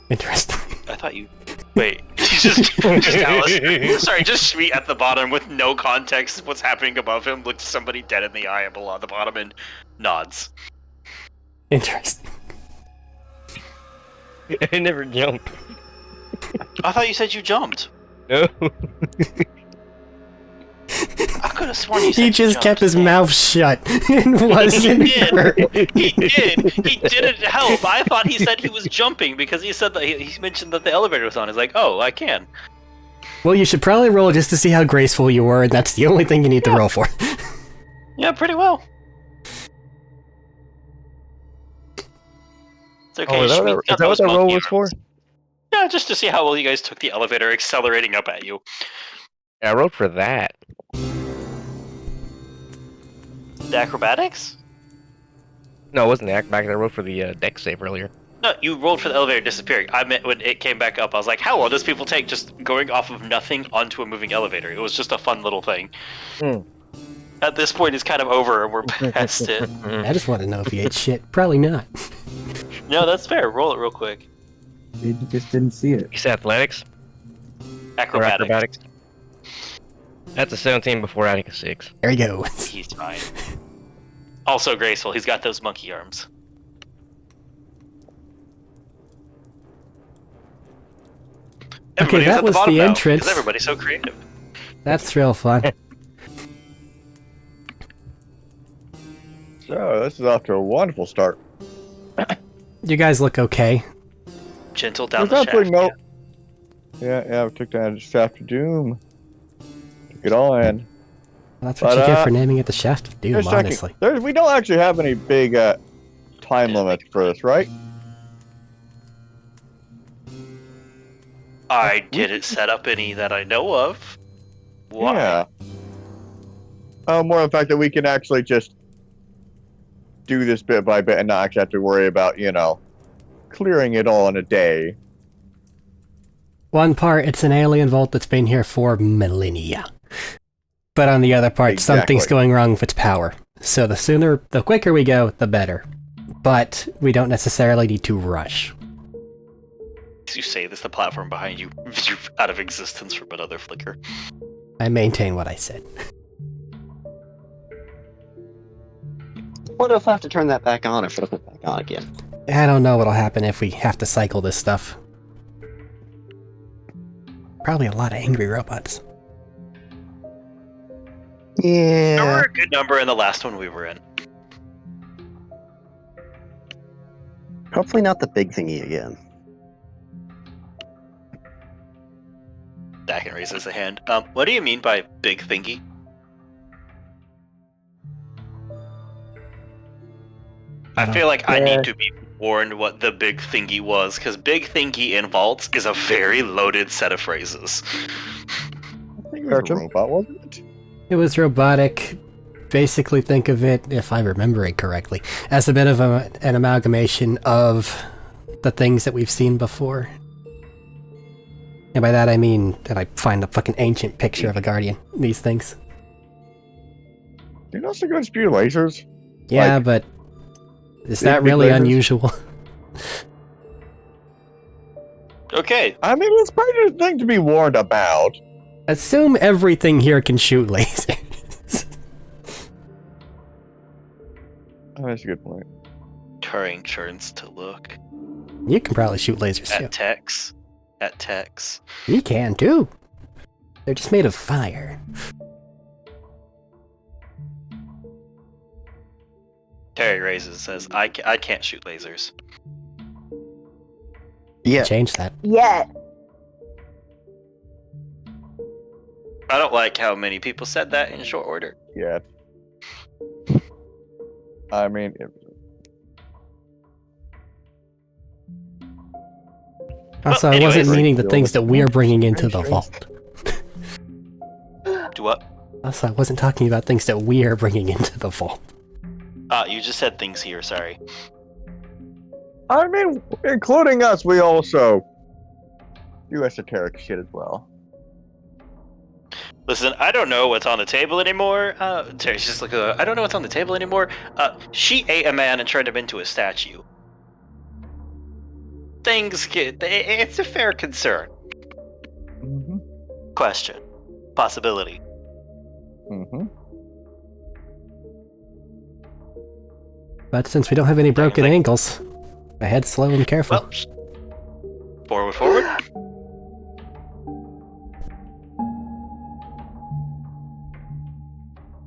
Interesting. I thought you. Wait, just Alice. Sorry, just Schmeat at the bottom with no context of what's happening above him. Looks somebody dead in the eye below the bottom and nods. Interesting. I never jumped. I thought you said you jumped. No. I could have sworn you said He you just jumped. kept his mouth shut and wasn't He hurt. did. He did. He didn't help. I thought he said he was jumping because he said that he mentioned that the elevator was on. He's like, oh, I can. Well, you should probably roll just to see how graceful you were, and that's the only thing you need to roll for. Yeah, pretty well. It's okay. Oh, is that Schmeat's what got that those roll monkey was for? arms. Yeah, just to see how well you guys took the elevator accelerating up at you. Yeah, I rolled for that. The acrobatics? No, it wasn't the acrobatic. I rolled for the deck save earlier. No, you rolled for the elevator disappearing. I meant when it came back up, I was like, how long does people take just going off of nothing onto a moving elevator? It was just a fun little thing. At this point, it's kind of over, and we're past it. I just want to know if you ate shit. Probably not. No, that's fair. Roll it real quick. You just didn't see it. You said athletics? Or Acrobatics. acrobatics? That's a 17 before adding a 6. There you go. He's fine. Also graceful. He's got those monkey arms. Everybody was that at was bottom the now, entrance. because everybody's so creative. That's real fun. So this is off to a wonderful start. You guys look okay. Gentle down There's the shaft. absolutely Yeah, we took down the Shaft of Doom. Took it all in. Well, that's what But, you get for naming it the Shaft of Doom, Just checking. honestly. We don't actually have any big time limits for this, right? I didn't set up any that I know of. Why? Yeah. More the fact that we can actually just do this bit by bit and not actually have to worry about, clearing it all in a day. One part, it's an alien vault that's been here for millennia. But on the other part, something's Exactly. going wrong with its power. So the quicker we go, the better. But we don't necessarily need to rush. As you say this, the platform behind you is out of existence from another flicker. I maintain what I said. What if I have to turn that back on or flip it back on again? I don't know what'll happen if we have to cycle this stuff. Probably a lot of angry robots. There were Yeah. a good number in the last one we were in. Hopefully not the big thingy again. Dakin raises a hand. What do you mean by big thingy? I feel like I need to be warned what the big thingy was, because big thingy in vaults is a very loaded set of phrases. I think it was a robot, wasn't it? It was robotic. Basically, think of it, if I remember it correctly, as a bit of an amalgamation of the things that we've seen before. And by that I mean that I find a fucking ancient picture of a guardian. These things. Do you know also good spew lasers? Yeah, Like, but is big, that big really lasers? unusual? Okay, I mean, it's probably a thing to be warned about. Assume everything here can shoot lasers. Oh, that's a good point. Turing turns to look You can probably shoot lasers too. at Tex. At Tex. You can too. They're just made of fire. Terry raises and says, I can't shoot lasers. Yeah. Change that. Yet. I don't like how many people said that in short order. Yeah. I mean, Also, Well, I wasn't anyways. meaning the things that we're bringing into the vault. Do what? Also, I wasn't talking about things that we are bringing into the vault. You just said things here, sorry. I mean, including us, we also do esoteric shit as well. Listen, I don't know what's on the table anymore. Terry's just like, I don't know what's on the table anymore. She ate a man and turned him into a statue. It's a fair concern. Mm-hmm. Question. Possibility. Mm-hmm. But since we don't have any broken ankles, ahead slow and careful. Well, forward.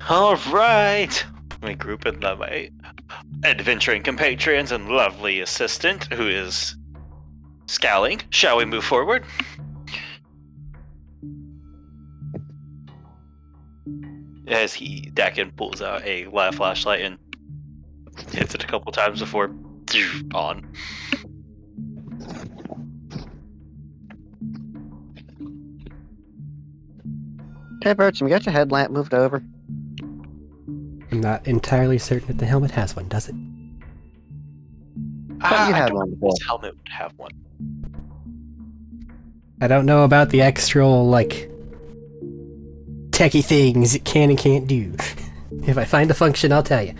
All right. We group in my adventuring compatriots and lovely assistant, who is scowling. Shall we move forward? As Dakin pulls out a live flashlight and hits it a couple times before on. Hey, Birch, we got your headlamp moved over. I'm not entirely certain if the helmet has one, does it? Thought you I had don't one know if before. this helmet would have one. I don't know about the extra, like, techie things it can and can't do. If I find a function, I'll tell you.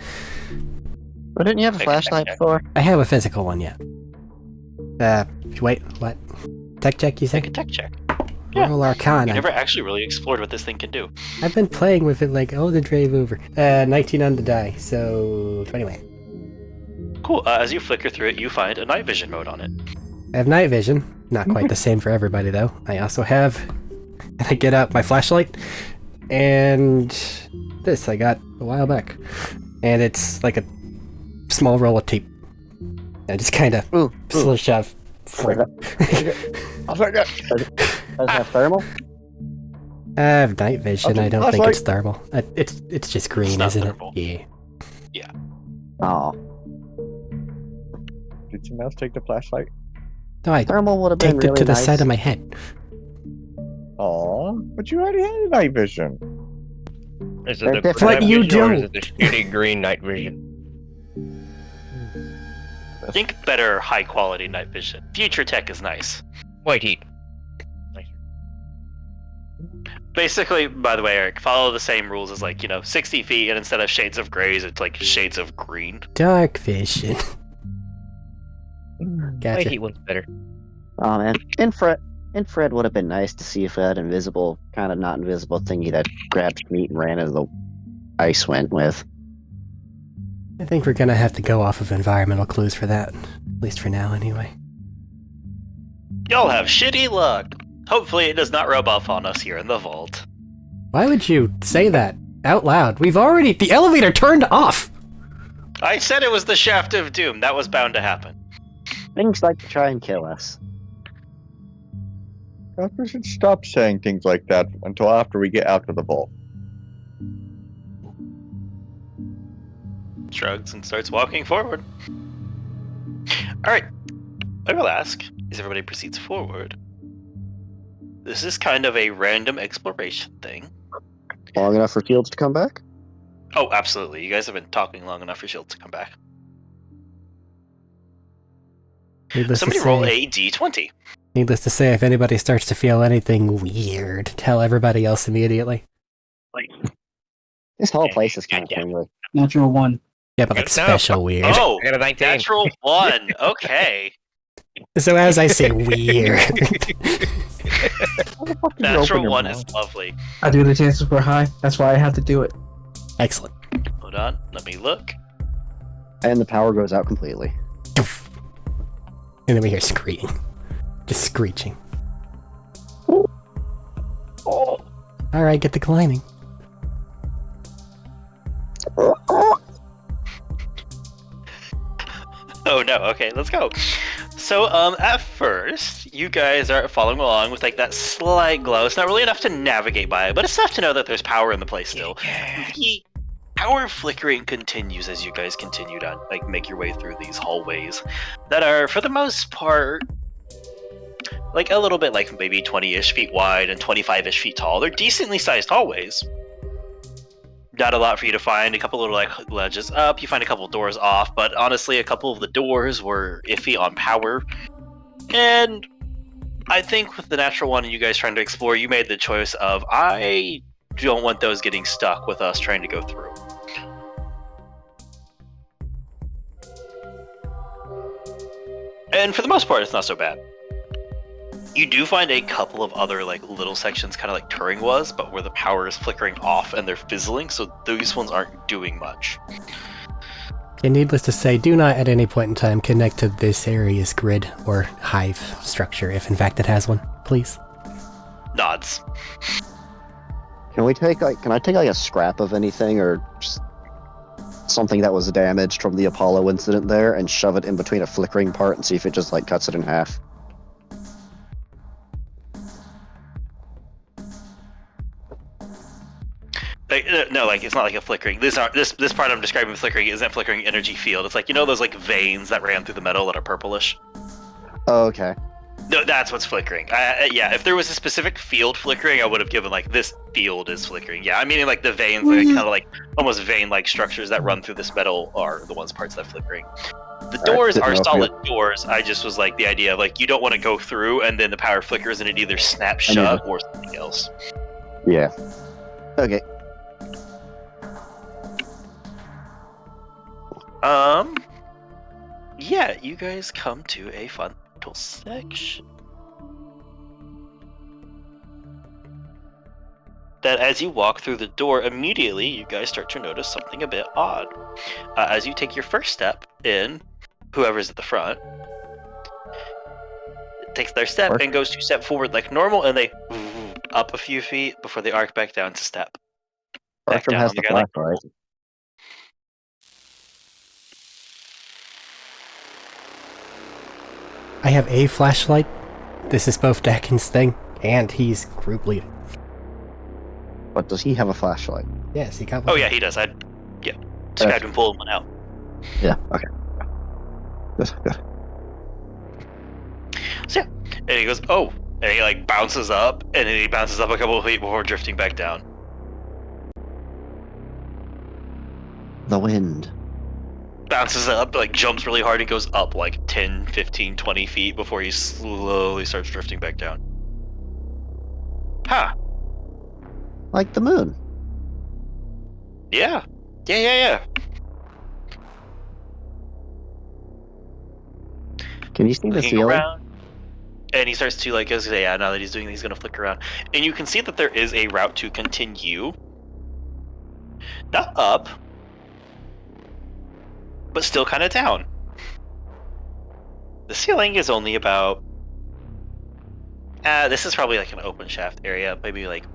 But didn't you have a Make a flashlight check. before? I have a physical one, yeah. Wait, what? Tech check, you Make a said? tech check. Yeah. Roll Arcana. You never actually really explored what this thing can do. I've been playing with it like, oh, the drive over. 19 on the die, so 21. Cool. As you flicker through it, you find a night vision mode on it. I have night vision. Not quite the same for everybody, though. I also have... I get out my flashlight, and this I got a while back. And it's like a small roll of tape. I just kind of slush out. I'll take that. Does it have thermal? I have night vision. I don't think Flashlight. it's thermal. It's just green, not isn't thermal. it? Yeah. Oh, Did someone else take the flashlight? No, I thermal would have been taped really it to the nice. side of my head. Aw, but you already had night vision. Is They're it the different. night But you vision or is don't. it the shitty green night vision? Think better high quality night vision. Future tech is nice. White heat. Basically, by the way, Eric, follow the same rules as 60 feet, and instead of shades of grays, it's like shades of green. Dark vision. White Gotcha. heat one's better. Oh man, infrared would have been nice to see if it had invisible, kind of not invisible thingy that grabbed meat and ran into the ice went with. I think we're gonna have to go off of environmental clues for that. At least for now, anyway. Y'all have shitty luck. Hopefully, it does not rub off on us here in the vault. Why would you say that out loud? The elevator turned off! I said it was the shaft of doom. That was bound to happen. Things like to try and kill us. Perhaps we should stop saying things like that until after we get out to the vault. Shrugs and starts walking forward. Alright. I will ask, as everybody proceeds forward. This is kind of a random exploration thing. Long enough for Fields to come back? Oh, absolutely. You guys have been talking long enough for Shield to come back. Somebody roll a d20. Needless to say, if anybody starts to feel anything weird, tell everybody else immediately. This whole place is kind of tingly. Natural 1. Yeah, but like Good enough. special weird. Oh, I got a 19. natural 1. Okay. So as I say weird. Natural 1 is lovely. I do the chances were high. That's why I have to do it. Excellent. Hold on. Let me look. And the power goes out completely. And then we hear screaming. Just screeching. Alright, get the climbing. Oh no, okay, let's go. So, at first, you guys are following along with that slight glow. It's not really enough to navigate by it, but it's enough to know that there's power in the place still. The power flickering continues as you guys continue to make your way through these hallways that are, for the most part, a little bit maybe 20-ish feet wide and 25-ish feet tall. They're decently sized hallways. Not a lot for you to find. A couple little ledges up. You find a couple doors off, but honestly, a couple of the doors were iffy on power. And I think with the natural one and you guys trying to explore, you made the choice of I don't want those getting stuck with us trying to go through. And for the most part, it's not so bad. You do find a couple of other like little sections, kind of like Turing was, but where the power is flickering off and they're fizzling, so these ones aren't doing much. And needless to say, do not at any point in time connect to this area's grid or hive structure, if in fact it has one, please. Nods. Can I take like a scrap of anything or just something that was damaged from the Apollo incident there and shove it in between a flickering part and see if it just like cuts it in half? No, like it's not like a flickering. This part I'm describing flickering isn't flickering energy field. It's like, you know those like veins that ran through the metal that are purplish? Oh, okay. No, that's what's flickering. Yeah, if there was a specific field flickering, I would have given like this field is flickering. Yeah, I'm meaning like the veins, like kind of like almost vein-like structures that run through this metal are the parts that are flickering. The doors are solid doors. I just was like the idea of like you don't want to go through and then the power flickers and it either snaps shut or something else. Yeah. Okay. Yeah, you guys come to a fun little section. That as you walk through the door, immediately you guys start to notice something a bit odd. As you take your first step in, whoever's at the front takes their step and goes to step forward like normal, and they up a few feet before they arc back down to step. Back down has on the the guy like flashlight. I have a flashlight. This is both Dakin's thing, and he's group leader. But does he have a flashlight? Yes, he got one. Oh yeah, he does. So I've been pulling one out. Yeah, okay. Good. So yeah, and he goes, oh, and he like bounces up, and then he bounces up a couple of feet before drifting back down. The wind. Bounces up, like jumps really hard and goes up like 10, 15, 20 feet before he slowly starts drifting back down. Huh. Like the moon. Yeah. Can you see the Looking ceiling? around, and he starts to like goes, yeah, now that he's doing, he's gonna flick around, and you can see that there is a route to continue, not up, but still kind of down. The ceiling is only about this is probably like an open shaft area, maybe like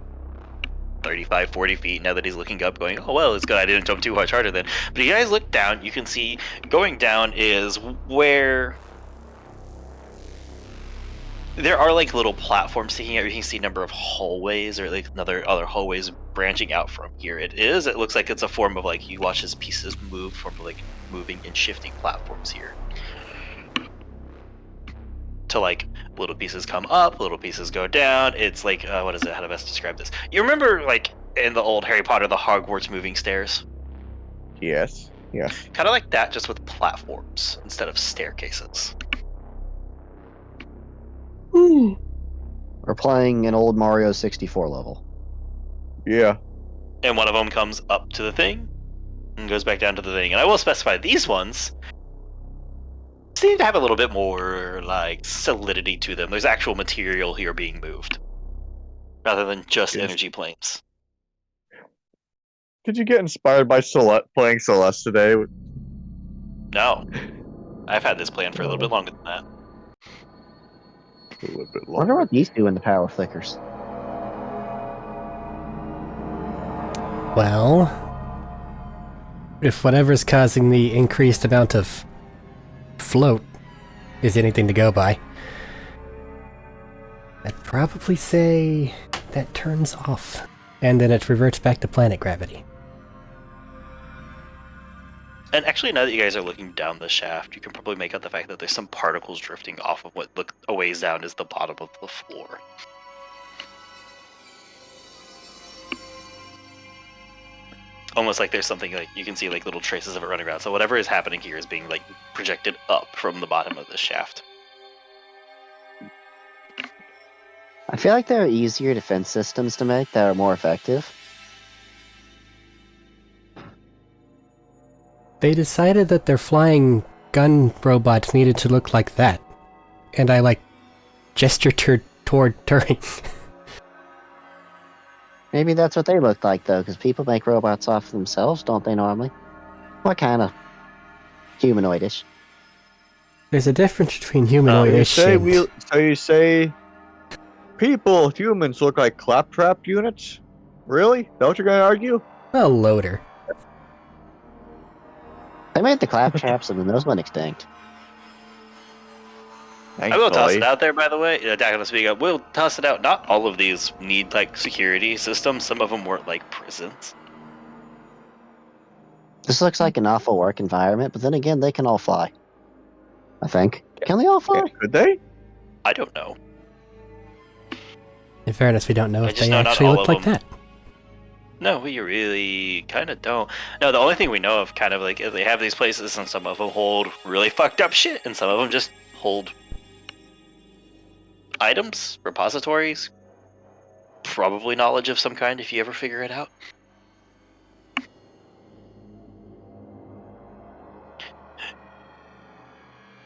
35, 40 feet. Now that he's looking up going, oh well, it's good I didn't jump too much harder then. But you guys look down, you can see going down is where there are like little platforms sticking out. You can see a number of hallways or like other hallways branching out from here. It looks like it's a form of like you watch as pieces move from like moving and shifting platforms here. To like little pieces come up, little pieces go down. It's like what is it? How to best describe this? You remember like in the old Harry Potter, the Hogwarts moving stairs? Yes. Kind of like that, just with platforms instead of staircases. We're playing an old Mario 64 level. Yeah. And one of them comes up to the thing and goes back down to the thing. And I will specify these ones seem to have a little bit more like solidity to them. There's actual material here being moved rather than just energy planes. Did you get inspired by playing Celeste today? No. I've had this plan for a little bit longer than that. A little bit I wonder what these do in the power flickers. Well, if whatever's causing the increased amount of float is anything to go by, I'd probably say that turns off, and then it reverts back to planet gravity. And actually, now that you guys are looking down the shaft, you can probably make out the fact that there's some particles drifting off of what look a ways down is the bottom of the floor. Almost like there's something like you can see like little traces of it running around. So whatever is happening here is being like projected up from the bottom of the shaft. I feel like there are easier defense systems to make that are more effective. They decided that their flying gun robots needed to look like that. And I, like, gestured toward Turing. Maybe that's what they look like, though, because people make robots off themselves, don't they, normally? What kind of humanoidish? There's a difference between So humanoidish you say humans look like claptrap units? Really? Is that what you're gonna argue? a loader. They made the claptraps and then those went extinct. I will toss it Thankfully. out there, by the way. Attack on the Speak Up. We'll toss it out. Not all of these need like security systems. Some of them work like prisons. This looks like an awful work environment, but then again, they can all fly. I think. Can they all fly? Yeah, could they? I don't know. In fairness, we don't know I if just they know not actually all look of like them. that. No, we really kind of don't. No, the only thing we know of kind of like is they have these places and some of them hold really fucked up shit and some of them just hold items, repositories, probably knowledge of some kind if you ever figure it out.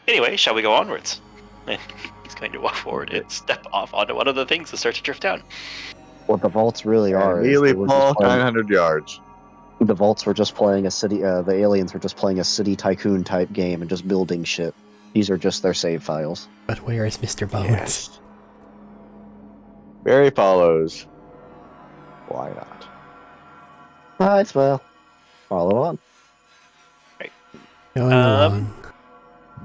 Anyway, shall we go onwards? And he's going to walk forward and step off onto one of the things and start to drift down. What the vaults really are is Immediately they were just fall playing- 900 yards. the vaults were just playing a city. The aliens were just playing a city tycoon type game and just building shit. These are just their save files. But where is Mr. Bones? Yes. Barry follows. Why not? Alright, well, follow on. Going along.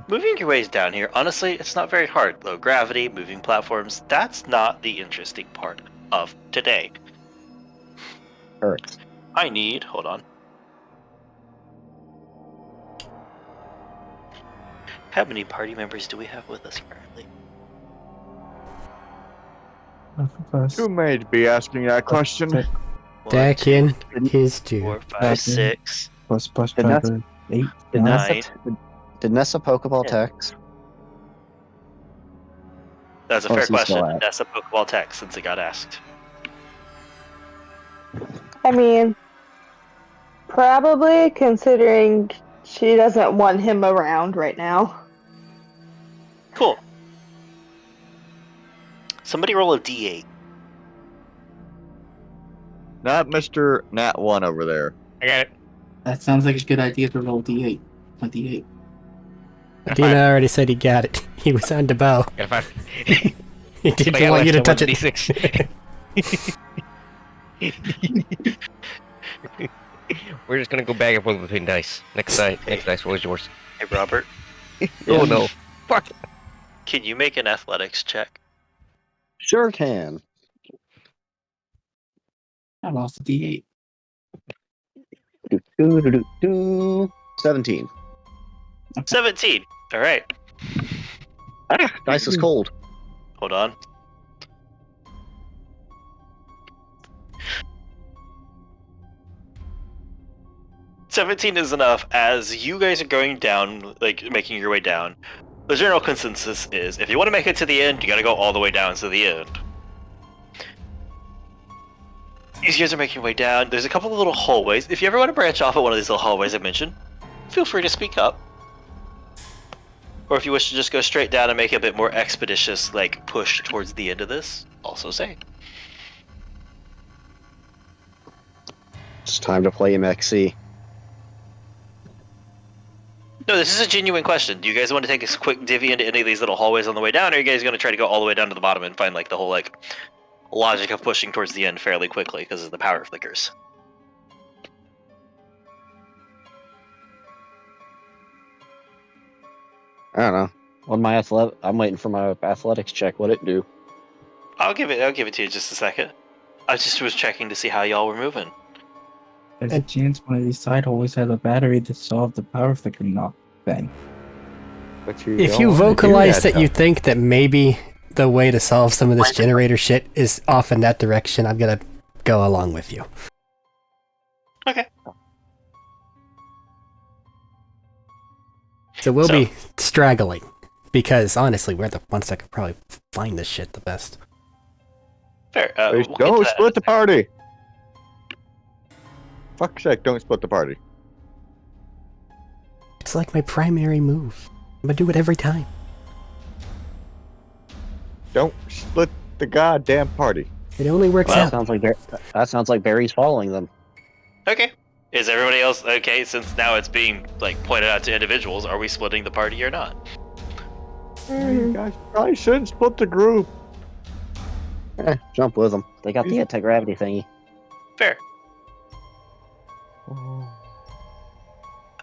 Moving your ways down here, honestly, it's not very hard. Low gravity, moving platforms, that's not the interesting part of today. Correct. I need, hold on. How many party members do we have with us currently? Who may be asking that question? One, Deck two, in three, his due. 4, 5, Deck in. 6. Plus Did Nessa- driver 8. Did 9. Nessa, did Nessa Pokeball Yeah. text? That's a Or fair is he still question. at? That's a Pokeball text since it got asked. I mean, probably considering she doesn't want him around right now. Cool. Somebody roll a d8. Not Mr. Nat 1 over there. I got it. That sounds like a good idea to roll D8. A D8. Dina already said he got it. He was on the bow. Got a 5. He I didn't got want you to left touch on it. D6. We're just gonna go back and forth between dice. Next dice roll is yours. Hey, Robert, Oh no. Fuck. can you make an athletics check? Sure can. I lost a D8. 17. 17. All right. Ah, dice is cold. Hold on. "17 is enough as you guys are going down, like making your way down. The general consensus is if you want to make it to the end, you gotta go all the way down to the end. These guys are making your way down. There's a couple of little hallways. If you ever want to branch off at one of these little hallways I mentioned, feel free to speak up. Or if you wish to just go straight down and make it a bit more expeditious, like push towards the end of this, also say. It's time to play MXC. No, this is a genuine question. Do you guys want to take a quick divvy into any of these little hallways on the way down, or are you guys going to try to go all the way down to the bottom and find like the whole like logic of pushing towards the end fairly quickly because of the power flickers? I don't know. I'm waiting for my athletics check. What'd it do? I'll give it to you in just a second. I just was checking to see how y'all were moving. There's a chance one of these side hallways has a battery to solve the power flicker knock thing. But you If don't you wanna do vocalize that you though. think that maybe the way to solve some of this generator shit is off in that direction, I'm gonna go along with you. Okay. So we'll be straggling, because honestly, we're the ones that could probably find this shit the best. Fair. Hey, We'll get to don't that. split the party. Fuck's sake, don't split the party. It's like my primary move. I'm gonna do it every time. Don't split the goddamn party. It only works Well, out. That sounds like Barry's following them. Okay. Is everybody else okay? Since now it's being like pointed out to individuals, are we splitting the party or not? You guys probably shouldn't split the group. Jump with them. They got the anti-gravity thingy. Fair.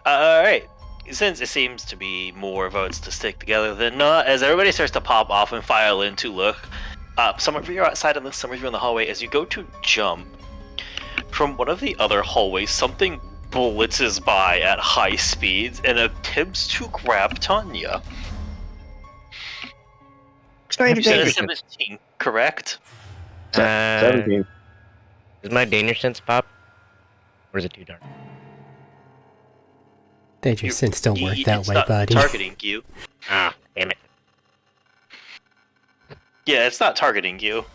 All right. Since it seems to be more votes to stick together than not, as everybody starts to pop off and file in to look, some of you are outside of this, some of you are in the hallway. As you go to jump from one of the other hallways, something blitzes by at high speeds and attempts to grab Tanya. Stranger You said a danger. 17, correct? 17. Is my danger sense pop? Or is it too dark? Danger sense don't work that It's way, not buddy. targeting you. Ah, damn it. Yeah, it's not targeting you.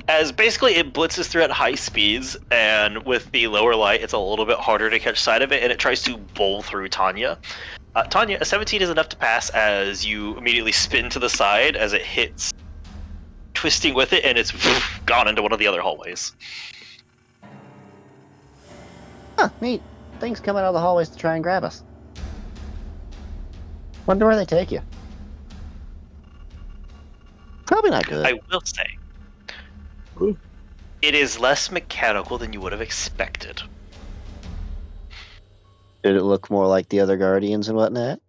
As basically it blitzes through at high speeds, and with the lower light, it's a little bit harder to catch sight of it, and it tries to bowl through Tanya. Tanya, a 17 is enough to pass as you immediately spin to the side as it hits, twisting with it, and it's gone into one of the other hallways. Huh, neat. Things come out of the hallways to try and grab us. Wonder where they take you. Probably not good. I will say, Ooh. it is less mechanical than you would have expected. Did it look more like the other Guardians and whatnot?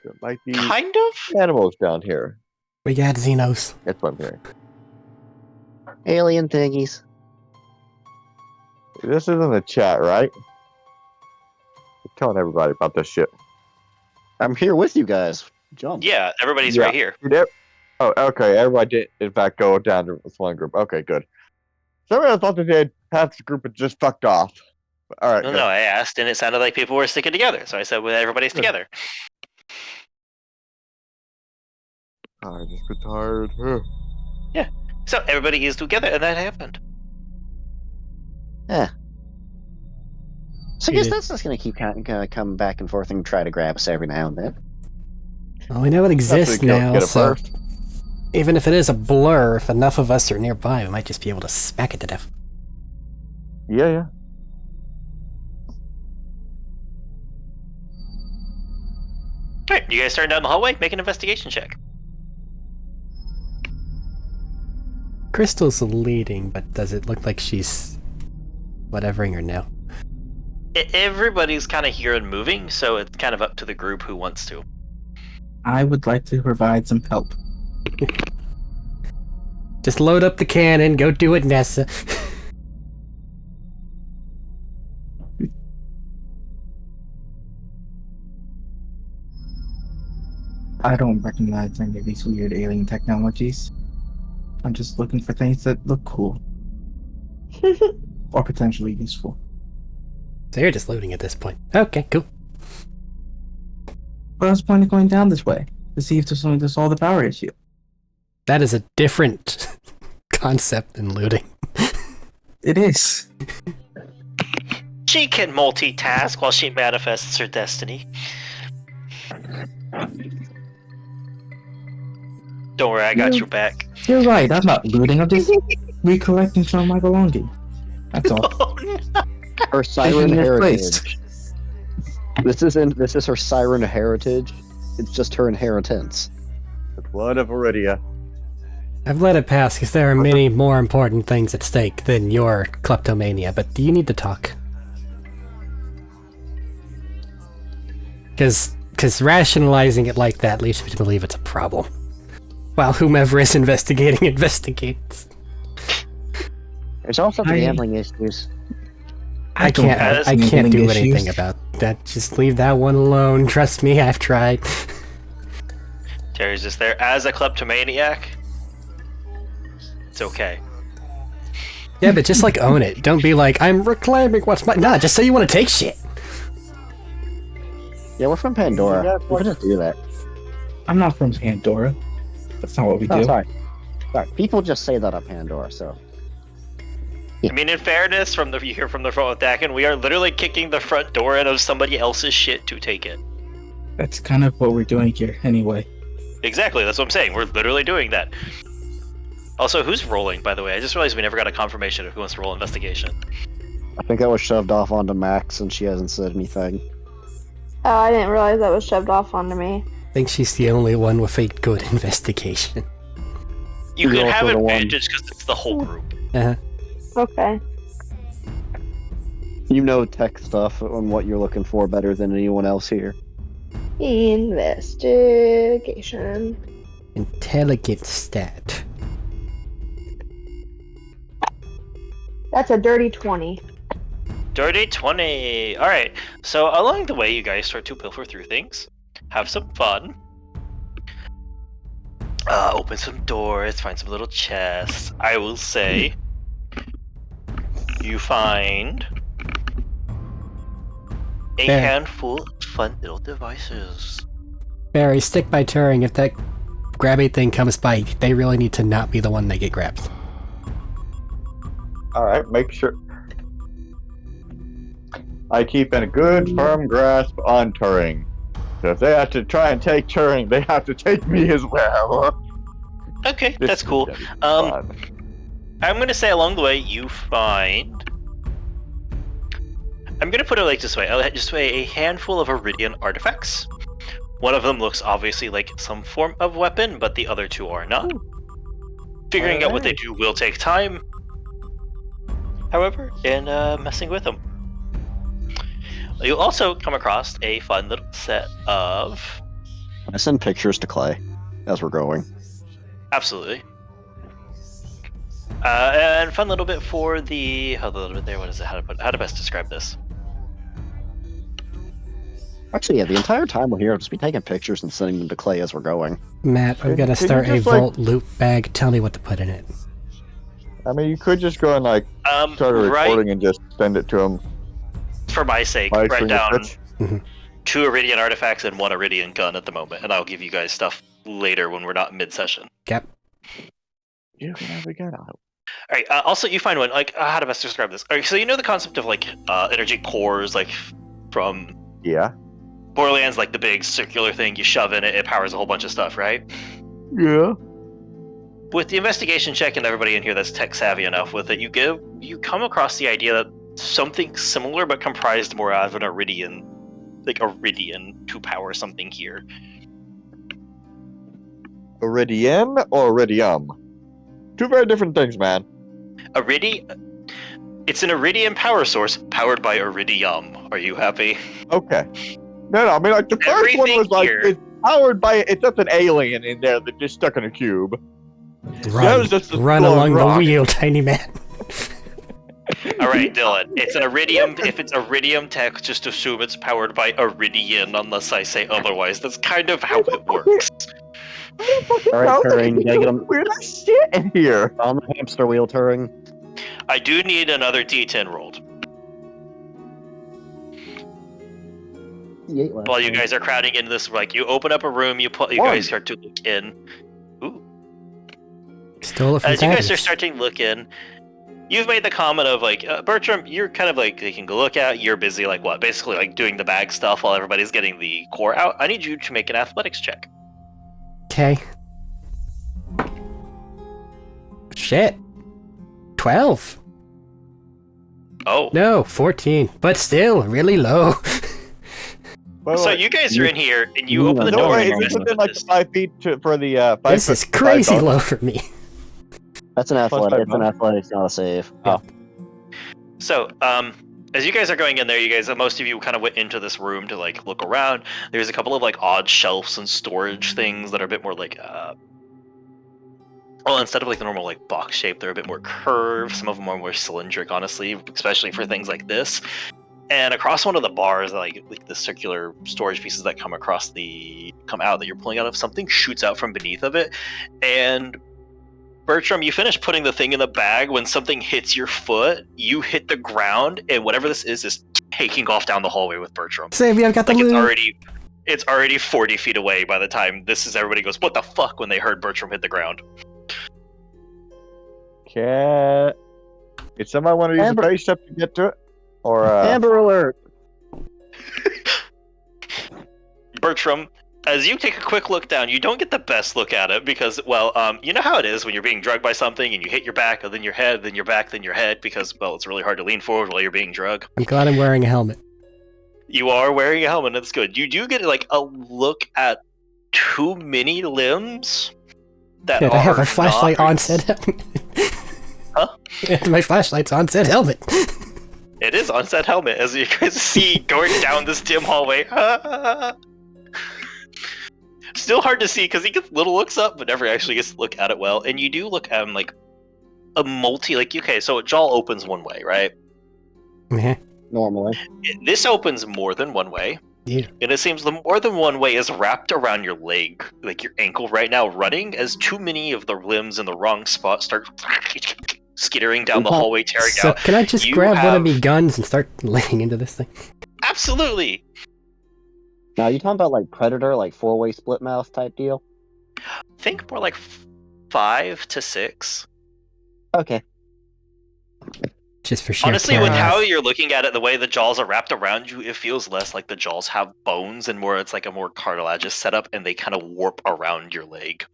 There might be Kind of? animals down here. We got Xenos. That's what I'm hearing. Alien thingies. This is in the chat, right? I'm telling everybody about this shit. I'm here with you guys. Jump. Yeah, everybody's Yeah. right here. Oh, okay. Everybody did, in fact, go down to this one group. Okay, good. So everyone thought they did. Half the group had just fucked off. All right. No, good. no, I asked, and it sounded like people were sticking together, so I said, well, everybody's together. I just got tired. Huh. So everybody is together, and that happened. Yeah. So I You guess did. that's just gonna keep coming back and forth and try to grab us every now and then. Well, we know it exists Definitely now, get it so first. even if it is a blur, if enough of us are nearby, we might just be able to smack it to death. Yeah. Alright, you guys turn down the hallway, make an investigation check. Crystal's leading, but does it look like she's whatevering or no? Everybody's kind of here and moving, so it's kind of up to the group who wants to. I would like to provide some help. Just load up the cannon, go do it, Nessa. I don't recognize any of these weird alien technologies. I'm just looking for things that look cool. Or potentially useful. So you're just looting at this point. Okay, cool. But I was planning on going down this way to see if there's something to solve the power issue. That is a different concept than looting. It is. She can multitask while she manifests her destiny. Don't worry, I got your back. You're right, I'm not looting, I'm just recollecting some of my belongings. That's all. Oh, no. Her siren Taking your heritage. This is her siren heritage. It's just her inheritance. The blood of Iridia. I've let it pass because there are many more important things at stake than your kleptomania, but do you need to talk? Because rationalizing it like that leads me to believe it's a problem. While whomever is investigating investigates. There's also the I- gambling issues. I don't can't have I any can't do issues. anything about that. Just leave that one alone. Trust me, I've tried. Terry's just there as a kleptomaniac. It's okay. Yeah, but just like own it. Don't be like, I'm reclaiming what's mine. Nah, just say you want to take shit. Yeah, we're from Pandora. Yeah, We can just do that. I'm not from Pandora. That's not what we Oh, do. sorry. Sorry. People just say that on Pandora, so. I mean, in fairness, you hear from the front deck, and we are literally kicking the front door in of somebody else's shit to take it. That's kind of what we're doing here, anyway. Exactly, that's what I'm saying. We're literally doing that. Also, who's rolling, by the way? I just realized we never got a confirmation of who wants to roll investigation. I think I was shoved off onto Max and she hasn't said anything. Oh, I didn't realize that was shoved off onto me. I think she's the only one with a good investigation. You You're could have also the one- advantage because it's the whole group. Uh-huh. Okay. You know tech stuff and what you're looking for better than anyone else here. Investigation. Intelligent stat. That's a dirty 20. Dirty 20! Alright, so along the way, you guys start to pilfer through things, have some fun, open some doors, find some little chests. I will say, you find a There. handful of fun little devices. Barry, stick by Turing. If that grabby thing comes by, they really need to not be the one that get grabbed. Alright, make sure. I keep in a good, firm grasp on Turing. So if they have to try and take Turing, they have to take me as well. Okay, This that's is cool. gonna be Um, fun. I'm gonna say along the way, you find... I'm gonna put it like this way. Just a handful of Iridian artifacts. One of them looks obviously like some form of weapon, but the other two are not. Figuring out what they do will take time, however, in messing with them. You'll also come across a fun little set of... I send pictures to Clay as we're going. Absolutely. And fun little bit for the... Hold a little bit there, what is it? How to best describe this? Actually, yeah, the entire time we're here, I'll just be taking pictures and sending them to Clay as we're going. Matt, I'm Can gonna you start a just, like- vault loot bag. Tell me what to put in it. I mean, you could just go and like start a Right, recording and just send it to them. for my sake, By write down fingerprint. 2 Iridian artifacts and 1 Iridian gun at the moment, and I'll give you guys stuff later when we're not mid-session. Yep. You can have a gun out. Alright, also you find one, like, how to best describe this? Alright, so you know the concept of, like, energy cores, like, from Yeah. Borderlands, like the big circular thing you shove in it, it powers a whole bunch of stuff, right? Yeah. With the investigation check and everybody in here that's tech savvy enough with it, you come across the idea that something similar but comprised more of an Iridian, like Iridian to power something here. Iridian or Iridium? Two very different things, man. It's an Iridian power source powered by Iridium. Are you happy? Okay. No, I mean, like, the first one Everything was like, here- it's powered by, it's just an alien in there that just stuck in a cube. Run, was just a run floating along rock. the wheel, tiny man. Alright, Dylan. It's an Iridium. If it's Iridium tech, just assume it's powered by Iridian unless I say otherwise. That's kind of how it works. Alright, Turing, you gotta get him Weird ass shit in here. on the hamster wheel, Turing. I do need another D10 rolled. While you guys are crowding into this, like, you open up a room, you guys start to look in. Ooh. Stole it from As you guys are Thaddeus. starting to look in, you've made the comment of, like, Bertram, you're kind of like, you can go look at, you're busy, like, what? Basically, like, doing the bag stuff while everybody's getting the core out. I need you to make an athletics check. Okay. Shit. 12. Oh. No, 14. But still, really low. So you guys are in here, and you open the No door, way, and is you it guys within like 5 feet for the 5 This is crazy low for me. That's an Plus athletic. It's an 5 athletics, not a save. Yeah. So, as you guys are going in there, most of you kind of went into this room to, like, look around. There's a couple of, like, odd shelves and storage things that are a bit more, like, well, instead of, like, the normal, like, box shape, they're a bit more curved. Some of them are more cylindric, honestly, especially for things like this. And across one of the bars, like the circular storage pieces that come out that you're pulling out of, something shoots out from beneath of it. And Bertram, you finish putting the thing in the bag when something hits your foot, you hit the ground, and whatever this is taking off down the hallway with Bertram. Save me, I've got the Like, it's loot. already It's already 40 feet away by the time everybody goes, what the fuck, when they heard Bertram hit the ground. Did somebody want to use a face step to get to it? Or Amber alert! Bertram, as you take a quick look down, you don't get the best look at it because, well, you know how it is when you're being drugged by something and you hit your back, and then your head, then your back, then your head, because, well, it's really hard to lean forward while you're being drugged. I'm glad I'm wearing a helmet. You are wearing a helmet, that's good. You do get, like, a look at too many limbs that Good, I have a are flashlight not- on said helmet. Huh? Yeah, my flashlight's on said helmet. It is on said helmet, as you guys see going down this dim hallway. Still hard to see because he gets little looks up, but never actually gets to look at it well. And you do look at him like a okay, so a jaw opens one way, right? Yeah. Normally. This opens more than one way. Yeah. And it seems the more than one way is wrapped around your leg, like your ankle right now, running as too many of the limbs in the wrong spot start skittering down the hallway, tearing So out. can I just You grab one of have- me guns and start laying into this thing? Absolutely! Now, you talking about like Predator, like 4-way split mouth type deal? Think more like 5 to 6. Okay. Just for sheer Honestly, with chaos. how you're looking at it, the way the jaws are wrapped around you, it feels less like the jaws have bones and more it's like a more cartilaginous setup, and they kind of warp around your leg.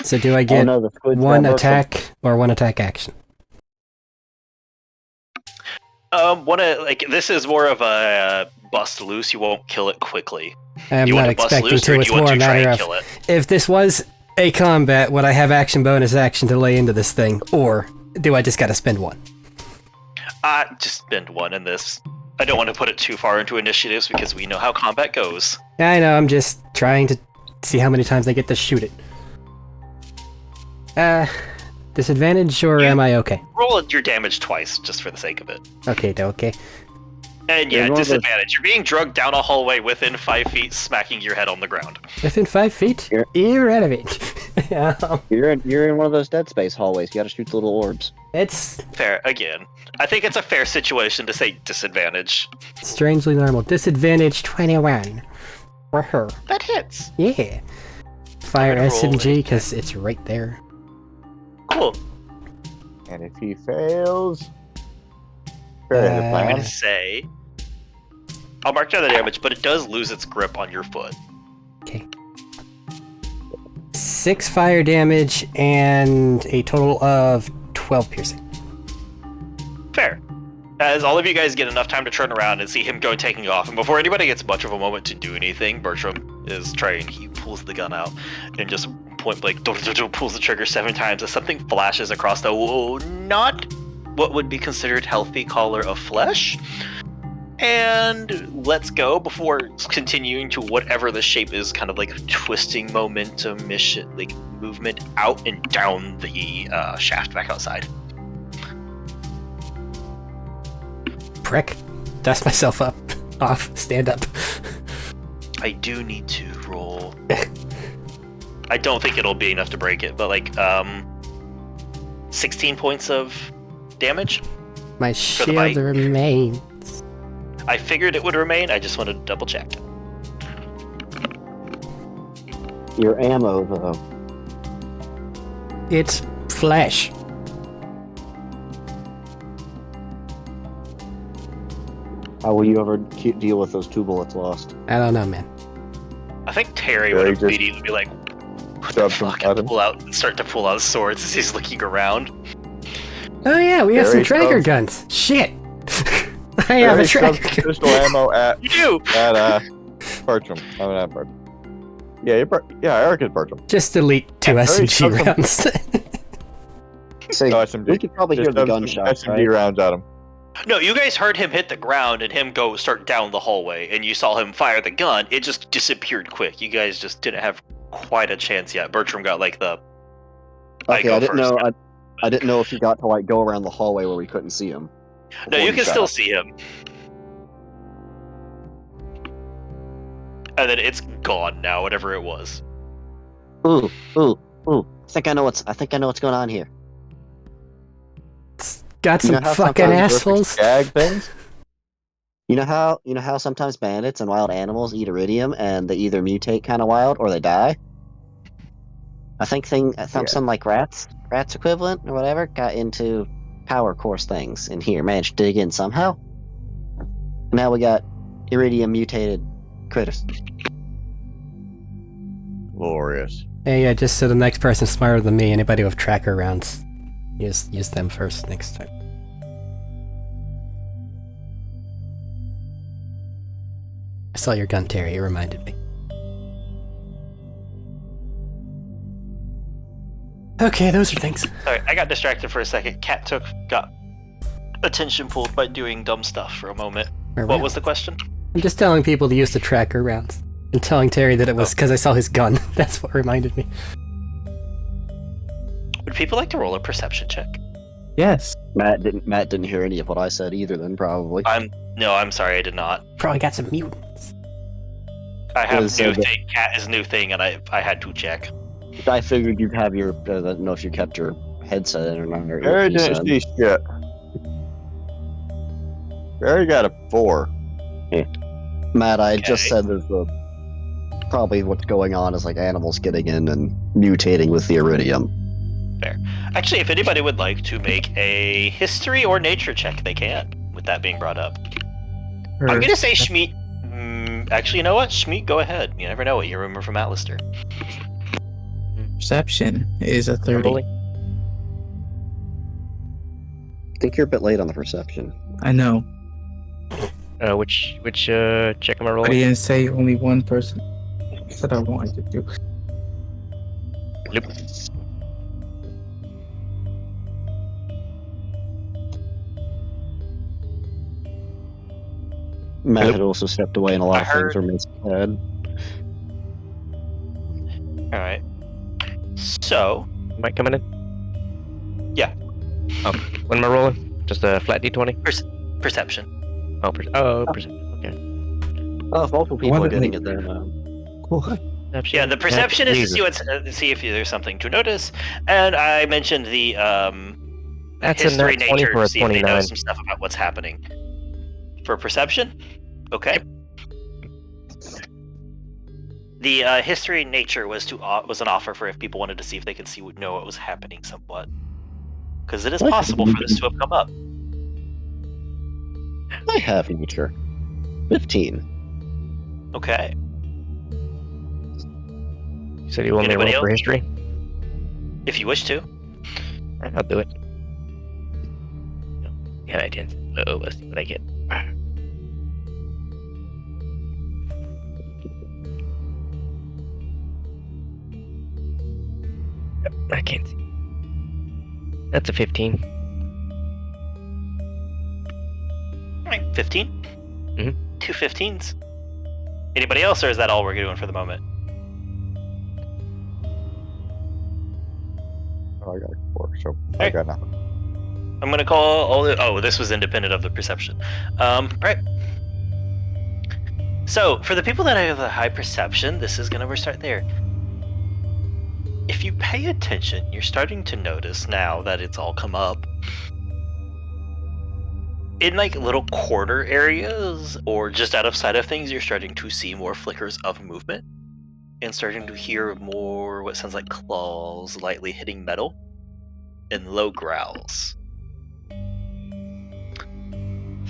So do I Oh get no, the squid one crab attack or one attack action? This is more of a bust loose. You won't kill it quickly. I'm you not want to bust expecting loose, to. or do It's you want more a to try matter and of kill it? if this was a combat, would I have action bonus action to lay into this thing, or do I just gotta spend one? Just spend one in this. I don't want to put it too far into initiatives because we know how combat goes. I know, I'm just trying to see how many times I get to shoot it. Disadvantage, or am I okay? Roll your damage twice, just for the sake of it. Okay. And yeah, There's one of those- disadvantage. You're being drugged down a hallway within 5 feet, smacking your head on the ground. Within 5 feet? Here. Irrelevant. You're in one of those Dead Space hallways. You gotta shoot the little orbs. It's Fair, again. I think it's a fair situation to say disadvantage. strangely normal. Disadvantage 21. For her. That hits. Yeah. Fire I'm gonna roll SMG, it. because it's right there. Cool. And if he fails, Uh, I'm gonna say I'll mark down the damage, but it does lose its grip on your foot. 6 fire damage and a total of 12 piercing. Fair. As all of you guys get enough time to turn around and see him taking off, and before anybody gets much of a moment to do anything, Bertram is trying. He pulls the gun out and just point blank pulls the trigger 7 times as something flashes across the not what would be considered healthy color of flesh. And let's go before continuing to whatever the shape is, kind of like twisting momentum mission, like movement out and down the shaft back outside. Prick. Dust myself up. Off. Stand up. I do need to roll. I don't think it'll be enough to break it, but like 16 points of damage. My the shield bite. remains. I figured it would remain. I just wanted to double check. Your ammo, though. It's flesh. How will you ever deal with those 2 bullets lost? I don't know, man. I think Terry Yeah, would he have just immediately be like, "What the shoved him fuck?" at and him. start to pull out swords as he's looking around. Oh yeah, we have some Very tracker tough. guns. Shit. I have a Barry shoves tracker gun. pistol ammo at You do. Bertram. I'm not Bertram. Yeah, Arik is Bertram. Just delete 2 Yeah, Barry SMG shoves them. rounds. Say, No SMG. we could probably hear Just the shoves some gunshots, SMG right? rounds at him. No, you guys heard him hit the ground and him start down the hallway, and you saw him fire the gun. It just disappeared quick. You guys just didn't have quite a chance yet. Bertram got like the. Okay, go I didn't first. know. I didn't know if he got to like go around the hallway where we couldn't see him. No, before you he can shot still us. see him. And then it's gone now, whatever it was. Ooh. I think I know what's going on here. Got You some know how fucking sometimes assholes. Gag things. You know how sometimes bandits and wild animals eat iridium and they either mutate kind of wild or they die. I think some like rats equivalent or whatever got into power course things in here, managed to dig in somehow. Now we got iridium mutated critters. Glorious. Hey, yeah, just so the next person smarter than me, anybody with tracker rounds, use them first next time. I saw your gun, Terry. It reminded me. Okay, those are things. Sorry, I got distracted for a second. Cat got attention pulled by doing dumb stuff for a moment. What was the question? I'm just telling people to use the tracker rounds. And telling Terry that it was because I saw his gun. That's what reminded me. Would people like to roll a perception check? Yes. Matt didn't hear any of what I said either. Then probably. I'm sorry, I did not. Probably got some mutants. I have new thing. Cat is new thing, and I had to check. I figured you'd have your. I don't know if you kept your headset in or not. Or Barry earpiece didn't in. see shit. Barry got a 4. Matt, I just said there's probably what's going on is like animals getting in and mutating with the iridium. Fair. Actually, if anybody would like to make a history or nature check, they can, with that being brought up. I'm going to say Schmeat. Actually, you know what? Schmeat, go ahead. You never know what you remember from Alistair. Perception is a 30. I think you're a bit late on the perception. I know. Which check am I But rolling? he didn't say only one person. That's what I wanted to do. Nope. Matt had also stepped away and a lot I of things were misheard. Alright. So, Am I coming in? Yeah. Oh, what am I rolling? Just a flat d20? perception. Perception. Okay. Oh, if multiple people are Wasn't getting me. it, then Cool. Yeah, the perception is to Jesus. see if there's something to notice, and I mentioned the That's a history nat 20 nature for to a see if they know 29. some stuff about what's happening. For perception, okay. The history nature was an offer for if people wanted to see if they could know what was happening somewhat, because it is possible for this to have come up. I have nature. 15. Okay. You said you want me to Anybody roll for else? history? If you wish to. I'll do it. Yeah, I did. Let's see what I get. I can't see. That's a 15. Alright, 15? Mhm. 2 15s. Anybody else, or is that all we're doing for the moment? Oh, I got a 4, so I got nothing. I'm gonna call all the. Oh, this was independent of the perception. Right. So, for the people that have a high perception, this is gonna start there. If you pay attention, you're starting to notice now that it's all come up. In like little corner areas or just out of sight of things, you're starting to see more flickers of movement and starting to hear more what sounds like claws lightly hitting metal and low growls.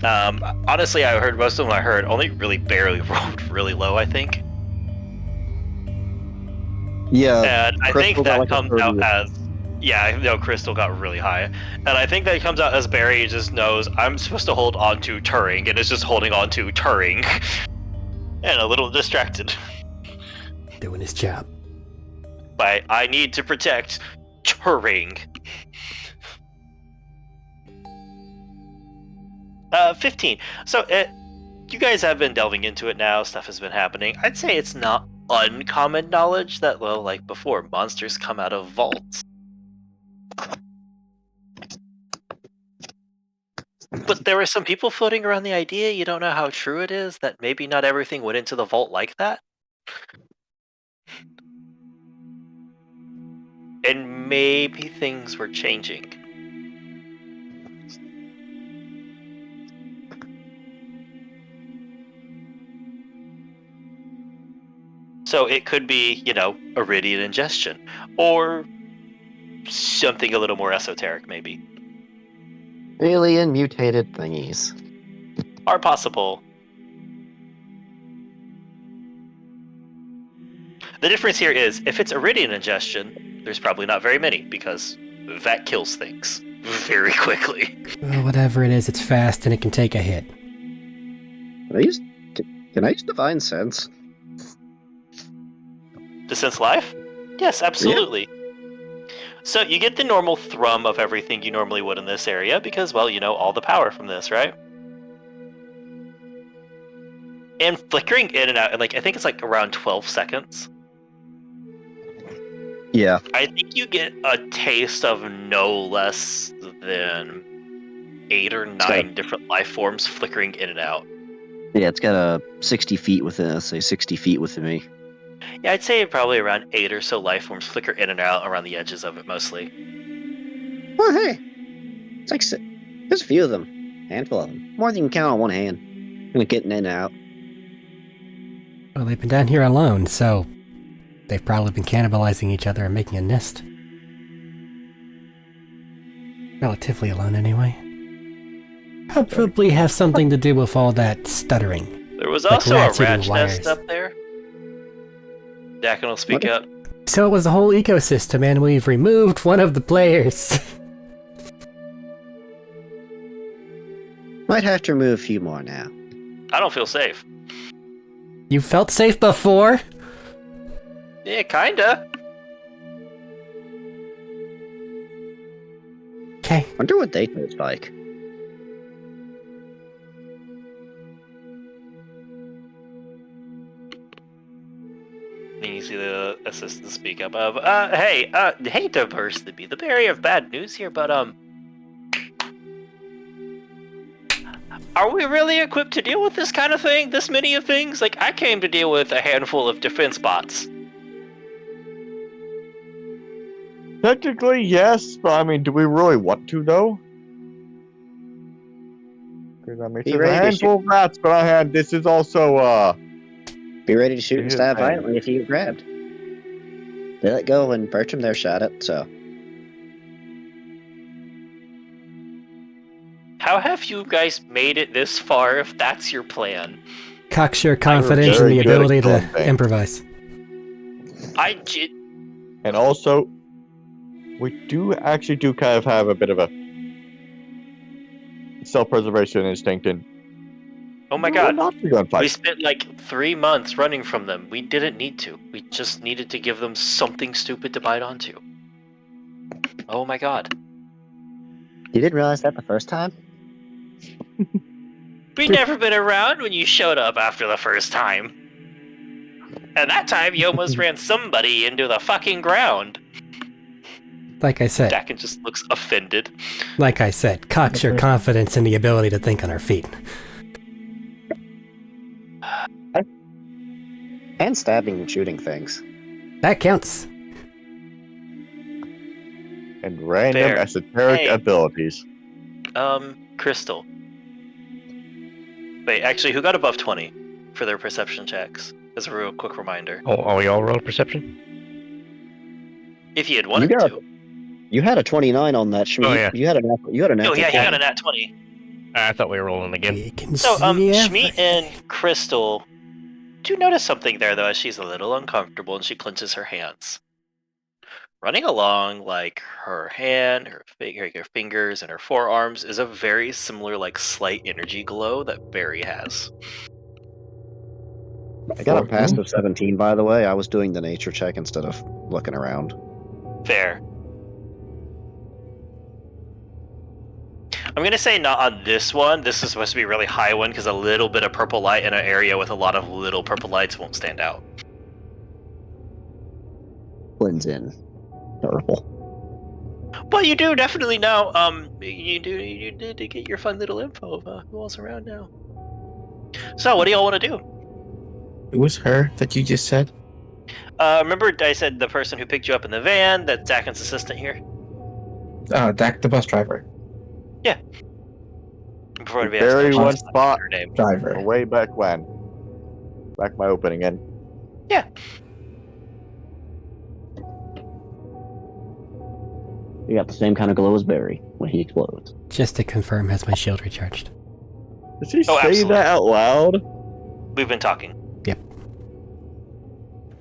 Honestly, I heard most of them. I heard only really barely rolled really low, I think. Yeah, And I Crystal think got that like a comes 30. out as, yeah, I know Crystal got really high. And I think that comes out as Barry just knows I'm supposed to hold on to Turing and is just holding on to Turing. And a little distracted. Doing his job. But I need to protect Turing. 15. So, you guys have been delving into it now. Stuff has been happening. I'd say it's not uncommon knowledge that, well, like before, monsters come out of vaults. But there were some people floating around the idea, you don't know how true it is, that maybe not everything went into the vault like that. And maybe things were changing. So it could be, iridium ingestion, or something a little more esoteric, maybe. Alien mutated thingies. Are possible. The difference here is, if it's iridium ingestion, there's probably not very many, because that kills things very quickly. Well, whatever it is, it's fast and it can take a hit. Can I use Divine Sense? To sense life? Yes, absolutely. So you get the normal thrum of everything you normally would in this area, because, well, all the power from this, right? And flickering in and out, I think it's around 12 seconds. Yeah. I think you get a taste of no less than 8 or 9 different life forms flickering in and out. Yeah, it's got 60 feet within us, say 60 feet within me. Yeah, I'd say probably around 8 or so life forms flicker in and out around the edges of it, mostly. Oh, hey. It's there's a few of them. Handful of them. More than you can count on one hand. Kind of getting in and out. Well, they've been down here alone, so they've probably been cannibalizing each other and making a nest. Relatively alone, anyway. Probably have something to do with all that stuttering. There was Like also a rats eating rat wires. nest up there. Dakin will speak up. So it was a whole ecosystem, and we've removed one of the players. Might have to remove a few more now. I don't feel safe. You felt safe before? Yeah, kinda. Okay. Wonder what they taste like. Then you see the assistant speak up of, hey, hate to burst to be the bearer of bad news here, but, are we really equipped to deal with this kind of thing? This many of things? I came to deal with a handful of defense bots. Technically, yes, but do we really want to, though? Because, Be it's a ready to handful of rats, but this is also, Be ready to shoot and Here's stab the thing. violently if you get grabbed. They let go when Bertram there shot it, so. How have you guys made it this far if that's your plan? Cocksure confidence and very the good at ability killing to things. improvise. and also, we actually do kind of have a bit of a self-preservation instinct, and Oh my we're god. not to gunfight. We spent 3 months running from them. We didn't need to. We just needed to give them something stupid to bite onto. Oh my god. You didn't realize that the first time? We never been around when you showed up after the first time. And that time you almost ran somebody into the fucking ground. Like I said, Dakin just looks offended. cocksure confidence and the ability to think on our feet. And stabbing and shooting things. That counts. And random Fair. esoteric Hey. abilities. Crystal. Wait, actually, who got above 20 for their perception checks? As a real quick reminder. Oh, are we all roll perception? If you had wanted got- to. You had a 29 on that. Schmidt. Oh, yeah. You had a Oh natural yeah, he 20. got a nat 20. I thought we were rolling again. We can So, see Schmeat and Crystal do notice something there, though, as she's a little uncomfortable and she clenches her hands. Running along, her hand, her fingers, and her forearms is a very similar, slight energy glow that Barry has. I got a passive 17, by the way. I was doing the nature check instead of looking around. Fair. I'm gonna say not on this one. This is supposed to be a really high one because a little bit of purple light in an area with a lot of little purple lights won't stand out. Blends in. Purple. But you do definitely know. You did to get your fun little info of who else around now. So, what do y'all want to do? It was her that you just said. Remember I said the person who picked you up in the van? That's Dakin's assistant here. Dak, the bus driver. Before anybody Very asks, one that's not spot. her name. Driver. Way back when. Back my opening in. Yeah. You got the same kind of glow as Barry when he explodes. Just to confirm, has my shield recharged? Did she Oh, say absolutely. that out loud? We've been talking.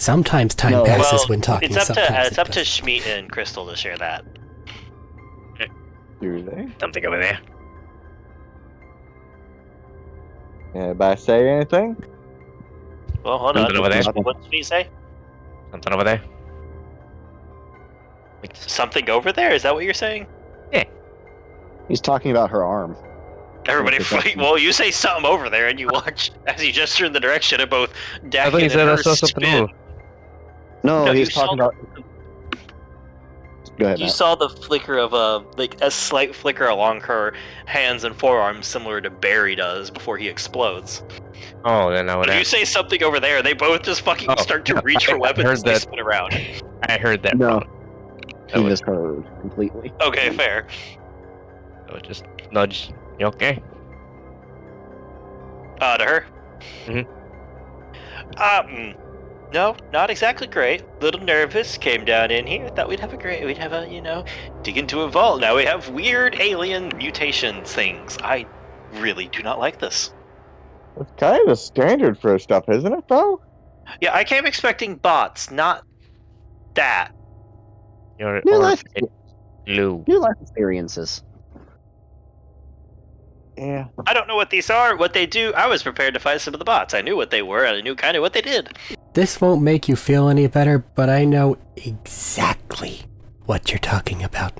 Sometimes time No. passes Well, when talking. it's up to sometimes it's it up to doesn't. Schmeat and Crystal to share that. Do they? Something over there. Anybody say anything? Well, hold Something on. over there. What did Schmeat say? Something over there. Something over there? Is that what you're saying? He's talking about her arm. Everybody, Perception. well, you say something over there, and you watch as you gesture in the direction of both I Dakin thought you and said I her saw something spin. move. No, No, he's you saw talking about. Go ahead, You Matt. saw the flicker of a slight flicker along her hands and forearms, similar to Barry does before he explodes. Oh, then I would If you have. say something over there, they both just fucking Oh, start to no, reach for I weapons heard as they that. spin around. I heard that No. wrong. He I would, misheard completely. Okay, fair. I would just nudge. You okay? To her? Mhm. No, not exactly great. Little nervous, came down in here, thought we'd have a, dig into a vault. Now we have weird alien mutation things. I really do not like this. It's kind of the standard for stuff, isn't it, though? Yeah, I came expecting bots, not that. Your New arm life, is blue. new life experiences. Yeah. I don't know what these are, what they do. I was prepared to fight some of the bots. I knew what they were, and I knew kind of what they did. This won't make you feel any better, but I know exactly what you're talking about.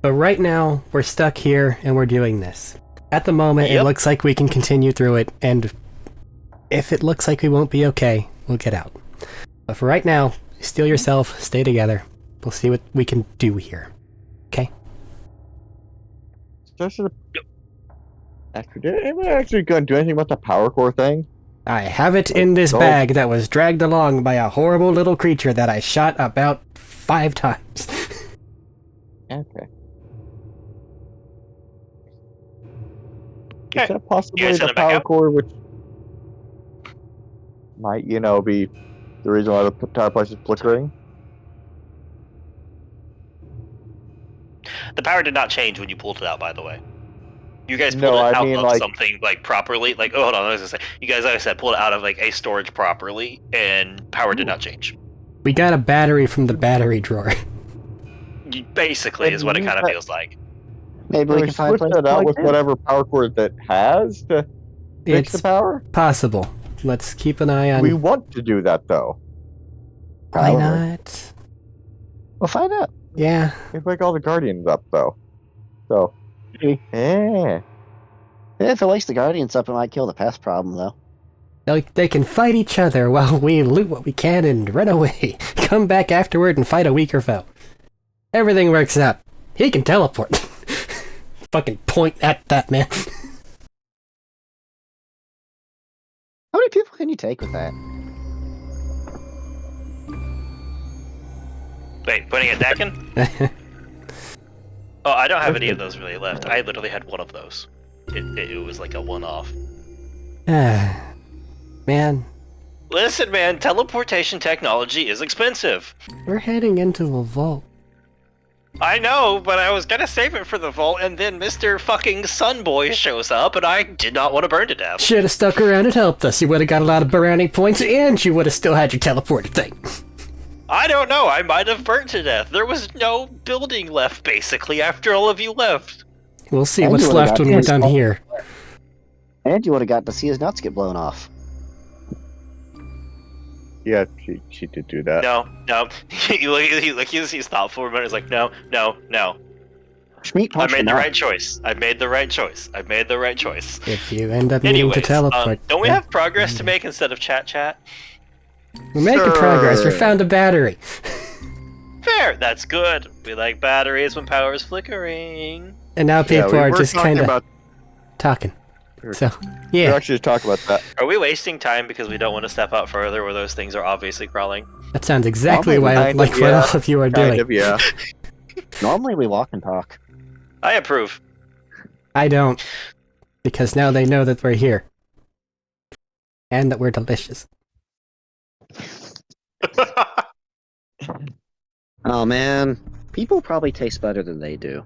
But right now, we're stuck here and we're doing this. At the moment, Yep. it looks like we can continue through it, and if it looks like we won't be okay, we'll get out. But for right now, steel yourself, stay together. We'll see what we can do here. Okay? Did anybody actually gonna do anything about the power core thing? I have it in this Oh. bag that was dragged along by a horrible little creature that I shot about 5 times. Okay. Okay. Is that possibly You guys send the it back power out? core, which might, be the reason why the entire place is flickering? The power did not change when you pulled it out, by the way. You guys pulled No, it I out mean, of like- something properly. Hold on, I was gonna say. You guys, like I said, pulled it out of a storage properly, and power did not change. We got a battery from the battery drawer. Basically, is what it kind of feels like. Maybe Can we we can find switch places that out like with that. whatever power core that has to fix the It's power? possible. Let's keep an eye on... We want to do that, though. Why Probably. not? We'll find out. Yeah. We wake all the guardians up, though. So, Maybe. yeah. Yeah, if it wakes the Guardians up, it might kill the pest problem, though. They can fight each other while we loot what we can and run away. Come back afterward and fight a weaker foe. Everything works out. He can teleport. Fucking point at that man. How many people can you take with that? Wait, pointing at Dakin? Oh, I don't have any of those really left. I literally had one of those. It was like a one-off. Man, Listen, man, teleportation technology is expensive. we're heading into a vault. I know, but I was gonna save it for the vault, and then Mr. fucking Sunboy shows up, and I did not want to burn to death. Should have stuck around and helped us. You would have got a lot of brownie points, and you would have still had your teleported thing. I don't know, I might have burnt to death. There was no building left, basically, after all of you left. We'll see And what's you would've left got when we're his done vault. here. And you would have got to see his nuts get blown off. Yeah, she did do that. No. He's thoughtful for a minute. He's like, no. Schmeat I punched made him the out. right choice. I made the right choice. If you end up needing Anyways, to teleport. don't we have progress to make instead of chat? We're making progress. We Sure. found a battery. Fair, that's good. We like batteries when power is flickering. And now people we are were just talking kind of about. talking. Sure. So, We yeah, actually just talked about that. Are we wasting time because we don't want to step out further where those things are obviously crawling? that sounds exactly Probably why, kind like of, what yeah. all of you are Kind doing. of, yeah. Normally we walk and talk. I approve. I don't. Because now they know that we're here. And that we're delicious. Oh man, people probably taste better than they do.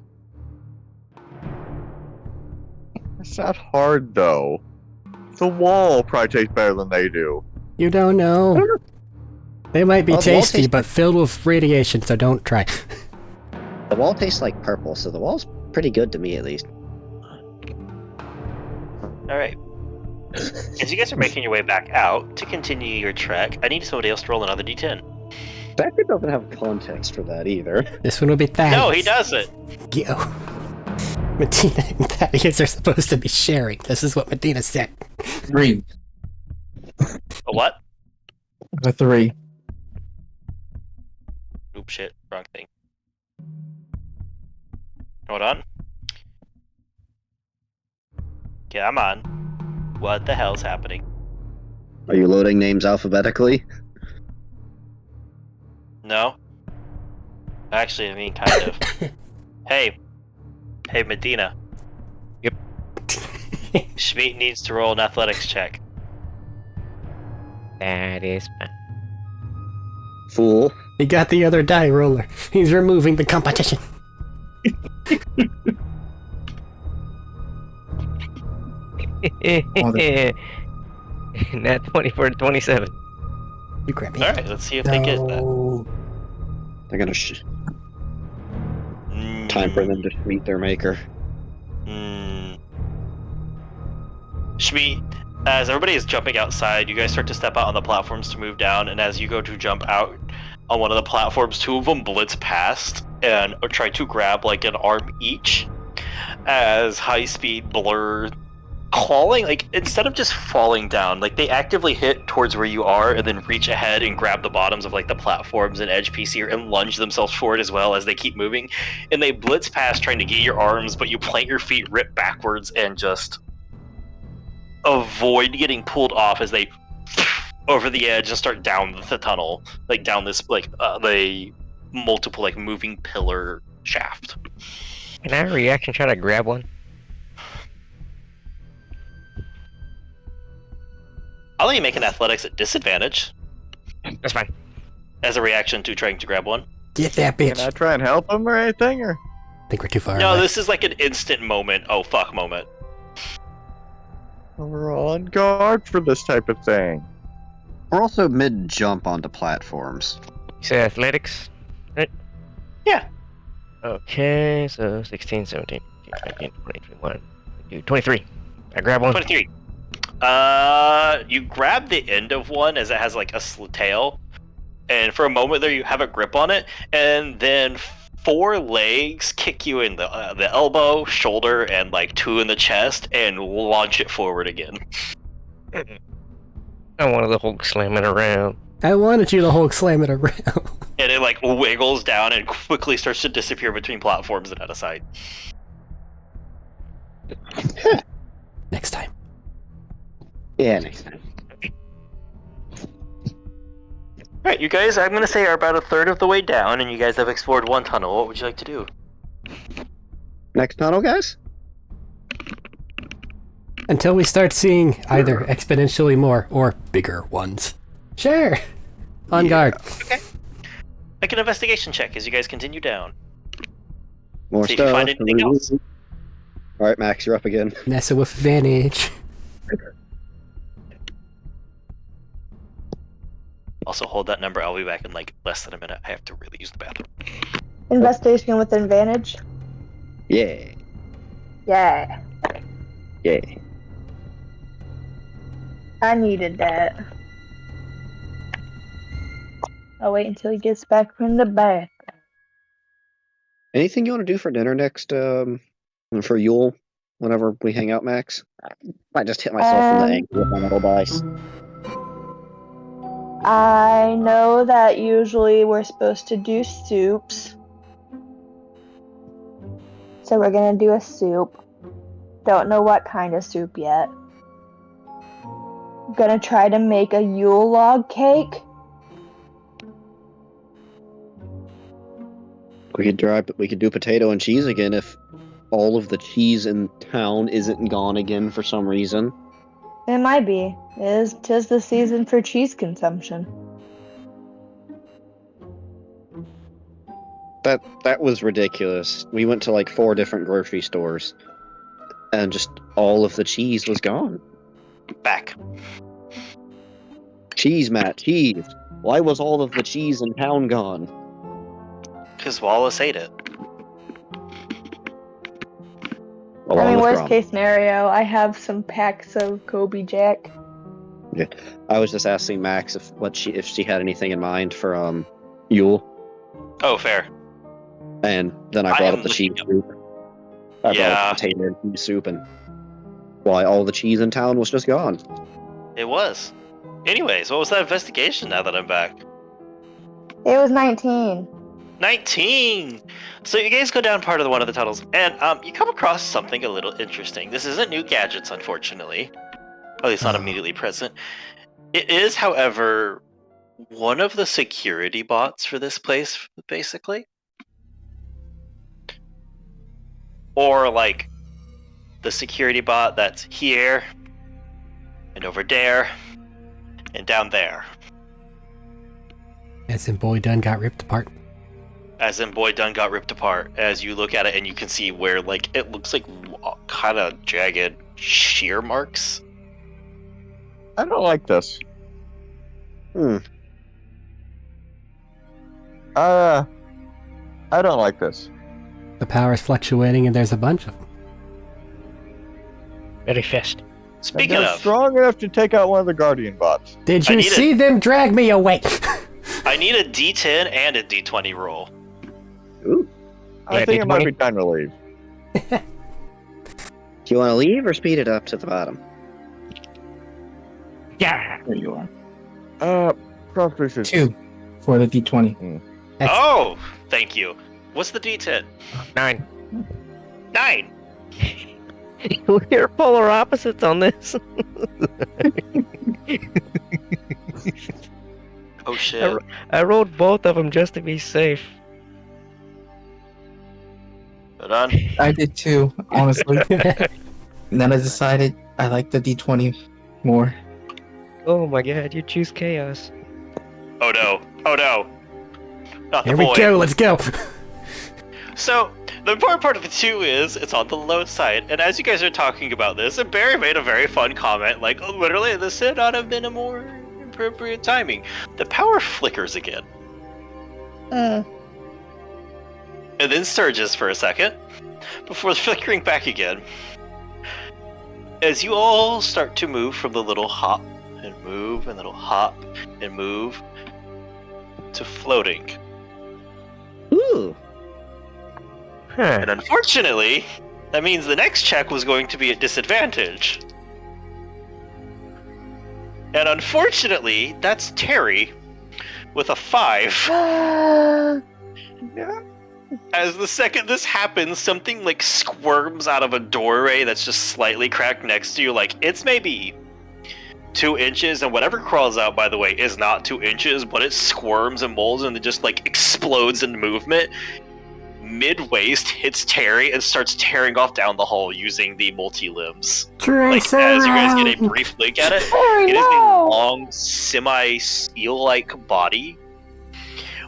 It's not hard though. The wall probably tastes better than they do. You don't know. They might be Oh, the wall tasty, tastes but filled with radiation, so don't try. The wall tastes like purple, so the wall's pretty good to me at least. All right. As you guys are making your way back out to continue your trek, I need somebody else to roll another d10. Becker doesn't have context for that either. This one will be Thaddeus. No, he doesn't. Yo. Medina and Thaddeus are supposed to be sharing. This is what Medina said. 3. A what? A 3. Oop, shit. Wrong thing. Hold on. Come on. What the hell's happening? Are you loading names alphabetically? No? Actually, I mean, kind of. Hey, Medina. Yep. Schmeat needs to roll an athletics check. That is fine. Fool. He got the other die roller. He's removing the competition. Nat 24 to 27. You grab me. Alright, let's see if they get that. No. They're gonna time for them to meet their maker. Schmeat, as everybody is jumping outside, you guys start to step out on the platforms to move down, and as you go to jump out on one of the platforms, two of them blitz past and try to grab like an arm each as high-speed blur clawing, like instead of just falling down, like they actively hit towards where you are and then reach ahead and grab the bottoms of like the platforms and edge piece here and lunge themselves forward as well as they keep moving, and they blitz past trying to get your arms, but you plant your feet, rip backwards, and just avoid getting pulled off as they over the edge and start down the tunnel, like down this like the multiple like moving pillar shaft. Can I reaction try to grab one? I'll let you make an athletics at disadvantage That's fine. as a reaction to trying to grab one. Get that bitch. Can I try and help him or anything? Or I think we're too far No, away. this is like an instant moment. Oh fuck moment. we're on guard for this type of thing. We're also mid-jump onto platforms. You say athletics? Right? Yeah. Okay, so 16, 17, 18, 19, 20, 21, 22, 23. I grab one. 23. You grab the end of one as it has like a tail, and for a moment there you have a grip on it, and then 4 legs kick you in the elbow, shoulder, and like 2 in the chest, and launch it forward again. I wanted the Hulk slamming around. I wanted you to Hulk slam it around. And it like wiggles down and quickly starts to disappear between platforms and out of sight. Next time. Yeah, next time. Alright, you guys, I'm gonna say are about a third of the way down, and you guys have explored one tunnel. What would you like to do? Next tunnel, guys? Until we start seeing either exponentially more or bigger ones. Sure. On guard. Okay. Make an investigation check as you guys continue down. More See if you stuff. find anything else. Alright, Max, you're up again. Nessa with advantage. Also, hold that number. I'll be back in like less than a minute. I have to really use the bathroom. Investigation with advantage. Yeah. Yeah, Yeah. I needed that. I'll wait until he gets back from the bath. Anything you want to do for dinner next, for Yule, whenever we hang out, Max? I just hit myself in the ankle with my metal dice. I know that usually we're supposed to do soups. So we're gonna do a soup. Don't know what kind of soup yet. Gonna try to make a Yule log cake. We could do potato and cheese again if all of the cheese in town isn't gone again for some reason. It might be. Tis the season for cheese consumption. That was ridiculous. We went to like 4 different grocery stores, and just all of the cheese was gone. Back. Cheese, Matt, cheese. Why was all of the cheese in town gone? Because Wallace ate it. Along with worst rum. case scenario, I have some packs of Kobe Jack. I was just asking Max if she had anything in mind for Yule, Oh, fair. and then I I brought am up the cheese looking soup. I brought Yeah. up the potato and cheese soup, and why all the cheese in town was just gone. It was. Anyways, what was that investigation now that I'm back? It was 19. 19! So you guys go down part of one of the tunnels, and you come across something a little interesting. This isn't new gadgets, unfortunately. At least not immediately present. It is, however, one of the security bots for this place, basically. Or, like, the security bot that's here, and over there, and down there. As in Boy Done got ripped apart. As in Boy Done got ripped apart, as you look at it and you can see where, like, it looks like kind of jagged shear marks. I don't like this. I don't like this. The power's fluctuating and there's a bunch of them. Very fast. Speaking They're of, strong enough to take out one of the Guardian bots. Did I you need see them drag me away? I need a D10 and a D20 roll. I Yeah, think it might D20. be time to leave. Do you want to leave or speed it up to the bottom? Yeah, there you are. Proposition. 2 for the D20. Oh, thank you. What's the D10? 9. 9! We're polar opposites on this. Oh shit. I rolled both of them just to be safe. Hold on. I did too, honestly. And then I decided I like the D20 more. Oh my god, you choose chaos. Oh no. Oh no. Not the Here boy. we go, let's go! So, the important part of it too is it's on the low side, and as you guys are talking about this, and Barry made a very fun comment, like, oh, literally, this could not have been a more appropriate timing. The power flickers again, and then surges for a second, before flickering back again. As you all start to move from the little hop, and move, and little hop, and move, to floating. Ooh. Huh. And unfortunately, that means the next check was going to be at disadvantage. And unfortunately, that's Terry with a 5. As the second this happens, something like squirms out of a doorway that's just slightly cracked next to you. Like, it's maybe 2 inches, and whatever crawls out, by the way, is not 2 inches, but it squirms and molds and it just like explodes in movement. Mid-waist hits Terry and starts tearing off down the hall using the multi-limbs. Like, as you guys get a brief look at it, Terry, it is a no! long, semi-steel-like body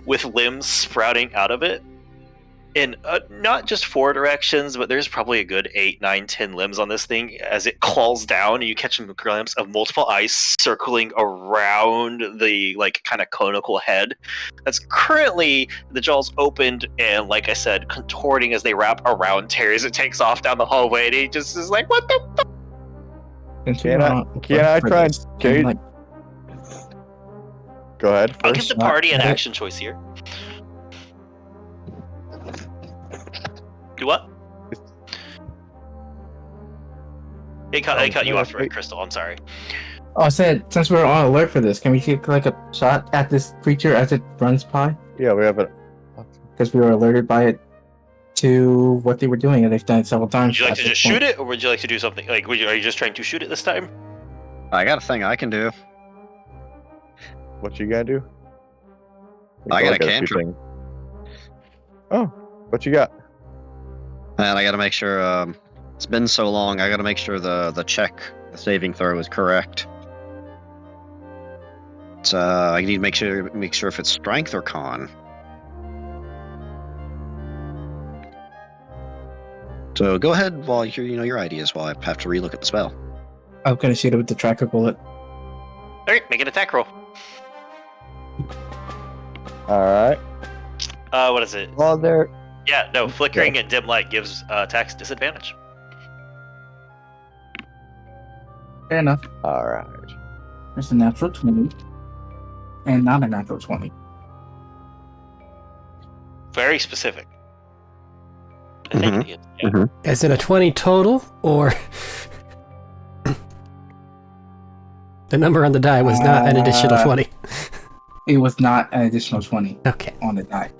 with limbs sprouting out of it. In not just 4 directions, but there's probably a good 8, 9, 10 limbs on this thing. As it claws down, and you catch a glimpse of multiple eyes circling around the like kind of conical head. That's currently the jaws opened and, like I said, contorting as they wrap around Terry as it takes off down the hallway. And he just is like, "What the fuck?" Can I try and change- Go ahead. I'll give First the shot party an at it. action choice here. Do what? It cut you off, right, Crystal? I'm sorry. Oh, I said, since we're on alert for this, can we take like a shot at this creature as it runs by? Yeah, we have it. Because we were alerted by it to what they were doing, and they've done it several times. Would you like to just shoot it, or would you like to do something? Like, are you just trying to shoot it this time? I got a thing I can do. What you gotta do? I got a few cantrip. things. Oh, what you got? And I gotta make sure, it's been so long, I gotta make sure the saving throw is correct. I need to make sure if it's strength or con. So go ahead while your ideas while I have to relook at the spell. I'm gonna shoot it with the tracker bullet. Alright, make an attack roll. Alright. What is it? Well, there. Yeah, no, flickering and dim light gives attacks disadvantage. Fair enough. Alright. There's a natural 20. And not a natural 20. Very specific. I think it is. Yeah. Mm-hmm. Is it a 20 total, or the number on the die was not an additional 20? It was not an additional 20 Okay. on the die.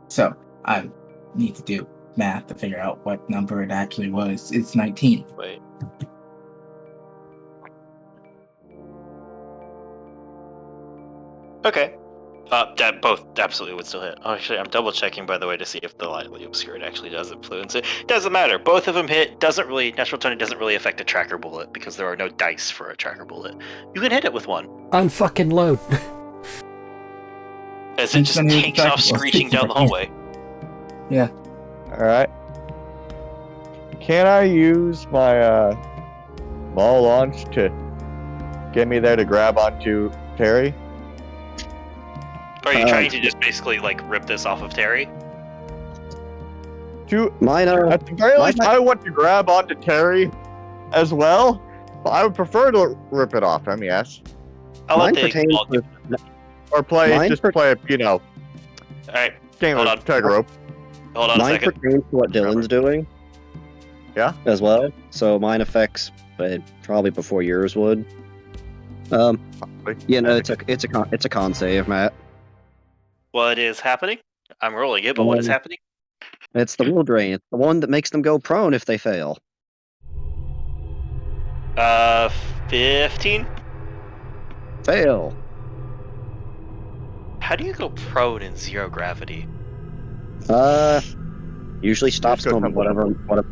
So I need to do math to figure out what number it actually was. It's 19. Wait. Okay. That both absolutely would still hit. Oh, actually, I'm double checking, by the way, to see if the lightly obscured actually does influence it. Doesn't matter. Both of them hit. Natural 20 doesn't really affect a tracker bullet because there are no dice for a tracker bullet. You can hit it with one. Unfucking load. As it just Then you takes tracker off bullet. screeching down the hallway. Yeah. Alright. Can I use my maul launch to get me there to grab onto Terry? Are you trying to just basically, like, rip this off of Terry? Mine At the very least, I want to grab onto Terry as well. But I would prefer to rip it off him, yes. I'll let mine the pertains ball to, Or play, Alright, game Hold of on. tag rope. hold on a mine second. pertains to what Dylan's doing. Yeah? As well. So mine affects probably before yours would. Yeah, no, it's a con save, Matt. What is happening? I'm rolling it, but what is happening? It's the will drain. It's the one that makes them go prone if they fail. 15? Fail. How do you go prone in zero gravity? Usually stops Just go them. tumble.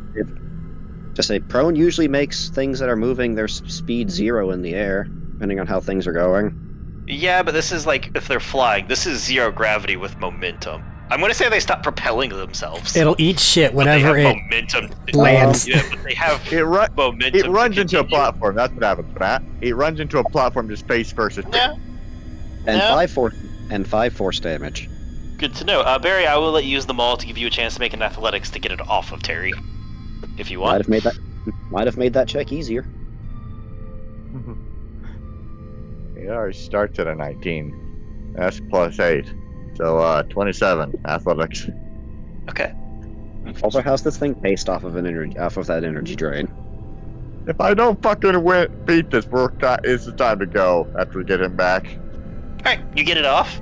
Just say prone usually makes things that are moving their speed 0 in the air, depending on how things are going. Yeah, but this is like if they're flying. This is zero gravity with momentum. I'm gonna say they stop propelling themselves. It'll eat shit but they whenever have it momentum. lands. Yeah, but they have momentum. It runs to into a continue. platform. That's what happens, Matt. It runs into a platform just face first. Yeah, And Yeah. 5 force damage. good to know. Barry, I will let you use them all to give you a chance to make an athletics to get it off of Terry, if you Might want. have made that check easier. It already starts at a 19. That's plus 8. So 27 athletics. Okay. Also, how's this thing paced off of that energy drain? If I don't fucking beat this, it's the time to go after we get him back. All right, you get it off.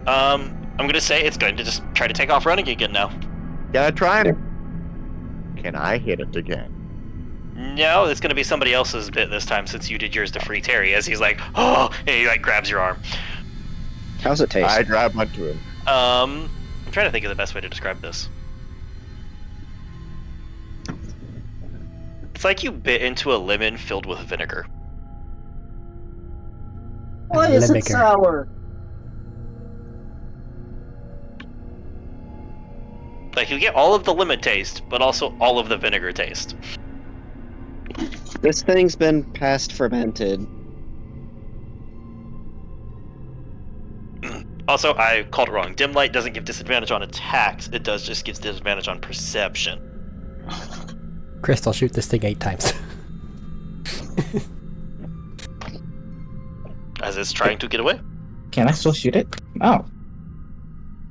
I'm gonna say it's going to just try to take off running again now. Can I try and... Can I hit it again? No, it's gonna be somebody else's bit this time since you did yours to free Terry. As he's like, oh, and he like grabs your arm. How's it taste? I grab onto him. I'm trying to think of the best way to describe this. It's like you bit into a lemon filled with vinegar. Why is it sour? Like you get all of the lemon taste, but also all of the vinegar taste. This thing's been past fermented. Also, I called it wrong. Dim light doesn't give disadvantage on attacks. It does just gives disadvantage on perception. Crystal, shoot this thing 8 times. As it's trying to get away. Can I still shoot it? Oh.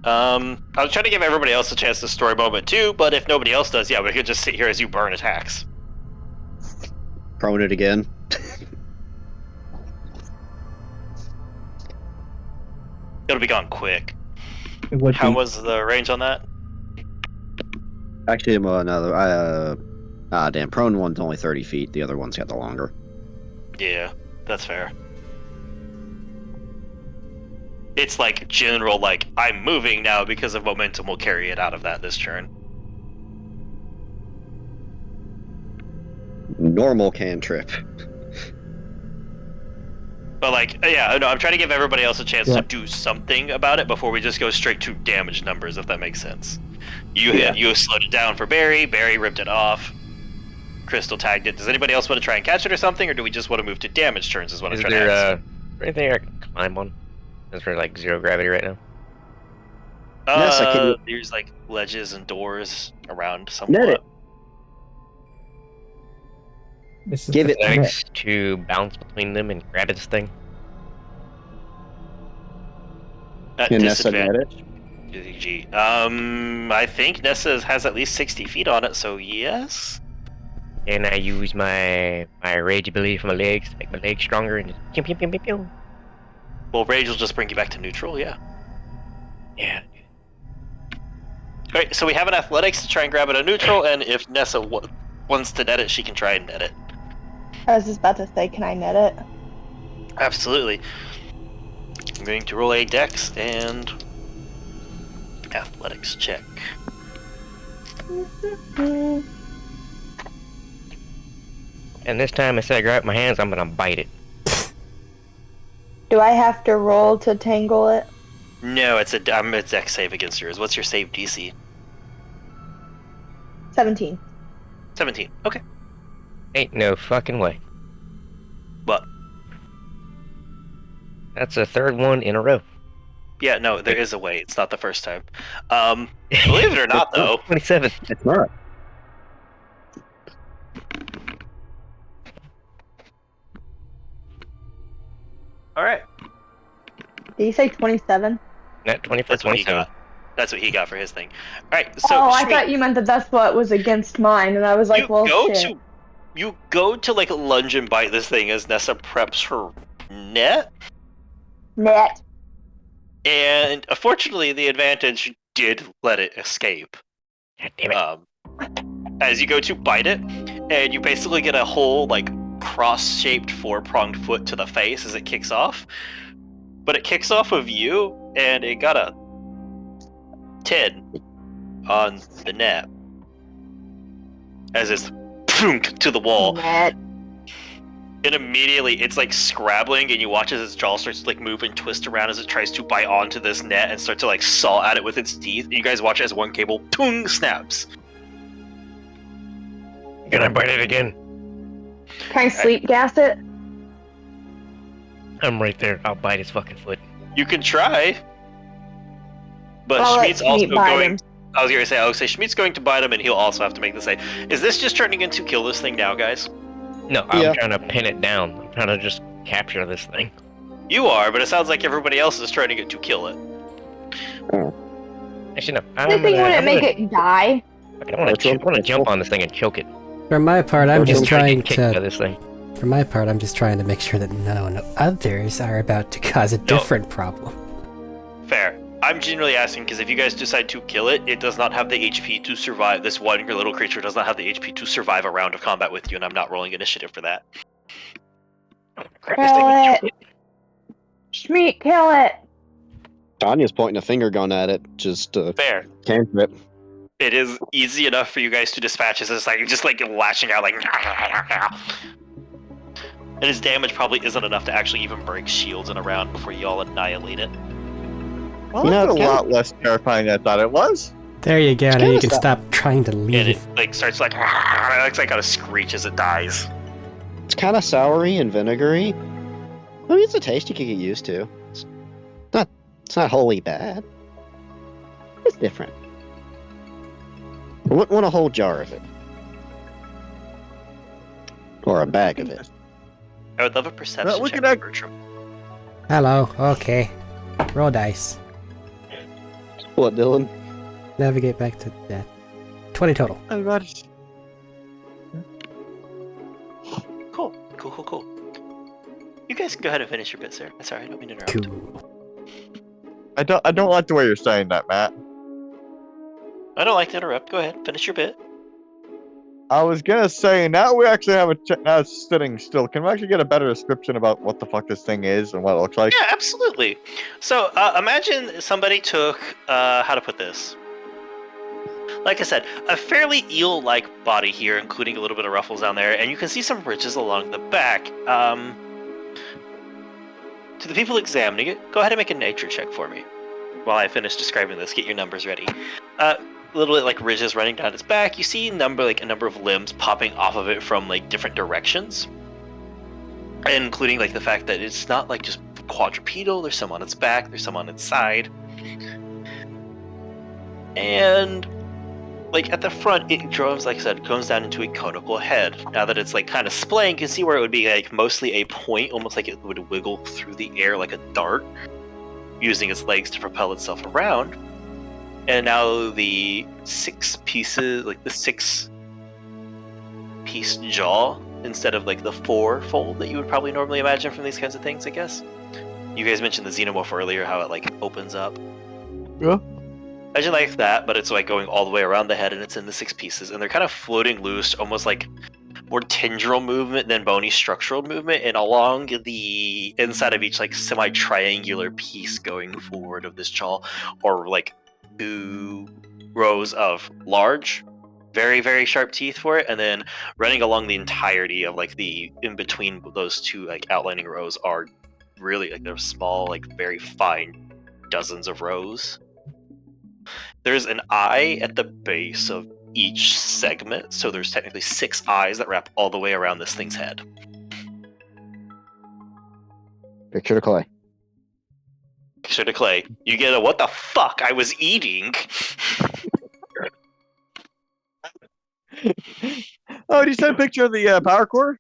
I was trying to give everybody else a chance to story moment too, but if nobody else does, yeah, we could just sit here as you burn attacks. Prone it again. It'll be gone quick. It would How be. was the range on that? Actually, damn, prone one's only 30 feet. The other one's got the longer. Yeah, that's fair. It's like general, like, I'm moving now because of momentum will carry it out of that this turn. Normal cantrip. But like, yeah, no, I'm trying to give everybody else a chance Yeah. to do something about it before we just go straight to damage numbers, if that makes sense. You slowed it down for Barry. Barry ripped it off. Crystal tagged it. Does anybody else want to try and catch it or something, or do we just want to move to damage turns? Is what I'm trying to ask. Anything I can climb on? Is there like 0 gravity right now? Yes, I can- There's like ledges and doors around Net somewhat. it. This is Give the it- threat. Thanks to bounce between them and grab this thing. At Can Nessa net disadvantage. I think Nessa has at least 60 feet on it, so yes. And I use my rage ability for my legs to make my legs stronger and just pew pew pew pew pew. Well, rage will just bring you back to neutral, yeah. Yeah. Alright, so we have an athletics to try and grab it at neutral, and if Nessa wants to net it, she can try and net it. I was just about to say, can I net it? Absolutely. I'm going to roll a dex and athletics check. And this time, instead of grab my hands, I'm gonna bite it. Do I have to roll to tangle it? No, it's a dex save against yours. What's your save DC? 17. 17. Okay. Ain't no fucking way. What? That's a third one in a row. Yeah, no, there is a way. It's not the first time. Believe it or not, though. 27. It's not. All right. Did you say 27? Not 20 for That's what he 27. got. That's what he got for his thing. All right. So oh, I Shmi, thought you meant that that's what was against mine, and I was like, you well, go shit. you go to like lunge and bite this thing as Nessa preps her net, Net. and unfortunately, the advantage did let it escape. God damn it. As you go to bite it, and you basically get a whole like cross-shaped four-pronged foot to the face as it kicks off. But it kicks off of you, and it got a 10 on the net. As it's punk to the wall. Net. And immediately it's like scrabbling, and you watch as its jaw starts to like move and twist around as it tries to bite onto this net and start to like saw at it with its teeth. And you guys watch as one cable tung snaps. Can I bite it again? Can I sleep gas it? I'm right there. I'll bite its fucking foot. You can try. But I'll let Schmied's also Schmied bite going. him. I was gonna say Schmied's going to bite him, and he'll also have to make the save. Is this just turning into kill this thing now, guys? No, I'm Yeah. trying to pin it down. I'm trying to just capture this thing. You are, but it sounds like everybody else is trying to get to kill it. Actually, no. The thing wouldn't make it die. I want to jump on this thing and choke it. For my part, I'm just trying Kick by to. this thing. For my part, I'm just trying to make sure that no others are about to cause a different problem. Fair. I'm generally asking because if you guys decide to kill it, it does not have the HP to survive. This one little creature does not have the HP to survive a round of combat with you, and I'm not rolling initiative for that. Grab this thing and Kill choke it. Schmeat, kill it. Tanya's pointing a finger gun at it, just Fair. cantrip. It is easy enough for you guys to dispatch as it's like just like lashing out like. And his damage probably isn't enough to actually even break shields in a round before you all annihilate it. Well, You know, that's it's a kinda- lot less terrifying than I thought it was. There you go. Now kinda you can sad. stop trying to And leave. it like starts like it looks like on a screech as it dies. It's kind of soury and vinegary. I mean, it's a taste you can get used to. It's not wholly bad. It's different. I wouldn't want a whole jar of it. Or a bag of it. I would love a perception Well, we check, could act- Bertram. Hello. Okay. Roll dice. What, Dylan? Navigate back to death. 20 total. Cool. You guys can go ahead and finish your bit, sir. Sorry, I don't mean to interrupt. Cool. I don't like the way you're saying that, Matt. I don't like to interrupt. Go ahead, finish your bit. I was gonna say, now we actually have now it's sitting still. Can we actually get a better description about what the fuck this thing is and what it looks like? Yeah, absolutely. So imagine somebody took, how to put this? Like I said, a fairly eel-like body here, including a little bit of ruffles down there, and you can see some ridges along the back. To the people examining it, go ahead and make a nature check for me. While I finish describing this, get your numbers ready. little like ridges running down its back. You see a number of limbs popping off of it from like different directions, including like the fact that it's not like just quadrupedal. There's some on its back. There's some on its side, and like at the front, it goes, like I said, goes down into a conical head. Now that it's like kind of splaying, you can see where it would be like mostly a point, almost like it would wiggle through the air like a dart, using its legs to propel itself around. And now the 6 pieces, like the 6-piece jaw, instead of like the 4-fold that you would probably normally imagine from these kinds of things, I guess. You guys mentioned the xenomorph earlier, how it like opens up. Yeah. Imagine like that, but it's like going all the way around the head, and it's in the 6 pieces, and they're kind of floating loose, almost like more tendril movement than bony structural movement, and along the inside of each like semi-triangular piece going forward of this jaw, or like 2 rows of large, very, very sharp teeth for it, and then running along the entirety of like the in between those 2 like outlining rows are really like they're small, like very fine dozens of rows. There's an eye at the base of each segment, so there's technically 6 eyes that wrap all the way around this thing's head. Picture to Clay. Picture to Clay. You get a what the fuck I was eating. Oh, did you send a picture of the power core?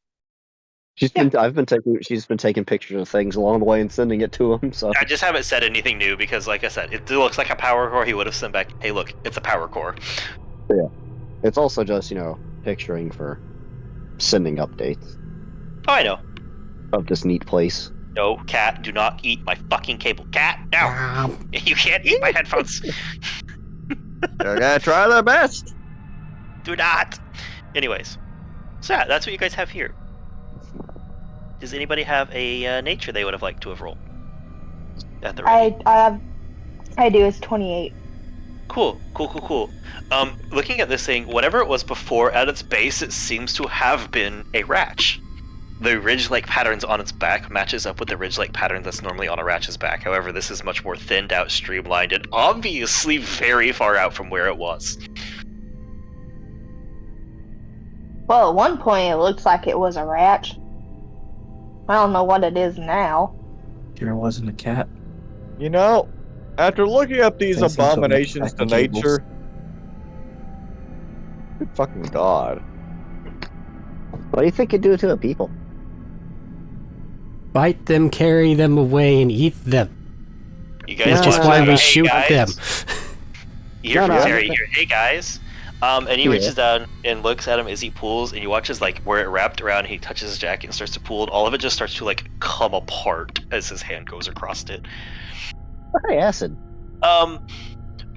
She's been taking pictures of things along the way and sending it to him. So I just haven't said anything new because, like I said, it looks like a power core. He would have sent back, hey, look, it's a power core. yeah, it's also just picturing for sending updates Oh, I know. of this neat place. No, cat, do not eat my fucking cable. Cat, no! You can't eat my headphones. They're gonna try their best. Do not! Anyways. So yeah, that's what you guys have here. Does anybody have a nature they would have liked to have rolled? At the ready? I do. It's 28. Cool. Looking at this thing, whatever it was before, at its base, it seems to have been a ratch. The ridge-like patterns on its back matches up with the ridge-like pattern that's normally on a ratch's back. However, this is much more thinned out, streamlined, and obviously very far out from where it was. Well, at one point it looks like it was a ratch. I don't know what it is now. Sure wasn't a cat. After looking up these They seem so abominations to much like the nature, good fucking god. What do you think it'd do to a people? Bite them, carry them away, and eat them. You guys Which is watch why that, we hey, shoot guys. them. You hear No, from no. Terry here, hey guys. And he reaches down and looks at him as he pulls, and you watch as like where it wrapped around, and he touches his jacket and starts to pull, and all of it just starts to like come apart as his hand goes across it. Hey, acid. Oh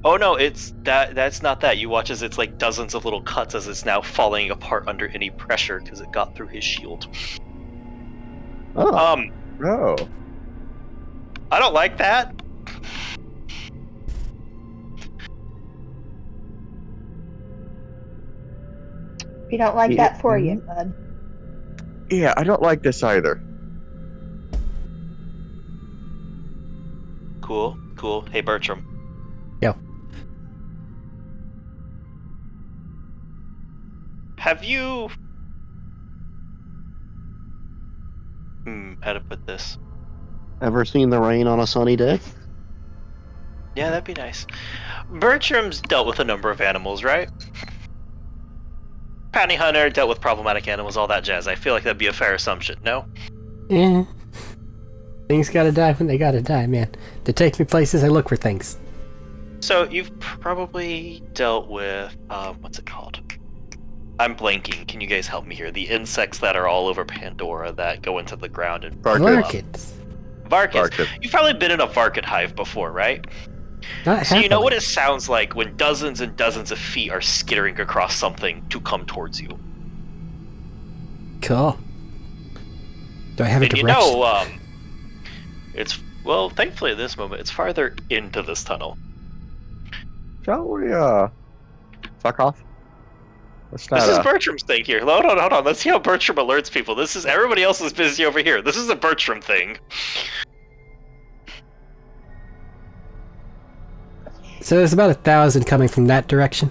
no, it's that's not that. You watch as it's like dozens of little cuts as it's now falling apart under any pressure because it got through his shield. Oh. Oh. I don't like that. If you don't like that for you, bud. Yeah, I don't like this either. Cool. Hey Bertram. Yo. Have you... how to put this? Ever seen the rain on a sunny day? Yeah, that'd be nice. Bertram's dealt with a number of animals, right? Bounty hunter, dealt with problematic animals, all that jazz. I feel like that'd be a fair assumption, no? Yeah. Things gotta die when they gotta die, man. To take me places, I look for things. So you've probably dealt with, what's it called? I'm blanking. Can you guys help me here? The insects that are all over Pandora that go into the ground and... Varkets. Varkets. You've probably been in a Varket hive before, right? Not So you know happily. what it sounds like when dozens and dozens of feet are skittering across something to come towards you. Cool. Do I have a And you direction? know, it's... Well, thankfully at this moment, it's farther into this tunnel. Shall we, fuck off? Let's not, This is Bertram's thing here. Hold on. Let's see how Bertram alerts people. This is... Everybody else is busy over here. This is a Bertram thing. So there's about 1,000 coming from that direction.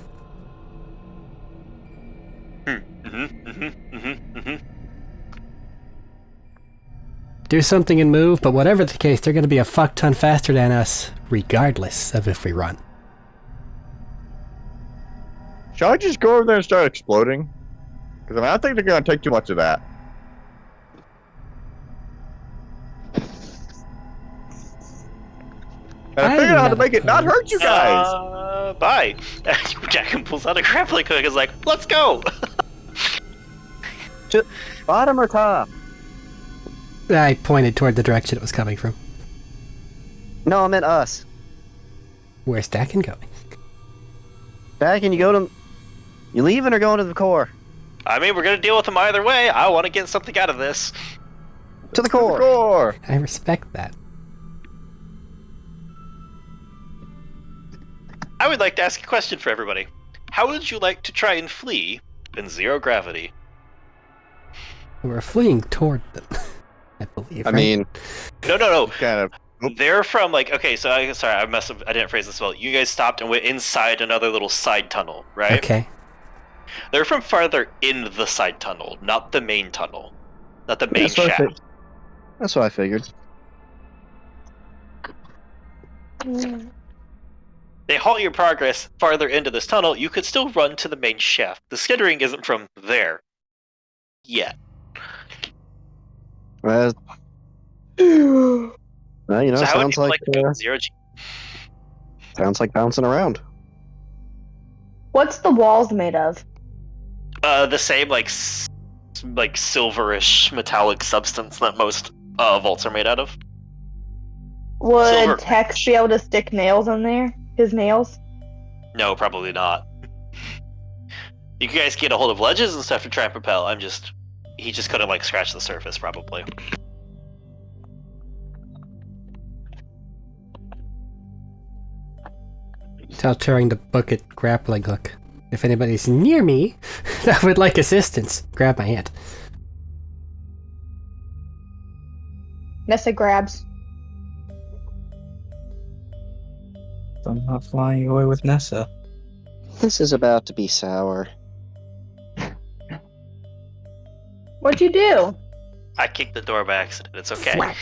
Do something and move, but whatever the case, they're gonna be a fuck ton faster than us, regardless of if we run. Shall I just go over there and start exploding? Because I mean, I think they're going to take too much of that. And I figured out how to make it not hurt you guys. Bye. Jack pulls out a grappling hook and is like, let's go. Bottom or top? I pointed toward the direction it was coming from. No, I meant us. Where's Dakin going? Dakin, you leaving or going to the core? I mean, we're going to deal with them either way. I want to get something out of this. To the core. Core. I respect that. I would like to ask a question for everybody. How would you like to try and flee in zero gravity? We're fleeing toward them, I believe. I right? mean, No. Kind of. They're from like, okay, so I didn't phrase this well. You guys stopped and went inside another little side tunnel, right? Okay. They're from farther in the side tunnel, not the main tunnel. Not the main That's what I shaft. that's what I figured. They halt your progress farther into this tunnel. You could still run to the main shaft. The skittering isn't from there yet. Well, you know, So how would sounds you like like to go zero G? sounds like bouncing around. What's the walls made of? The same like silverish metallic substance that most vaults are made out of. Silver. Would Tex be able to stick nails in there? His nails? No, probably not. You guys get a hold of ledges and stuff to try and propel. He just couldn't like scratch the surface probably. Tell Turing to book it grappling hook. If anybody's near me that would like assistance, grab my hand. Nessa grabs. I'm not flying away with Nessa. This is about to be sour. What'd you do? I kicked the door by accident. It's okay. Thwack.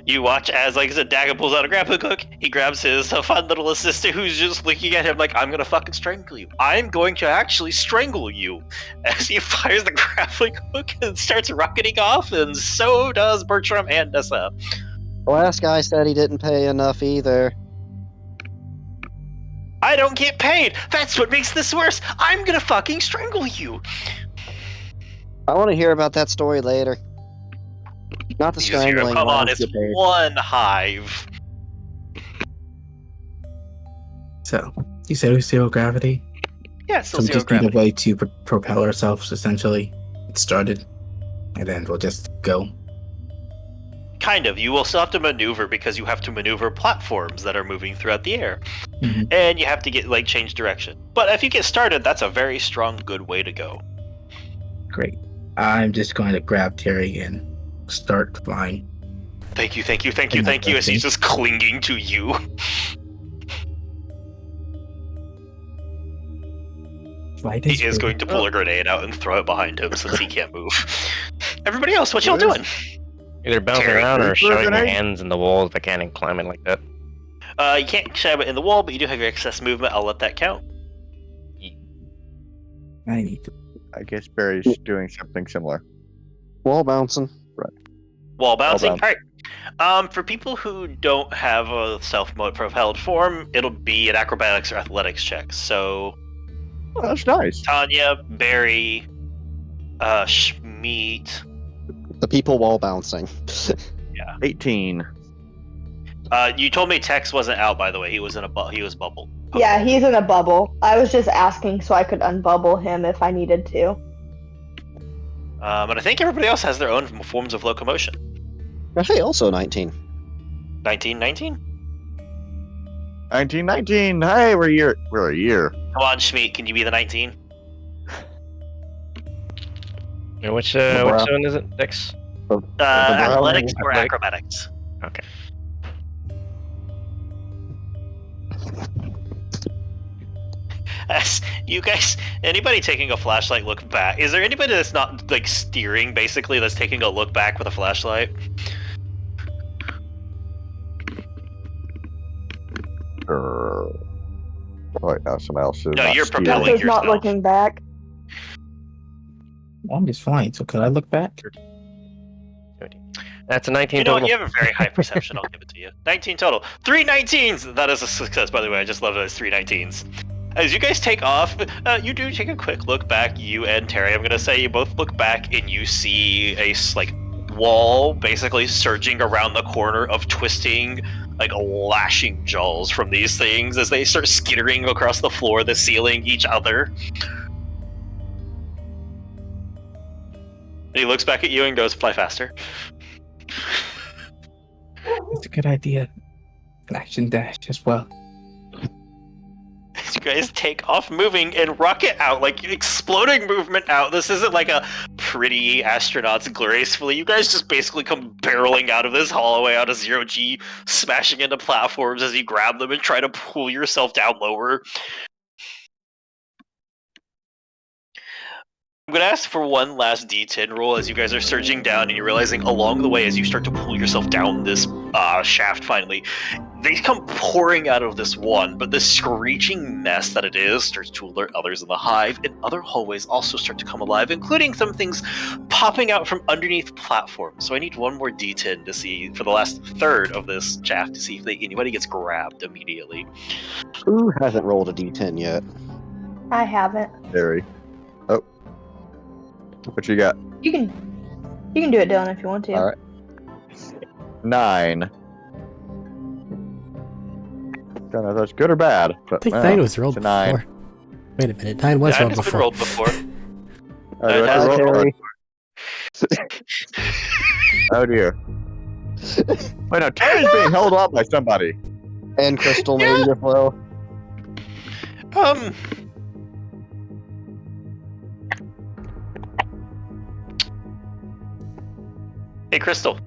You watch as, like I said, Dagon pulls out a grappling hook. He grabs his fun little assistant who's just looking at him like, I'm going to fucking strangle you. I'm going to actually strangle you. As he fires the grappling hook and starts rocketing off, and so does Bertram and Nessa. The last guy said he didn't pay enough either. I don't get paid. That's what makes this worse. I'm going to fucking strangle you. I want to hear about that story later. Not the Zero, strangling. come why on, don't it's you pay? one hive. So, you said it was zero gravity? Yeah, So still we zero just need a gravity. way to propel ourselves, essentially. It started, and then we'll just go. Kind of. You will still have to maneuver because you have to maneuver platforms that are moving throughout the air. Mhm. And you have to get, like, change direction. But if you get started, that's a very strong, good way to go. Great. I'm just going to grab Terry and start flying. Thank you, And as he's just clinging to you. Flight He is going to pull a grenade out and throw it behind him since he can't move. Everybody else, what y'all doing? Either bouncing Terry, around or ready for a shoving your grenade? hands in the walls if I can and climbing like that. You can't shove it in the wall, but you do have your excess movement. I'll let that count. I need to. I guess Barry's doing something similar. Wall bouncing. Wall bouncing. Wall All right. For people who don't have a self-mode propelled form, it'll be an acrobatics or athletics check. So Oh, that's nice. Tanya, Barry, Schmeat. The people wall bouncing. 18. You told me Tex wasn't out, by the way. He was in he was bubbled. Yeah, he's in a bubble. I was just asking so I could unbubble him if I needed to. And I think everybody else has their own forms of locomotion. Hey, also 19. 1919? 1919. Hey, we're a year. Come on, Schmeat, can you be the 19? And which Wow. zone is it, Dex? Athletics or Athletic? acrobatics? Okay. As you guys, anybody taking a flashlight look back? Is there anybody that's not like steering, basically, that's taking a look back with a flashlight? Wait, no, somebody else is. No, not you're steering. propelling Guster's not yourself. looking back. I'm just fine. So could I look back? 17. That's a 19 You know what? total. You have a very high perception. I'll give it to you. 19 total. 3 19s! That is a success, by the way. I just love it as 3 19s. As you guys take off, you do take a quick look back. You and Terry, I'm gonna say, you both look back and you see a like wall basically surging around the corner of twisting, like lashing jaws from these things as they start skittering across the floor, the ceiling, each other. And he looks back at you and goes, "Fly faster." It's a good idea. Action dash as well. As you guys take off moving and rocket out, like exploding movement out. This isn't like a pretty astronauts gracefully. You guys just basically come barreling out of this hallway out of 0G, smashing into platforms as you grab them and try to pull yourself down lower. I'm going to ask for one last D10 roll as you guys are surging down and you're realizing along the way as you start to pull yourself down this shaft finally, they come pouring out of this one, but the screeching mess that it is starts to alert others in the hive, and other hallways also start to come alive, including some things popping out from underneath platforms. So I need one more D10 to see, for the last third of this shaft, to see if anybody gets grabbed immediately. Who hasn't rolled a d10 yet? I haven't. Terry. Oh. What you got? You can do it, Dylan, if you want to. All right. 9. Don't know if that's good or bad. I But, think well, 9 was rolled it's a 9. before. Wait a minute, 9 was rolled It's been before. rolled before. Oh, do I have to Hi, roll? Terry. Oh dear. Wait, no, Terry's being held up by somebody. And Crystal maybe as well. Hey, Crystal.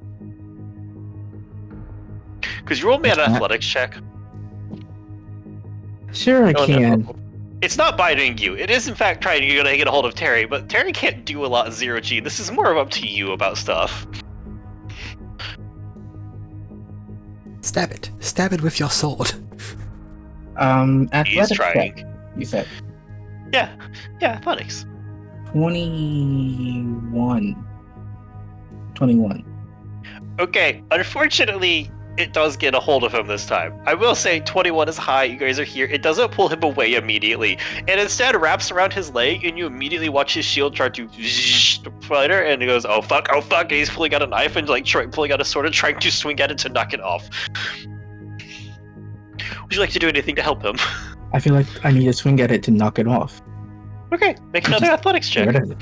Could you roll me an athletics check? Sure, I Oh, no. can. It's not biting you. It is, in fact, trying to get a hold of Terry, but Terry can't do a lot in 0G. This is more up to you about stuff. Stab it. Stab it with your sword. Athletics trying. check, you said. Yeah, athletics. 21. 21. Okay, unfortunately, it does get a hold of him this time. I will say 21 is high, you guys are here. It doesn't pull him away immediately, and instead wraps around his leg, and you immediately watch his shield try to fight her, and he goes, oh fuck, and he's pulling out a knife and like pulling out a sword and trying to swing at it to knock it off. Would you like to do anything to help him? I feel like I need to swing at it to knock it off. Okay, make another athletics check Get rid of it.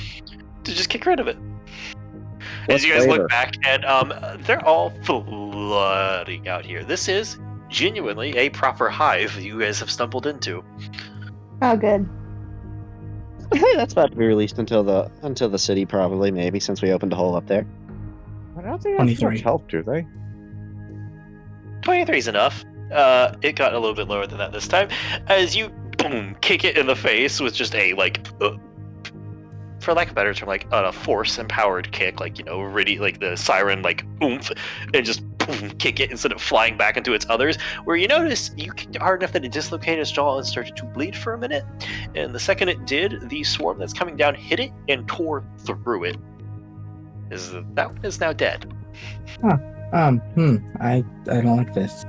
to just kick rid of it. What's As you guys later? look back, and they're all flooding out here. This is genuinely a proper hive you guys have stumbled into. Oh, good. That's about to be released until the city probably, maybe, since we opened a hole up there. I don't think that's 23. much help, do they? 23 is enough. It got a little bit lower than that this time. As you, boom, kick it in the face with just a, for lack of a better term, like a force-empowered kick, like, you know, really, like the siren, like, oomph, and just boom, kick it instead of flying back into its others, where you notice you kicked it hard enough that it dislocated its jaw and started to bleed for a minute, and the second it did, the swarm that's coming down hit it and tore through it. That one is now dead. I don't like this.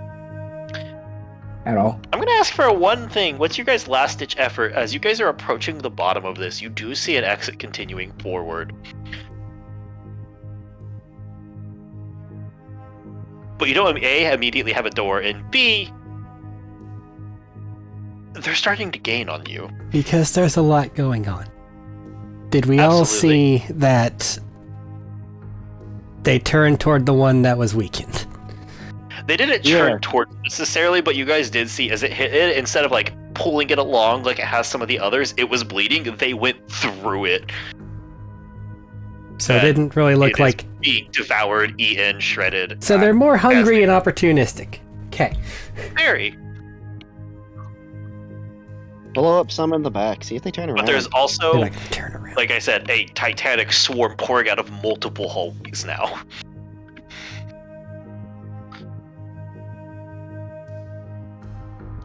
At all. I'm gonna ask for one thing. What's your guys' last-ditch effort? As you guys are approaching the bottom of this, you do see an exit continuing forward. But you don't, A, immediately have a door, and B, they're starting to gain on you. Because there's a lot going on. Did we all Absolutely. see that they turned toward the one that was weakened? They didn't turn towards it necessarily, but you guys did see as it hit it, instead of like pulling it along like it has some of the others, it was bleeding. They went through it. So it didn't really look It is like... being devoured, eaten, shredded. So they're more hungry and opportunistic. Okay. Very. Blow up some in the back. See if they turn around. But there's They're also, not gonna turn around. like I said, a titanic swarm pouring out of multiple hallways now.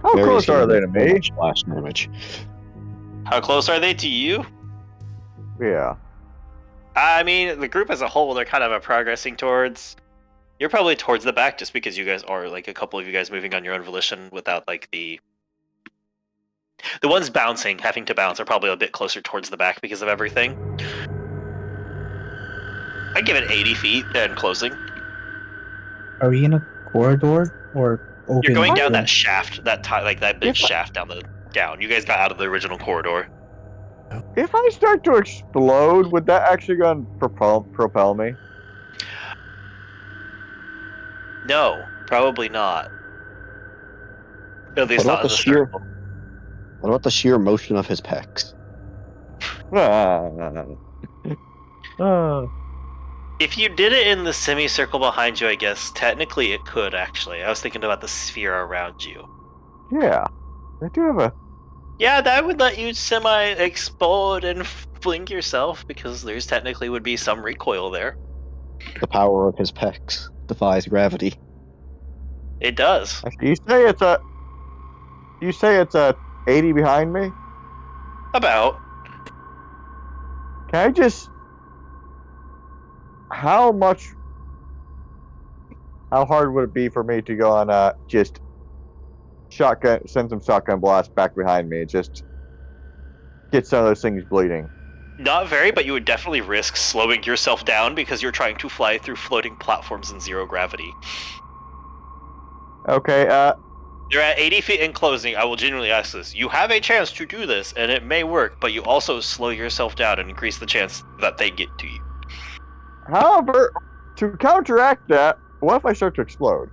How Mary's close are gonna they do to so me? much splash damage. How close are they to you? Yeah. I mean, the group as a whole, they're kind of progressing towards. You're probably towards the back, just because you guys are like a couple of you guys moving on your own volition without like the ones bouncing, having to bounce, are probably a bit closer towards the back because of everything. I give it 80 feet and closing. Are we in a corridor or open? You're going down room? that shaft, that big If- shaft down. You guys got out of the original corridor. If I start to explode, would that actually go and propel me? No, probably not. At least What not about in the the sheer? circle. What about the sheer motion of his pecs? If you did it in the semicircle behind you, I guess technically it could actually. I was thinking about the sphere around you. Yeah. I do have a. Yeah, that would let you semi-explode and fling yourself because there's technically would be some recoil there. The power of his pecs defies gravity. It does. You say it's a. You say it's a 80 behind me? About. Can I just. How much. How hard would it be for me to go on just shotgun, send some shotgun blasts back behind me, just get some of those things bleeding? Not very, but you would definitely risk slowing yourself down because you're trying to fly through floating platforms in zero gravity. Okay, They're at 80 feet in closing. I will genuinely ask this. You have a chance to do this, and it may work, but you also slow yourself down and increase the chance that they get to you. however, to counteract that, what if I start to explode?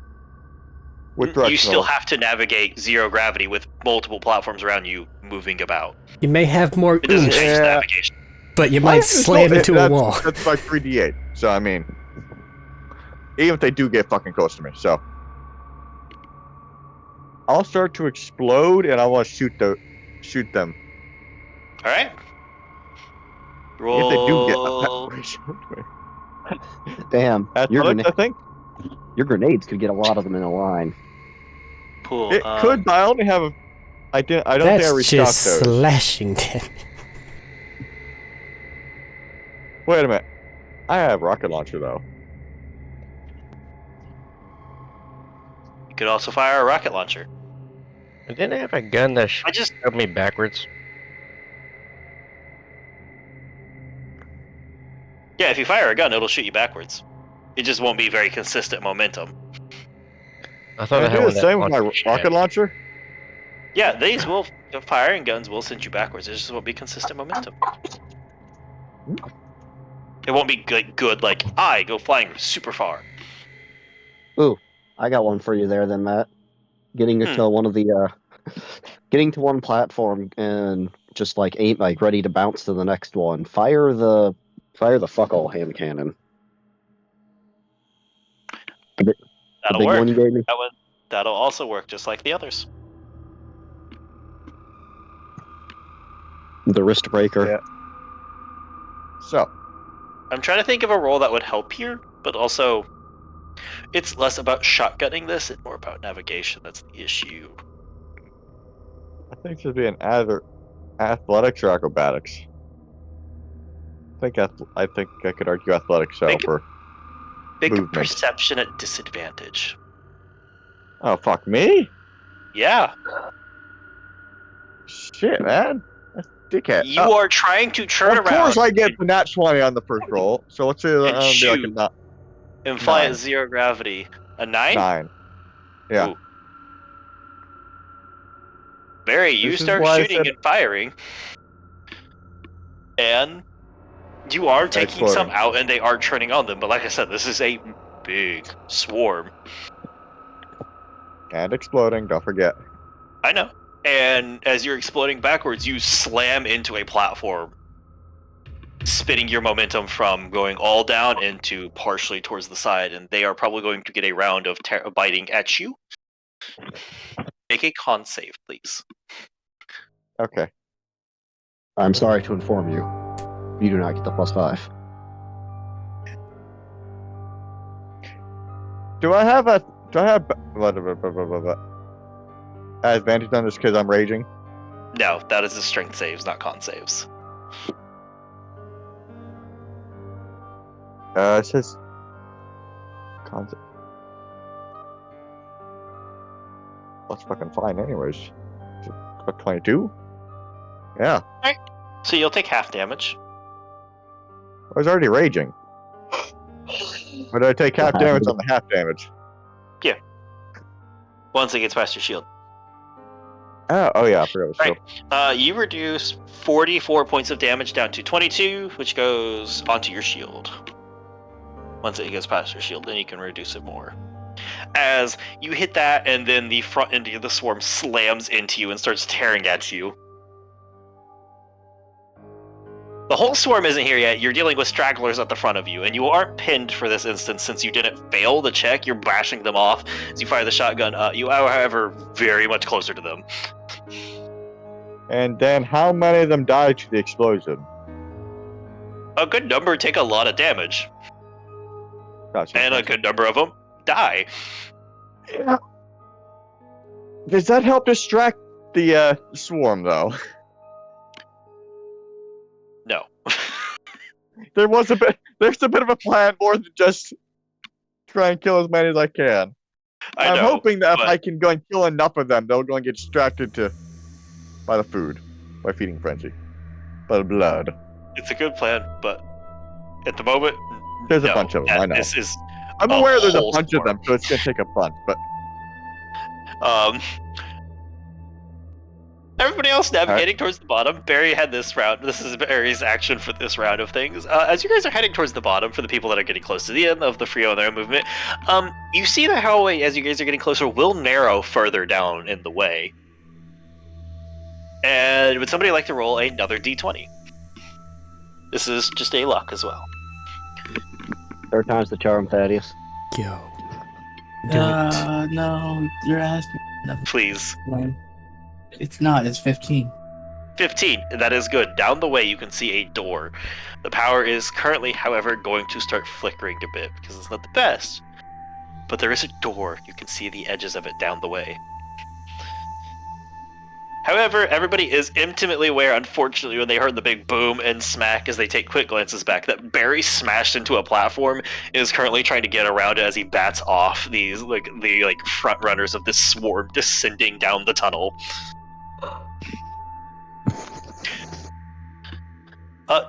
With You directional. still have to navigate zero gravity with multiple platforms around you moving about. You may have more It doesn't oomph, change Yeah. navigation. but you Well, might it's slam still- into a wall. That's like 3d8. So, I mean, even if they do get fucking close to me. So, I'll start to explode and I want to shoot them. All right. If they do get Roll. Damn, your, Athletics, I think. your grenades could get a lot of them in a line. Pull. It could, but I only have a. I don't think I That's restocked just those. slashing damage. Wait a minute. I have rocket launcher though. You could also fire a rocket launcher. I didn't have a gun that I just. shoved me backwards. Yeah, if you fire a gun, it'll shoot you backwards. It just won't be very consistent momentum. I thought Can I I had do one the that same with my launched rocket shaft. launcher? Yeah, these will. Firing guns will send you backwards. It just won't be consistent momentum. It won't be good like I go flying super far. Ooh, I got one for you there then, Matt. Getting to kill one of the getting to one platform and just like aim like ready to bounce to the next one. Fire the fuck all hand cannon. The That'll big work. one you gave me? That'll also work just like the others. The wrist breaker. Yeah. So, I'm trying to think of a role that would help here, but also it's less about shotgunning this and more about navigation. That's the issue. I think it should be an athletics or acrobatics. I think I could argue athletics so Make- for Big movement. perception at disadvantage. Oh fuck me! Yeah. Shit, man. That's dickhead. You are trying to turn Of around course I get the nat 20 on the first roll. So let's say And be like a shoot. And fly 9. at zero gravity. A 9? 9. Yeah. Ooh. Barry, you This is start why I shooting said- and firing. And you are taking some Exploding. out and they are turning on them. But like I said, this is a big swarm. And exploding, don't forget. I know. And as you're exploding backwards, you slam into a platform, spinning your momentum from going all down into partially towards the side. And they are probably going to get a round of biting at you. Make a con save, please. Okay. I'm sorry to inform you. You do not get the +5. Do I have advantage on this because I'm raging? No, that is the strength saves, not con saves. It says concept. That's fucking fine, anyways. 22. Yeah, So you'll take half damage. I was already raging. But I take half What damage happened? on the half damage. Once it gets past your shield. Oh yeah, I forgot it was Right. still. You reduce 44 points of damage down to 22, which goes onto your shield. Once it gets past your shield, then you can reduce it more. As you hit that, and then the front end of the swarm slams into you and starts tearing at you. The whole swarm isn't here yet. You're dealing with stragglers at the front of you, and you aren't pinned for this instance since you didn't fail the check. You're bashing them off as you fire the shotgun. You are, however, very much closer to them. And then how many of them died to the explosion? A good number take a lot of damage, Gotcha. and a good number of them die. Yeah. Does that help distract the swarm, though? No. There's a bit of a plan more than just try and kill as many as I can. I'm know, hoping that if but I can go and kill enough of them, they'll go and get distracted by the food, by feeding frenzy, by the blood. it's a good plan, but at the moment, There's no. a bunch of them, I know. This is I'm a aware there's a whole bunch of them, swarm. so it's gonna take a bunch, but Everybody else navigating towards the bottom. Barry had this round. This is Barry's action for this round of things. As you guys are heading towards the bottom, for the people that are getting close to the end of the free on their movement, you see the hallway as you guys are getting closer will narrow further down in the way. And would somebody like to roll another d20? This is just a luck as well. Third time's the charm, Thaddeus. Yo. Do it. No, you're asking. Nothing. Please. It's not. It's 15. 15. That is good. Down the way, you can see a door. The power is currently, however, going to start flickering a bit because it's not the best. But there is a door. You can see the edges of it down the way. However, everybody is intimately aware, unfortunately, when they heard the big boom and smack as they take quick glances back, that Barry smashed into a platform is currently trying to get around it as he bats off these the front runners of this swarm descending down the tunnel.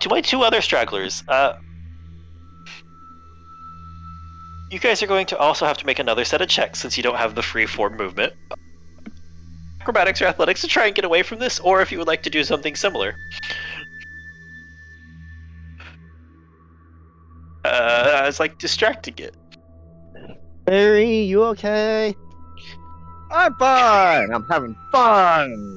To my two other stragglers, you guys are going to also have to make another set of checks since you don't have the free form movement. Acrobatics or athletics to try and get away from this, or if you would like to do something similar. It's like distracting it. Barry, you okay? I'm fine. I'm having fun.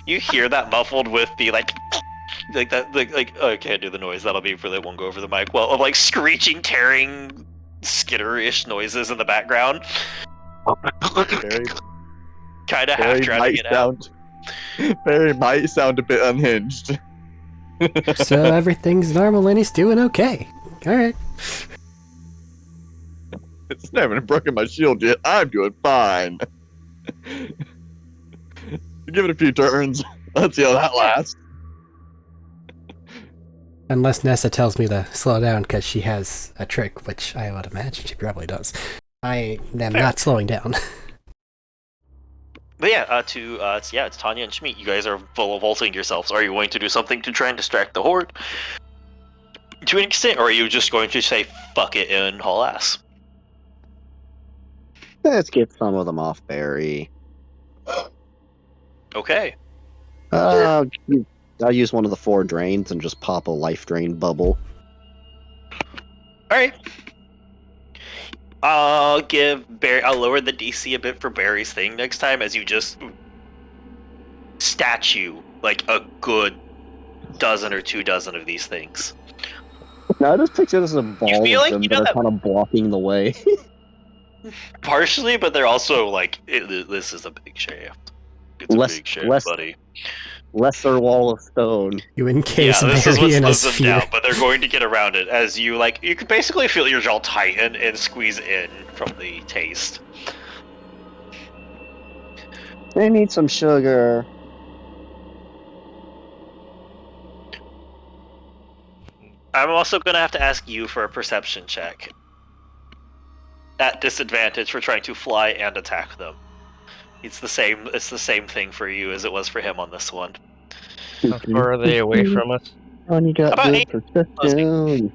You hear that muffled with the oh, I can't do the noise. That'll be for that won't go over the mic. Well, of like screeching, tearing, skitter-ish noises in the background. Barry, Kind of half drowning it out. Barry might sound a bit unhinged. So everything's normal and he's doing okay. Alright. It's never broken my shield yet. I'm doing fine. Give it a few turns. Let's see how that lasts. Unless Nessa tells me to slow down because she has a trick, which I would imagine she probably does. I am not slowing down. But yeah, it's Tanya and Schmeat. You guys are full of vaulting yourselves. Are you going to do something to try and distract the horde? To an extent, or are you just going to say fuck it and haul ass? Let's get some of them off, Barry. Okay. I'll use one of the 4 drains and just pop a life drain bubble. Alright. I'll lower the DC a bit for Barry's thing next time as you just statue like a good dozen or 2 dozen of these things. Now I just picture this as a ball feel of like them you that know are that- kind of blocking the way. Partially, but they're also like, this is a big shaft. It's Less- a big ship, less- buddy. Lesser wall of stone. You encase Yeah, this is what Barry in a slows them sphere. down, but they're going to get around it as you you can basically feel your jaw tighten and squeeze in from the taste. They need some sugar. I'm also going to have to ask you for a perception check. At disadvantage for trying to fly and attack them. It's the same thing for you as it was for him on this one. How far are they away from us? Oh, you got About good perception.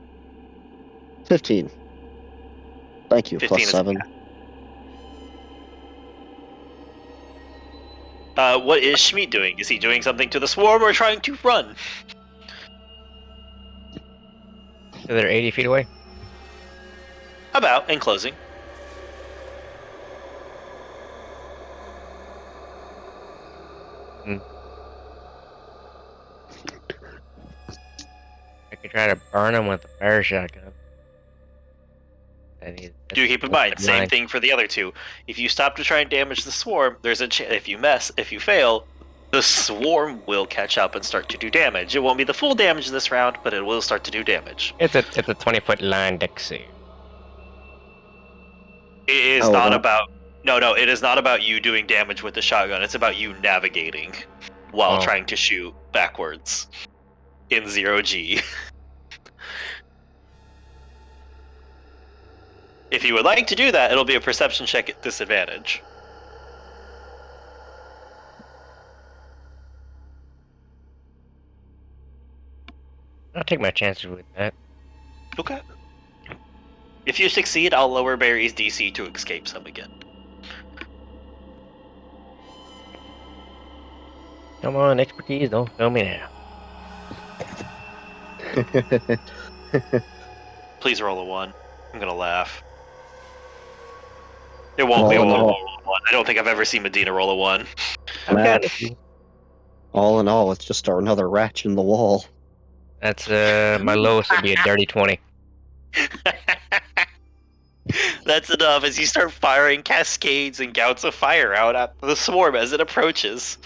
15. Thank you. 15 Plus is 7. What is Schmidt doing? Is he doing something to the swarm or trying to run? So they're 80 feet away? About, in closing. I could try to burn them with a fire shotgun. Do keep in mind, same thing for the other two. If you stop to try and damage the swarm, there's a chance. If you fail, the swarm will catch up and start to do damage. It won't be the full damage this round, but it will start to do damage. It's a 20-foot line deck save. It is Oh, not wow. about it is not about you doing damage with the shotgun. It's about you navigating while trying to shoot backwards in 0G. If you would like to do that, it'll be a perception check at disadvantage. I'll take my chances with that. Okay. If you succeed, I'll lower Barry's DC to escape some again. Come on, expertise, don't fail me now. Please roll a 1. I'm gonna laugh. It won't be able to roll a 1. I don't think I've ever seen Medina roll a 1. Man, all in all, it's just another ratch in the wall. That's my lowest would be a dirty 20. That's enough as you start firing cascades and gouts of fire out at the swarm as it approaches.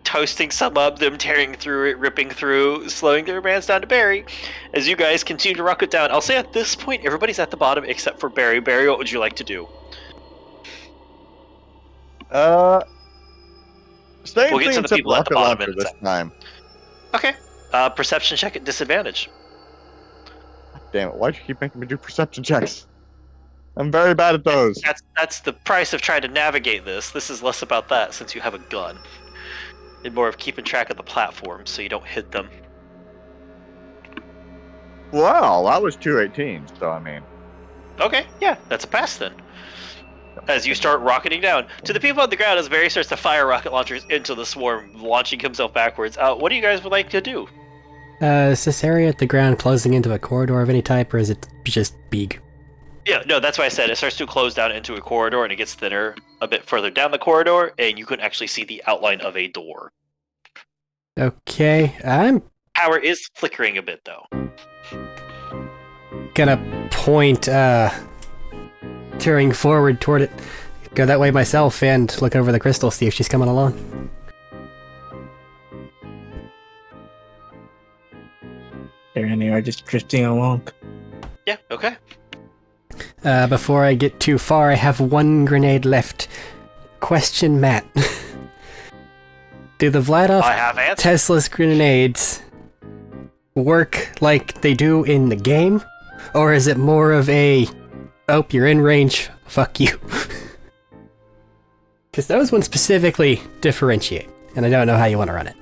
Toasting some of them, tearing through it, ripping through, slowing their advance down to Barry. As you guys continue to rocket down, I'll say at this point, everybody's at the bottom except for Barry. Barry, what would you like to do? Same We'll get thing to the except people at the rocket bottom launcher in a this sec. time. Okay. Perception check at disadvantage. Damn it! Why'd you keep making me do perception checks? I'm very bad at those. That's the price of trying to navigate this. This is less about that since you have a gun. And more of keeping track of the platforms so you don't hit them. Well, that was 2 18s, so I mean. Okay, yeah, that's a pass then. As you start rocketing down. To the people on the ground, as Barry starts to fire rocket launchers into the swarm, launching himself backwards, what do you guys would like to do? Is this area at the ground closing into a corridor of any type, or is it just big? Yeah, no, that's why I said it starts to close down into a corridor and it gets thinner a bit further down the corridor, and you can actually see the outline of a door. Okay, I'm Power is flickering a bit, though. gonna point, tearing forward toward it. Go that way myself and look over the crystal, see if she's coming along. There and they are just drifting along. Yeah, okay. Before I get too far, I have one grenade left. Question Matt. Do the Vladov I have answered. Tesla's grenades work like they do in the game? Or is it more of a, oh, you're in range, fuck you? Because those ones specifically differentiate, and I don't know how you want to run it.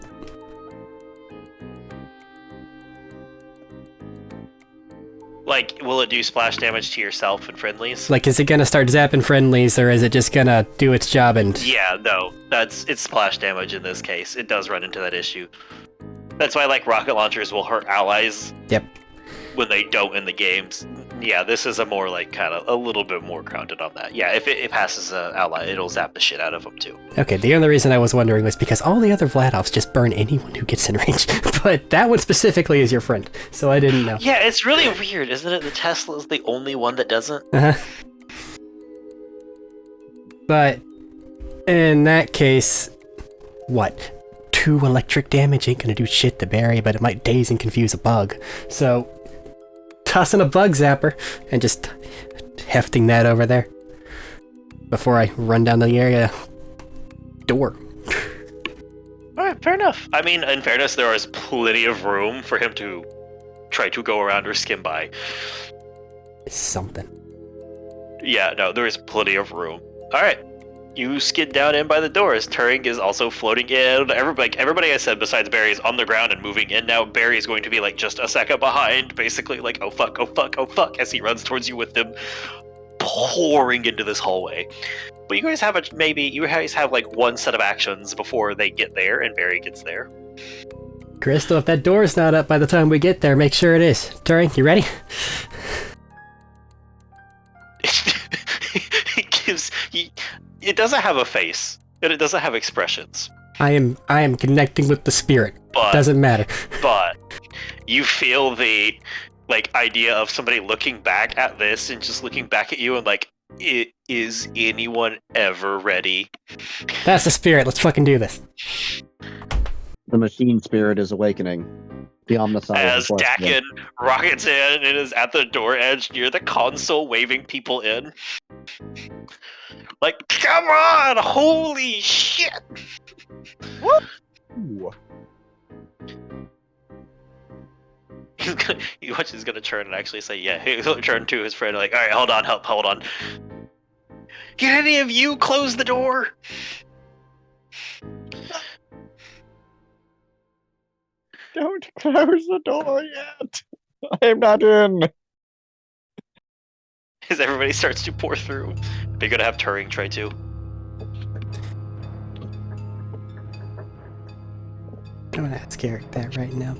Like, will it do splash damage to yourself and friendlies? Like, is it gonna start zapping friendlies, or is it just gonna do its job and... Yeah, no, it's splash damage in this case. It does run into that issue. That's why, like, rocket launchers will hurt allies. Yep. When they don't in the games. Yeah, this is a more, like, kind of a little bit more grounded on that. Yeah, if it passes an ally, it'll zap the shit out of them, too. Okay, the only reason I was wondering was because all the other Vladovs just burn anyone who gets in range, but that one specifically is your friend, so I didn't know. Yeah, it's really weird, isn't it? The Tesla is the only one that doesn't. Uh-huh. But In that case, what? 2 electric damage ain't gonna do shit to Barry, but it might daze and confuse a bug. So, tossing a bug zapper and just hefting that over there before I run down the area door. Alright, fair enough. I mean, in fairness, there is plenty of room for him to try to go around or skim by. Something. Yeah, no, there is plenty of room. Alright. You skid down in by the doors. Turing is also floating in. Everybody I said besides Barry is on the ground and moving in now. Barry is going to be like just a second behind, basically like, oh fuck, oh fuck, oh fuck, as he runs towards you with them pouring into this hallway. But you guys have like one set of actions before they get there and Barry gets there. Crystal, if that door's not up by the time we get there, make sure it is. Turing, you ready? It doesn't have a face, and it doesn't have expressions. I am connecting with the spirit. But Doesn't matter. But you feel the idea of somebody looking back at this and just looking back at you and like, is anyone ever ready? That's the spirit. Let's fucking do this. The machine spirit is awakening. The omnicide. As Dakin rockets in and is at the door edge near the console, waving people in. Like, come on! Holy shit! Ooh. He's gonna turn and actually say, yeah, he'll turn to his friend like, alright, hold on. Can any of you close the door? Don't close the door yet. I am not in. As everybody starts to pour through. Are you gonna have Turing try too? Don't ask Arik that right now.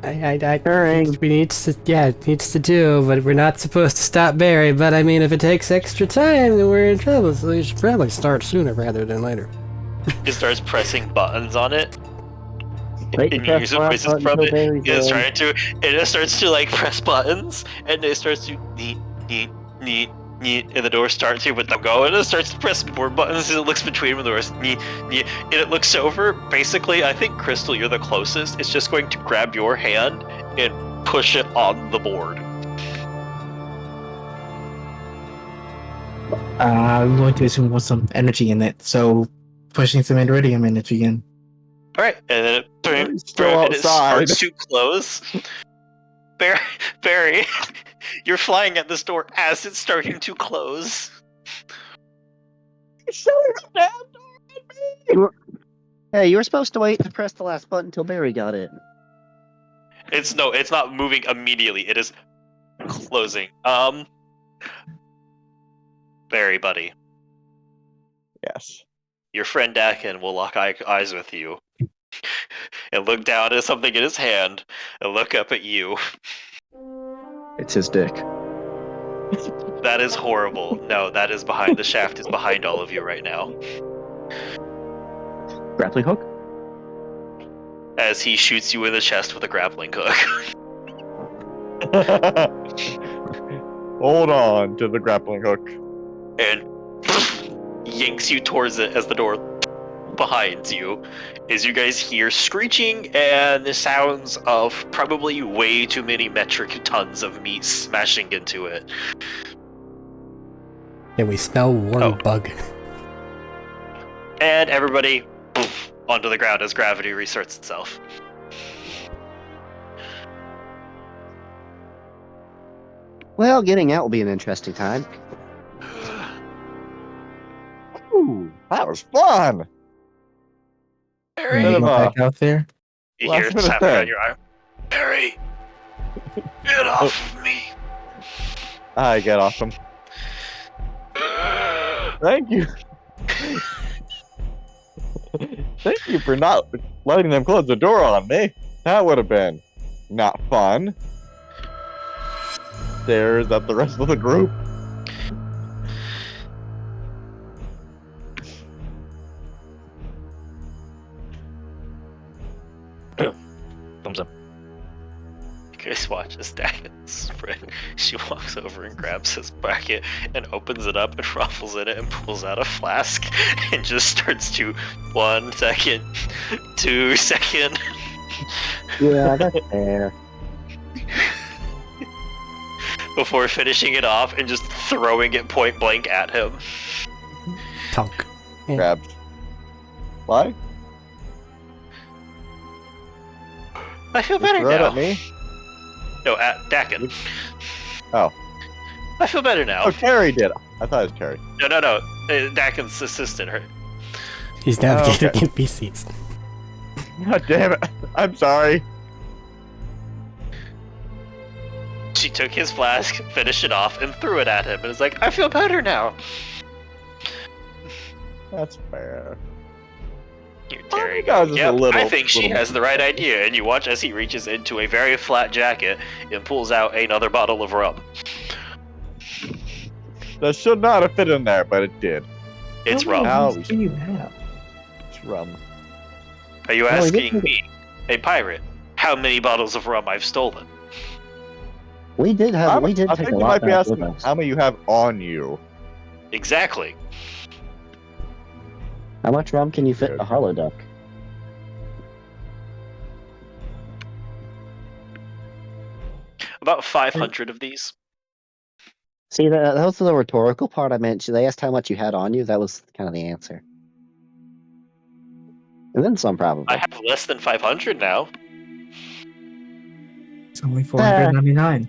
Turing. We need to, it needs to do, but we're not supposed to stop Barry. But I mean, if it takes extra time, then we're in trouble. So we should probably start sooner rather than later. He starts pressing buttons on it. Wait, And you hear some voices from it. It just starts to like press buttons, and it starts to neat, and the door starts to with them going, and it starts to press more buttons as it looks between the doors, and it looks over. Basically, I think Crystal, you're the closest. It's just going to grab your hand and push it on the board. I'm going to assume with some energy in it, so pushing some iridium energy in. All right, and then It's still it outside. starts to close. Barry, you're flying at this door as it's starting to close. Shut your damn door at me! Hey, you were supposed to wait to press the last button until Barry got it. It's not moving immediately. It is closing. Barry, buddy, Yes. your friend Dakin will lock eyes with you and look down at something in his hand and look up at you. It's his dick. That is horrible. No, that is behind. The shaft is behind all of you right now. Grappling hook? As he shoots you in the chest with a grappling hook. Hold on to the grappling hook. And yanks you towards it as the door behind you. As you guys hear screeching and the sounds of probably way too many metric tons of meat smashing into it. And we smell warm bug. And everybody poof, onto the ground as gravity restarts itself. Well, getting out will be an interesting time. Ooh, that was fun. Barry, Bit of a- Back out there. you last hear minute tapping on thing. your arm. Barry, get off me. I get awesome. Thank you. Thank you for not letting them close the door on me. That would have been not fun. Stares at the rest of the group. Thumbs up. guys watch as Dagon's friend, she walks over and grabs his bucket and opens it up and ruffles in it and pulls out a flask and just starts to 1 second, 2 second. Yeah, that's fair. Before finishing it off and just throwing it point blank at him. Tonk. Yeah. Grabs. Why? I feel better Throw it now. at me? No, at Dakin. Oh. I feel better now. Oh, Carrie did. I thought it was Carrie. No. Dakin's assistant. Her. He's navigating NPCs. God damn it. I'm sorry. She took his flask, finished it off, and threw it at him, and was like, I feel better now. That's fair. You're Oh, tearing you guys is a Yep, little- I think she little- has the right idea, and you watch as he reaches into a very flat jacket and pulls out another bottle of rum. That should not have fit in there, but it did. It's How rum. many How- of these do you have? It's rum. Are you he asking didn't- me, a pirate, how many bottles of rum I've stolen? We did I take think a you lot might be back with asking us. how many you have on you. Exactly. How much rum can you fit in a hollow duck? About 500 of these. See, that was the rhetorical part I meant. They asked how much you had on you. That was kind of the answer. And then some, probably. I have less than 500 now. It's only 499.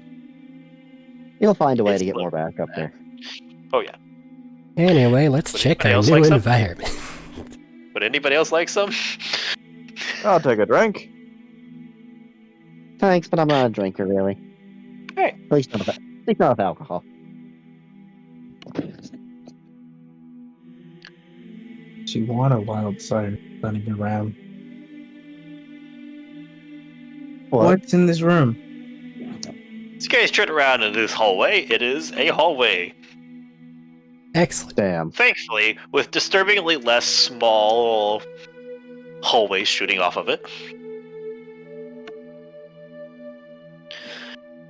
You'll find a way It's to get low. more back up there. Oh yeah. Anyway, let's Would check anybody our else new like some? environment. Would anybody else like some? I'll take a drink. Thanks, but I'm not a drinker, really. Hey. At least not with alcohol. She want a wild side running around. What? What's in this room? As you guys turn around in this hallway, it is a hallway. Excellent. Damn. Thankfully, with disturbingly less small hallways shooting off of it.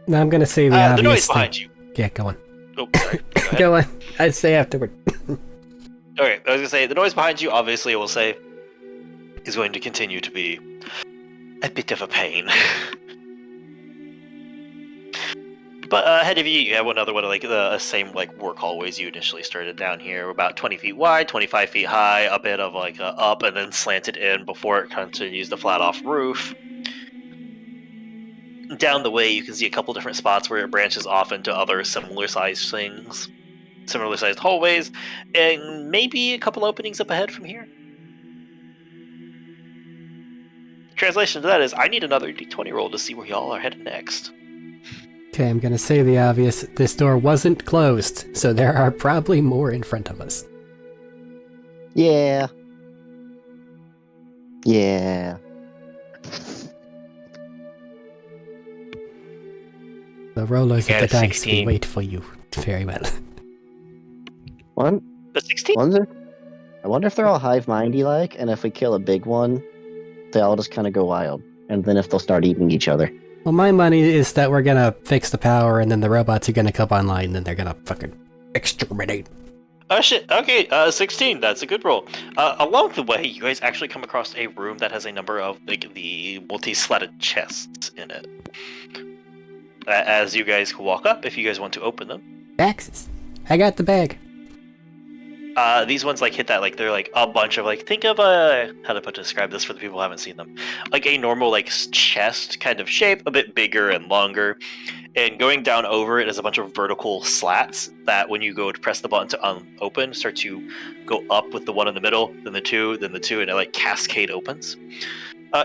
Now I'm gonna say the The obvious noise thing. behind you. Yeah, go on. Oh, sorry. Go ahead. Go on. I'd say afterward. Okay, I was gonna say, the noise behind you, obviously, I will say, is going to continue to be a bit of a pain. But ahead of you, you have another one of like the same like work hallways you initially started down here, about 20 feet wide, 25 feet high, a bit of like a up and then slanted in before it continues the flat off roof. Down the way, you can see a couple different spots where it branches off into other similar sized things, similar sized hallways, and maybe a couple openings up ahead from here. Translation to that is, I need another d20 roll to see where y'all are headed next. Okay, I'm gonna say the obvious. This door wasn't closed, so there are probably more in front of us. Yeah. Yeah. The rollers of Got the a dice will 16. wait for you very well. One. The 16? I wonder if they're all hive mindy like, and if we kill a big one, they all just kind of go wild, and then if they'll start eating each other. Well, my money is that we're gonna fix the power, and then the robots are gonna come online, and then they're gonna fucking exterminate. Oh shit, okay, 16, that's a good roll. Along the way, you guys actually come across a room that has a number of like, the multi-slatted chests in it. As you guys can walk up, if you guys want to open them. Axes. I got the bag. These ones like hit that like they're like a bunch of like think of a how to describe this for the people who haven't seen them, like a normal like chest kind of shape, a bit bigger and longer, and going down over it is a bunch of vertical slats that when you go to press the button to open start to go up with the one in the middle, then the two, and it like cascade opens.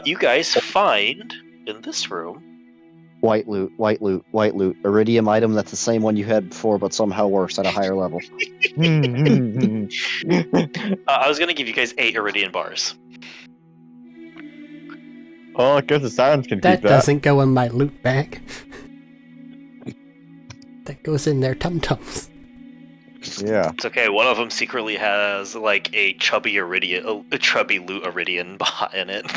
You guys find in this room White loot, white loot, white loot. Iridium item that's the same one you had before, but somehow worse at a higher level. I was gonna give you guys 8 Iridian bars. Well, I guess the sirens can That keep that. doesn't go in my loot bag. That goes in their tum-tums. Yeah. It's okay. One of them secretly has like a chubby Iridian, a chubby loot Iridian in it.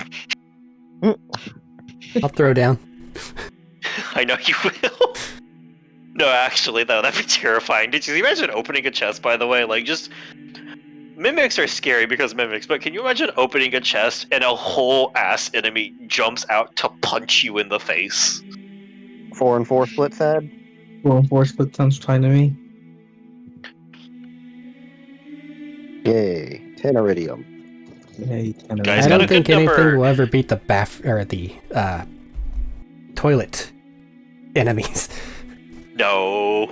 I'll throw down. I know you will. No, actually, though, that'd be terrifying. Did you imagine opening a chest, by the way? Like, just... Mimics are scary because mimics, but can you imagine opening a chest and a whole ass enemy jumps out to punch you in the face? 4 and 4 split fed. 4 and 4 split sounds fine to me. Yay. 10 iridium. Yeah, Guys I got don't a think good anything number. will ever beat the toilet enemies. No.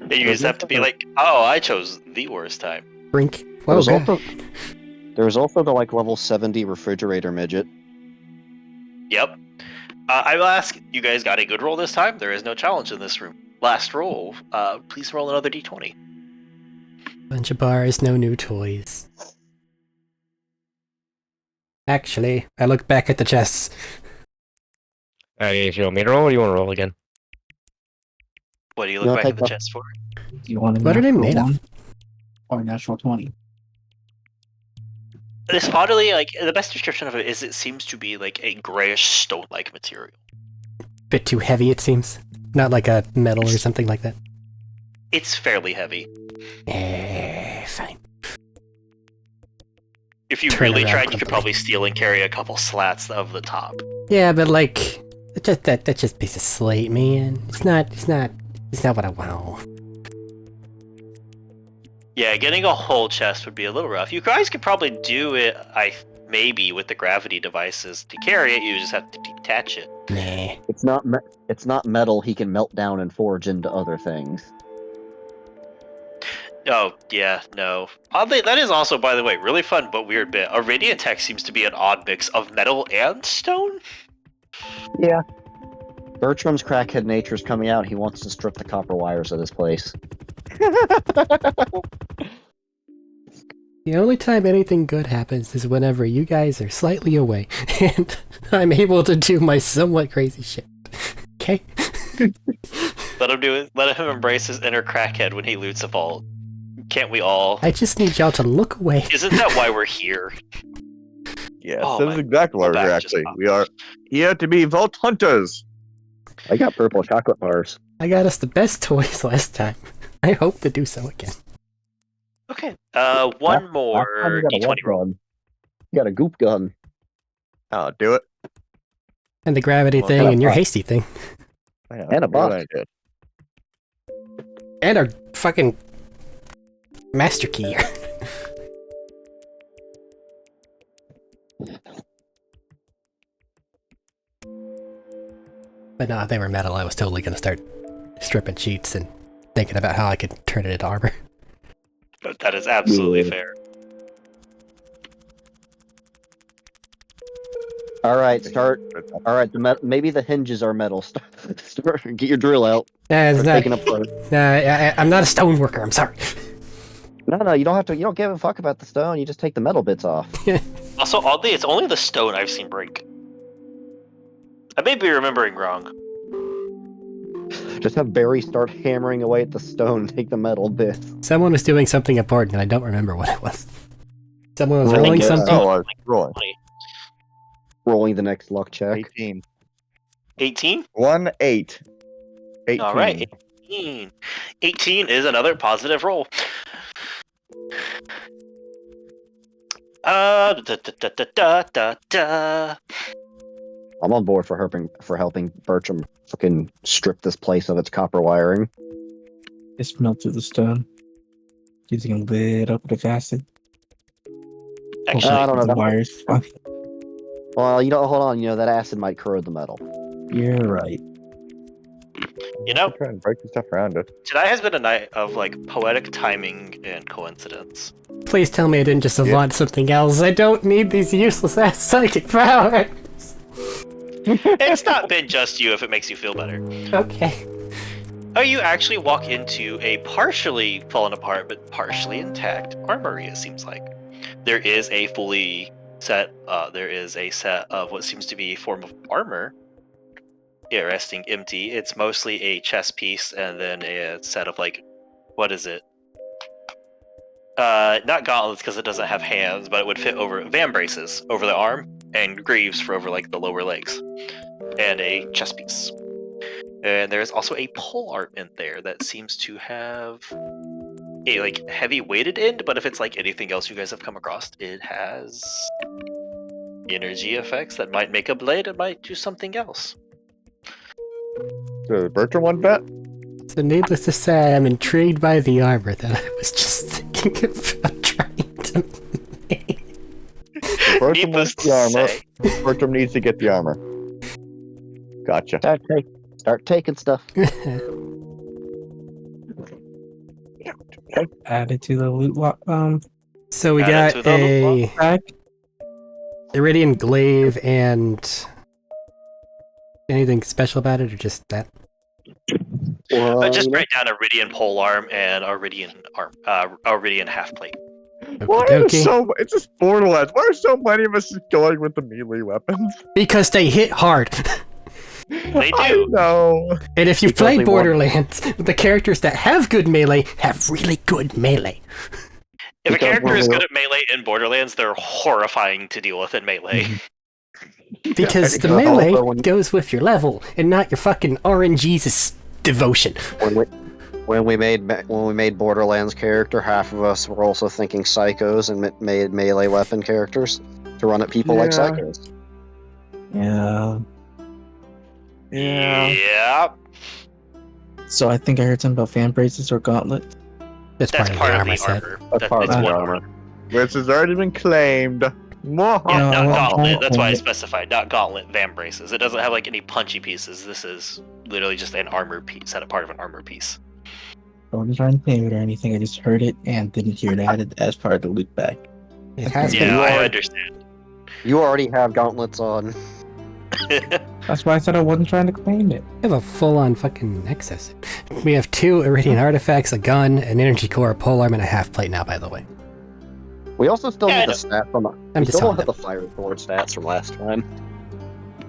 And you just have to be like, oh, I chose the worst time. Brink. There was, Whoa, also, there was also the like level 70 refrigerator midget. Yep. I will ask, you guys got a good roll this time? There is no challenge in this room. Last roll, please roll another d20. bunch of bars, no new toys. Actually, I look back at the chests. If you want me to roll, or you want to roll again? What do you You look wanna back at take the the- chest for? Do you want a What are they natural made of? 1 or a natural 20? This oddly, like, the best description of it is it seems to be like a grayish stone-like material. Bit too heavy, it seems. Not like a metal or something like that. It's fairly heavy. Fine. If you Turn really around tried, you could quickly. probably steal and carry a couple slats of the top. Yeah, but like, that's just a piece of slate, man. It's not what I want. Yeah, getting a whole chest would be a little rough. You guys could probably do it, maybe with the gravity devices to carry it. You just have to detach it. Nah. It's not metal he can melt down and forge into other things. Oh, yeah, no. Oddly, that is also, by the way, really fun but weird bit. A radiant tech seems to be an odd mix of metal and stone? Yeah. Bertram's crackhead nature's coming out. He wants to strip the copper wires of this place. The only time anything good happens is whenever you guys are slightly away, and I'm able to do my somewhat crazy shit. Okay? Let him do it. Let him embrace his inner crackhead when he loots a vault. Can't we all? I just need y'all to look away. Isn't that why we're here? Yes, Oh, that my is exactly why we're here, back just actually. popped. We are here to be vault hunters. I got purple chocolate bars. I got us the best toys last time. I hope to do so again. Okay. Last One time more you got a d20 what roll. gun? You got a goop gun. I'll do it. And the gravity Well, thing kinda and your fun. hasty thing. Yeah, And a what box. I did. And our fucking master key. But no, if they were metal, I was totally gonna start stripping sheets and thinking about how I could turn it into armor. That is absolutely Yeah. fair. All right, start. All right, maybe the hinges are metal. Start, get your drill out. It's Start not, taking apart. I'm not a stone worker, I'm sorry. No, you don't have to. You don't give a fuck about the stone. You just take the metal bits off. Also, oddly, it's only the stone I've seen break. I may be remembering wrong. Just have Barry start hammering away at the stone. Take the metal bits. Someone was doing something important and I don't remember what it was. Someone was Rolling rolling it. something. Oh, rolling. Rolling the next luck check. 18. 18? 1, 8. 18. All right. 18. 18 is another positive roll. Da, da, da, da, da, da, da. I'm on board for helping Bertram fucking strip this place of its copper wiring. Just melt through the stone. Using a little bit of acid. Actually, I don't know, The that might- wires. Fine. Well, hold on. That acid might corrode the metal. You're right. you know, Try and break the stuff around it. tonight has been a night of like poetic timing and coincidence. Please tell me I didn't just avant something else. I don't need these useless ass psychic powers. It's not been just you if it makes you feel better. Okay. Oh, you actually walk into a partially fallen apart but partially intact armory, it seems like. There is a set of what seems to be a form of armor. Yeah, resting empty. It's mostly a chest piece and then a set of like, what is it? Not gauntlets because it doesn't have hands, but it would fit over van braces over the arm and greaves for over like the lower legs. And a chest piece. And there's also a pole art in there that seems to have a like heavy weighted end, but if it's like anything else you guys have come across, it has energy effects that might make a blade, it might do something else. So Bertram one bet? So needless to say, I'm intrigued by the armor that I was just thinking about trying to make. So Bertram Needless wants the to armor. say. Bertram needs to get the armor. Gotcha. Start taking stuff. Add it to the loot So we Add it got to the loot a pack. Iridian glaive and anything special about it, or just that? Just You know, write down Iridian polearm and Iridian half plate. Why are Okie there dokie. it's just Borderlands. Why are so many of us just going with the melee weapons? Because they hit hard. They I do. know. And if you've Because they played want- Borderlands, the characters that have good melee have really good melee. If a Because character is when we- good at melee in Borderlands, they're horrifying to deal with in melee. Because the because melee also when- goes with your level and not your fucking RNGesus devotion. when we made Borderlands character, half of us were also thinking psychos and made melee weapon characters to run at people like Yeah. psychos. Yeah. Yeah. So I think I heard something about fan braces or gauntlets. That's, That's part of the armor set. armor. That's part of it's the one armor. Which has already been claimed. Yeah, No, I not want gauntlet. That's why I gauntlet. specified, not gauntlet, van braces. It doesn't have like any punchy pieces. This is literally just an armor piece, set a part of an armor piece. I wasn't trying to claim it or anything. I just heard it and didn't hear it added as part of the loot bag. It has Yeah, been. I understand. You already have gauntlets on. That's why I said I wasn't trying to claim it. We have a full-on fucking Nexus. We have 2 Iridian artifacts, a gun, an energy core, a polearm, and a half plate now, by the way. We also still Yeah, I need the stats from. I'm We just still don't telling have them. the fire sword stats from last time.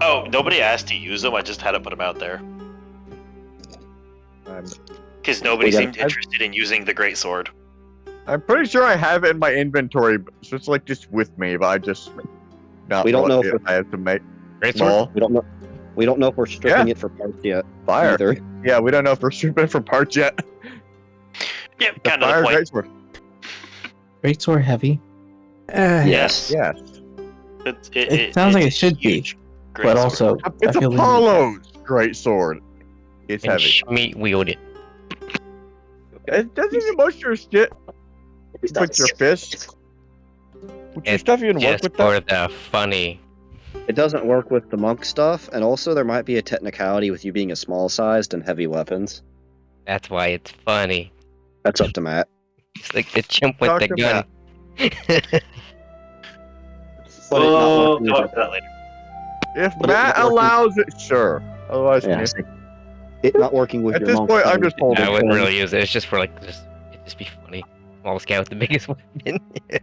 Oh, nobody asked to use them. I just had to put them out there because nobody We got- seemed interested in using the great sword. I'm pretty sure I have it in my inventory, so it's like just with me, but I just not. We don't know if if I have to make Great sword. small We don't know. We don't know if we're stripping it for parts yet. fire. Either. Yeah, we don't know if we're stripping from parts yet. Yeah, The kind of fire the point. greatsword. Great sword heavy, Yes. Yes, It sounds like it it's should be, huge. but Great also it's I feel Apollo's greatsword. It's And heavy. Schmeat wield it. It doesn't even most of your shit with your fist. Would your It's stuff even work Just with for that? the funny. It doesn't work with the monk stuff, and also there might be a technicality with you being a small-sized and heavy weapons. That's why it's funny. That's up to Matt. It's like the chimp with Talk the to gun. But it not Oh, working talk with about that later. If but it Matt not working- allows it, sure. Otherwise, yeah, meh. it not working with At your this monk. point, I'm thing. just holding I wouldn't it. really use it. It's just for like it'd just be funny. Small scout with the biggest weapon. I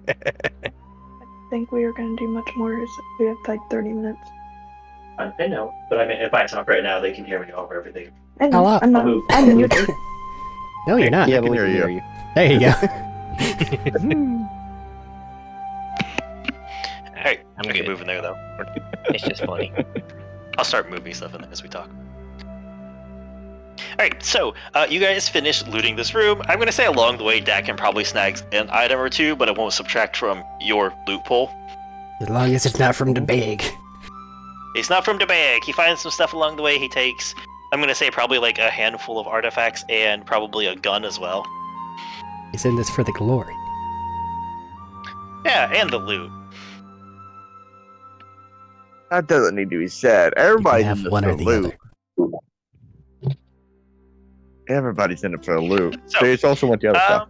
think we are going to do much more. We have like 30 minutes. I know, but I mean, if I talk right now, they can hear me over everything. I know, Hello. I'm not. Move. I'm muted. No, you're not. Yeah, can but we hear can you. hear you. There you go. All right, I'm I can good. move in there though. It's just funny. I'll start moving stuff in there as we talk. Alright, so you guys finish looting this room. I'm going to say along the way, Dak can probably snag an item or two, but it won't subtract from your loot pool. As long as it's not from the bag. It's not from the bag. He finds some stuff along the way he takes. I'm going to say probably like a handful of artifacts and probably a gun as well. He's in this for the glory. Yeah, and the loot. That doesn't need to be said. Everybody's have in it one for or the loot. other. Everybody's in it for the loot. So, So it's also want the other stuff.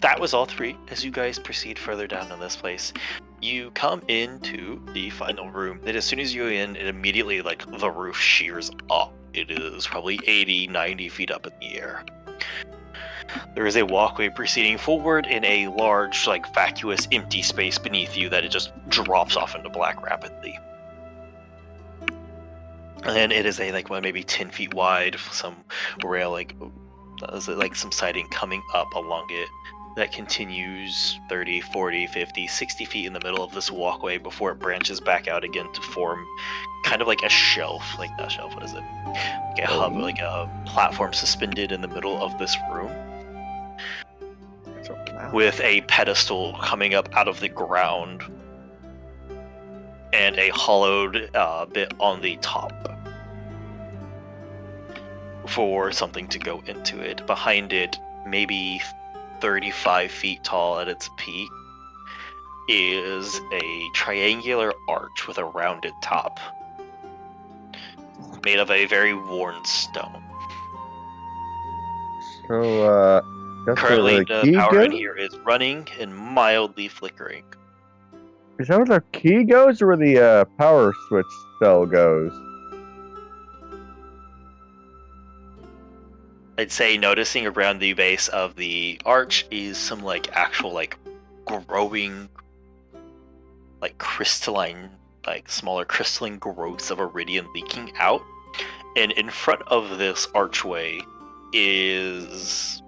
That was all three. As you guys proceed further down in this place, you come into the final room. And as soon as you in, it immediately, like, the roof shears up. It is probably 80, 90 feet up in the air. There is a walkway proceeding forward in a large, like, vacuous, empty space beneath you that it just drops off into black rapidly. And it is a, like, well, maybe 10 feet wide, some rail, like, is it like some siding coming up along it. that continues 30, 40, 50, 60 feet in the middle of this walkway before it branches back out again to form kind of like a shelf. Like, not a shelf, what is it? Like a hub, like a platform suspended in the middle of this room with a pedestal coming up out of the ground and a hollowed bit on the top for something to go into it. Behind it, maybe 35 feet tall at its peak, is a triangular arch with a rounded top, made of a very worn stone. So, that's Currently, where the key power in goes? here is running and mildly flickering. Is that where the key goes, or where the power switch cell goes? I'd say noticing around the base of the arch is some like actual like growing, like crystalline, like smaller crystalline growths of iridium leaking out. And in front of this archway is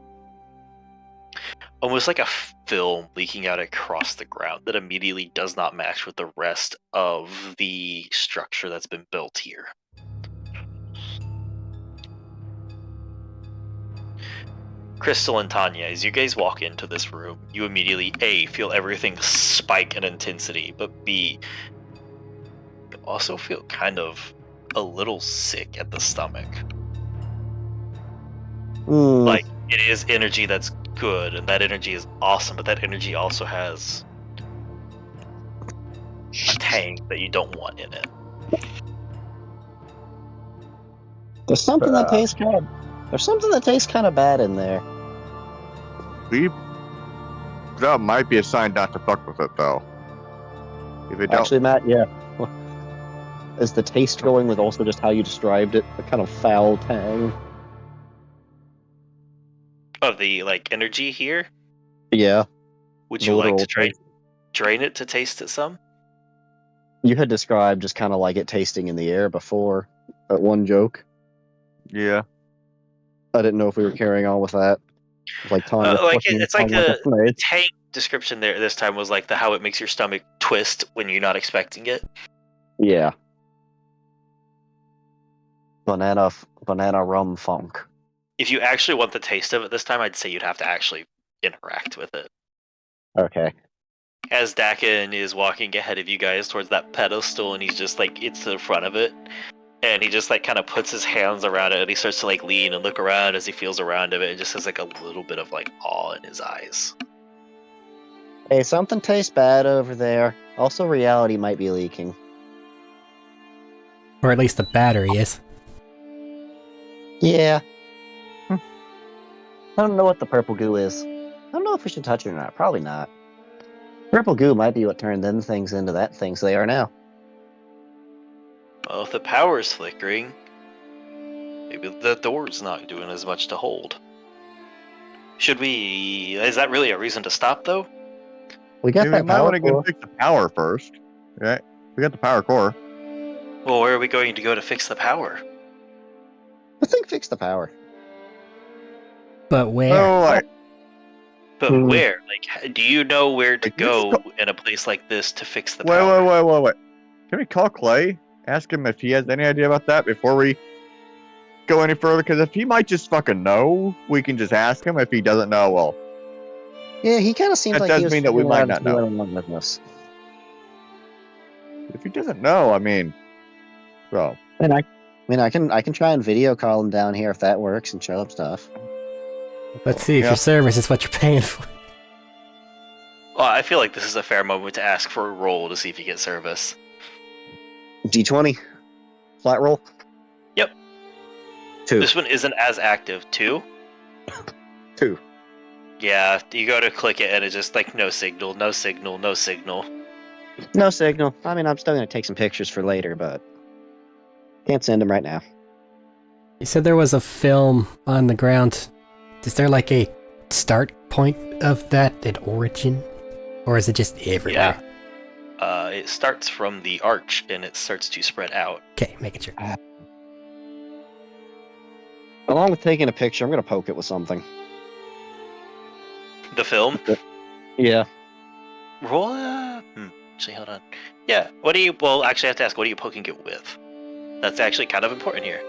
almost like a film leaking out across the ground that immediately does not match with the rest of the structure that's been built here. Crystal and Tanya, as you guys walk into this room, you immediately A, feel everything spike in intensity, but B, you also feel kind of a little sick at the stomach. Like, it is energy that's good, and that energy is awesome, but that energy also has a tang that you don't want in it. There's something that tastes kind of. There's something that tastes kind of bad in there. That might be a sign not to fuck with it, though. If it don't, Actually, Matt, yeah. Is the taste going with also just how you described it? A kind of foul tang. Of the, like, energy here, Yeah. would The you like to literal try taste. drain it to taste it some? You had described just kind of like it tasting in the air before. That one joke. yeah. I didn't know if we were carrying on with that. Like Tanya It's like a the snake. tank description there this time was like the how it makes your stomach twist when you're not expecting it. Yeah. Banana rum funk. If you actually want the taste of it this time, I'd say you'd have to actually interact with it. Okay. As Dakin is walking ahead of you guys towards that pedestal, and he's just like, it's to the front of it, and he just like kind of puts his hands around it, and he starts to like lean and look around as he feels around of it, and just has like a little bit of like awe in his eyes. Hey, something tastes bad over there. Also, reality might be leaking. Or at least the battery is. Yeah. I don't know what the purple goo is. I don't know if we should touch it or not. Probably not. Purple goo might be what turned them things into that things they are now. Well, if the power's flickering, maybe the door's not doing as much to hold. Should we... Is that really a reason to stop, though? We got We that might power want to go core. fix the power first. Right? We got the power core. Well, where are we going to go to fix the power? I think fix the power. But where? Oh, like, But where? Like, do you know where to Like, you just go in a place like this to fix the power? wait. Can we call Clay? Ask him if he has any idea about that before we go any further? Because if he might just fucking know, we can just ask him. If he doesn't know, well, Yeah, he kind of seems That like does he was mean that we figuring might out not as we know. went along with us. if he doesn't know, I mean, so And I can try and video call him down here if that works and show him stuff. Let's see if Yeah. your service is what you're paying for. Well, I feel like this is a fair moment to ask for a roll to see if you get service. D20. Flat roll. Yep. 2. This one isn't as active. 2? 2. Yeah, you go to click it and it's just like no signal, no signal, no signal. No signal. I mean, I'm still gonna take some pictures for later, but can't send them right now. You said there was a film on the ground. Is there like a start point of that at origin? Or is it just everywhere? Yeah. It starts from the arch and it starts to spread out. Okay, making sure. Along with taking a picture, I'm gonna poke it with something. The film? Yeah. Roll actually, hold on. Yeah, what do you... Well, actually, I have to ask, what are you poking it with? That's actually kind of important here.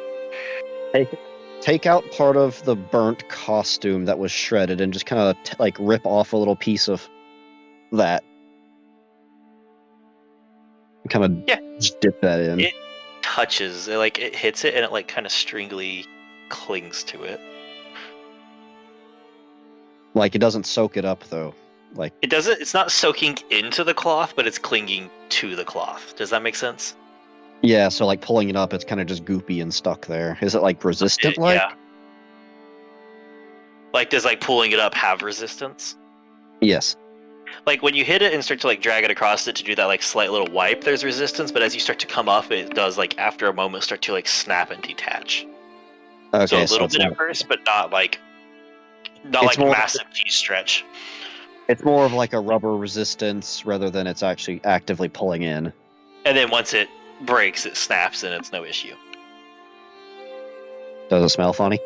Take out part of the burnt costume that was shredded and just kind of like rip off a little piece of that. Kind of just dip that in. It touches, it hits it, and it like kind of stringly clings to it. Like it doesn't soak it up though. Like It doesn't. It's not soaking into the cloth, but it's clinging to the cloth. Does that make sense? yeah, so like pulling it up, it's kind of just goopy and stuck there. Is it like resistant? Like Yeah. Like, does like pulling it up have resistance? yes. Like when you hit it and start to like drag it across it to do that like slight little wipe, there's resistance. But as you start to come off, it does like after a moment start to like snap and detach. Okay, So a little it's bit not- at first, but not like It's more- massive T-stretch. It's more of like a rubber resistance rather than it's actually actively pulling in. And then once it breaks, it snaps and it's no issue. Does it smell funny?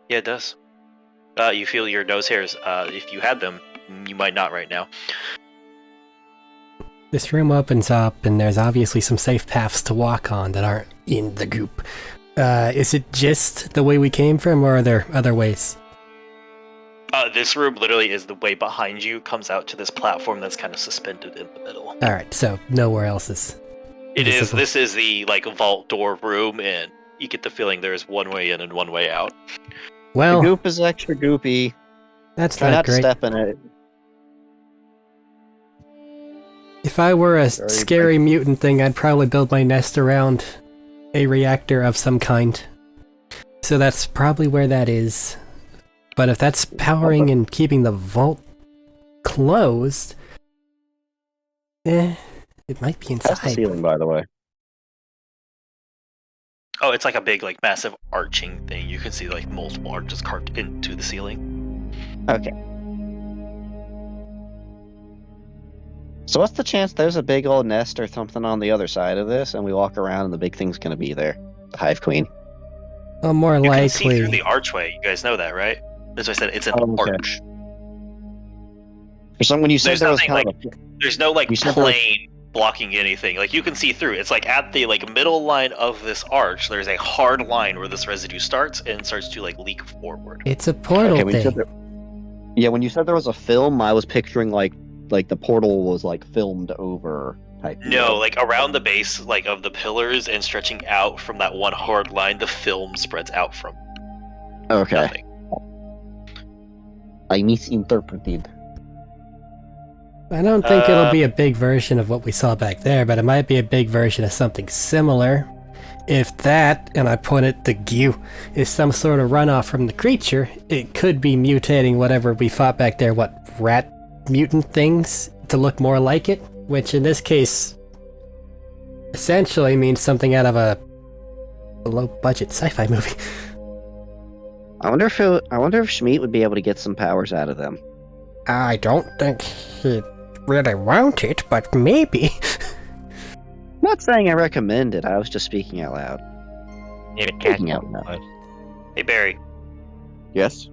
Yeah, it does. You feel your nose hairs. If you had them, you might not right now. This room opens up, and there's obviously some safe paths to walk on that aren't in the goop. Is it just the way we came from, or are there other ways? This room literally is the way behind you, comes out to this platform that's kind of suspended in the middle. Alright, so nowhere else is. It is. visible. This is the like vault door room, and you get the feeling there's one way in and one way out. Well, The goop is extra goopy. that's Try not not to great. step in it. If I were a Very scary mutant thing, I'd probably build my nest around a reactor of some kind. So that's probably where that is. But if that's powering and keeping the vault closed, it might be That's the inside. ceiling, by the way. Oh, it's like a big, like massive arching thing. You can see like multiple arches carved into the ceiling. Okay. So what's the chance there's a big old nest or something on the other side of this, and we walk around and the big thing's gonna be there? The Hive Queen. Well, more You can see through likely. the archway. You guys know that, right? That's why I said it's an Oh, okay. arch. For some, when you said There's there was nothing kind of There's no like You said there was- plane blocking anything. Like you can see through. It's like at the like middle line of this arch. There's a hard line where this residue starts and starts to like leak forward. It's a portal when you thing. said yeah, when you said there was a film, I was picturing like the portal was like filmed over type. No, like around the base like of the pillars and stretching out from that one hard line, the film spreads out from Okay, nothing. I misinterpreted. I don't think it'll be a big version of what we saw back there, but it might be a big version of something similar. If that, and I pointed to Gyu, is some sort of runoff from the creature, it could be mutating whatever we fought back there, what, rat mutant things, to look more like it? Which in this case, essentially means something out of a low-budget sci-fi movie. I wonder if Schmeat would be able to get some powers out of them. I don't think he really want it, but maybe. I'm not saying I recommend it. I was just speaking out loud. Need a cat. Speaking out loud. Hey Barry, Yes.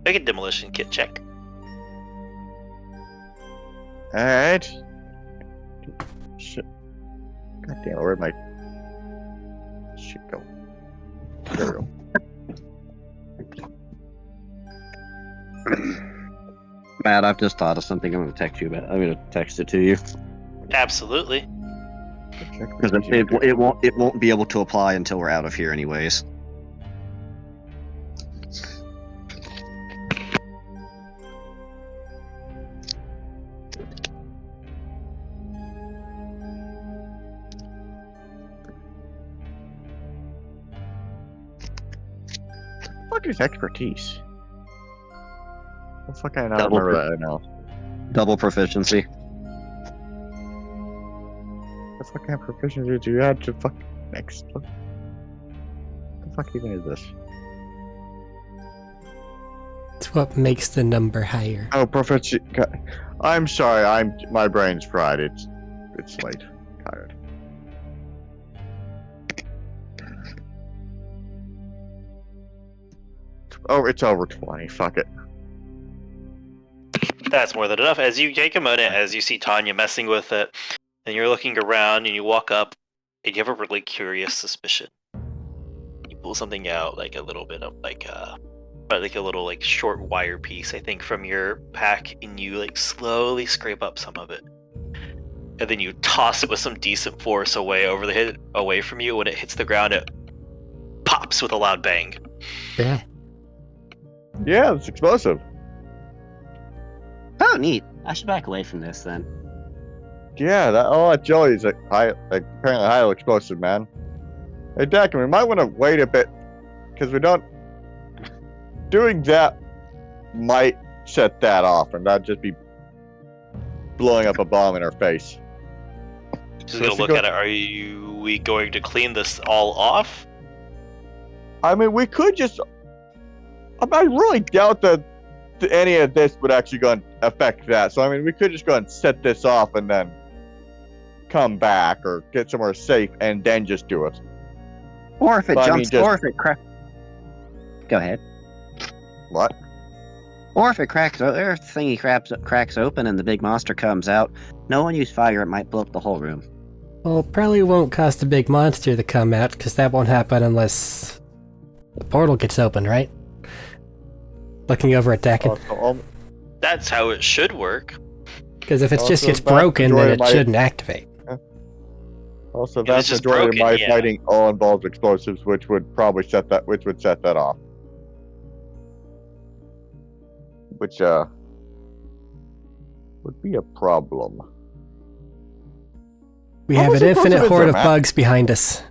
make a demolition kit check. Alright. Shit. God damn it, where'd my shit go? There we go. Matt, I've just thought of something. I'm gonna text you about. I'm gonna text it to you Absolutely. because it won't be able to apply until we're out of here, anyways. What is expertise? The fuck I not Double remember that now. Double proficiency. The fuck kind of proficiency do you have to fuck next? What the fuck even is this? It's what makes the number higher. Oh, proficiency. I'm sorry. My brain's fried. It's late. Tired. Oh, it's over 20. Fuck it. That's more than enough. As you take a minute, as you see Tanya messing with it, and you're looking around, and you walk up, and you have a really curious suspicion. You pull something out, like a little bit of like a little like short wire piece, I think, from your pack, and you like slowly scrape up some of it, and then you toss it with some decent force away from you. When it hits the ground, it pops with a loud bang. Yeah. Yeah, it's explosive. Oh, neat. I should back away from this then. Yeah, that jelly is apparently highly explosive, man. Hey, Dak, we might want to wait a bit because we don't. Doing that might set that off, and that'd just be blowing up a bomb in our face. Just gonna look at it. We going to clean this all off? I mean, we could just. I really doubt that any of this would actually go and affect that. So I mean, we could just go and set this off and then come back or get somewhere safe and then just do it. Or if it But I jumps, mean, just- or if it cracks. Go ahead. What? Or if it cracks, or if the thingy cracks open and the big monster comes out, no one use fire, it might blow up the whole room. Well, it probably won't cost a big monster to come out, because that won't happen unless the portal gets open, right? Looking over at Dakin. That's how it should work. Because if it just Also, gets vast broken, then majority it of my- shouldn't activate. Also, If it's vast just majority broken, of my yeah. fighting all involves explosives, which would set that off. Which would be a problem. We How have was an it supposed to infinite be horde of dramatic? bugs behind us.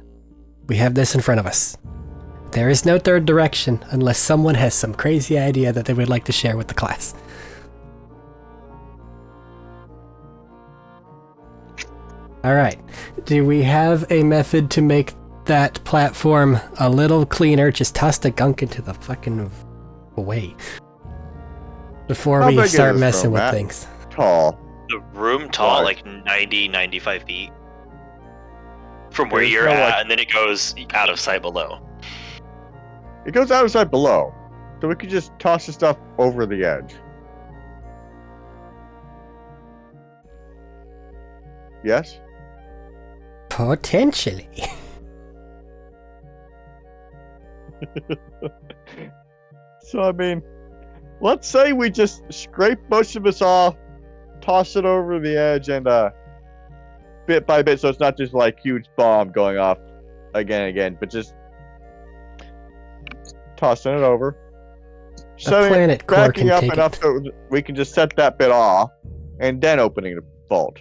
We have this in front of us. There is no third direction unless someone has some crazy idea that they would like to share with the class. Alright, do we have a method to make that platform a little cleaner? Just toss the gunk into the fucking away. Before How big we is start this messing room, with Matt? things. Tall. The room tall, Right. like 90, 95 feet from where There's you're no, at, like- and then it goes out of sight below. It goes outside below, so we could just toss the stuff over the edge. Yes. Potentially. So I mean, let's say we just scrape most of us off, toss it over the edge, and bit by bit, so it's not just like huge bomb going off again and again, but just tossing it over. The planet core backing can up take enough it. so we can just set that bit off, and then opening the vault.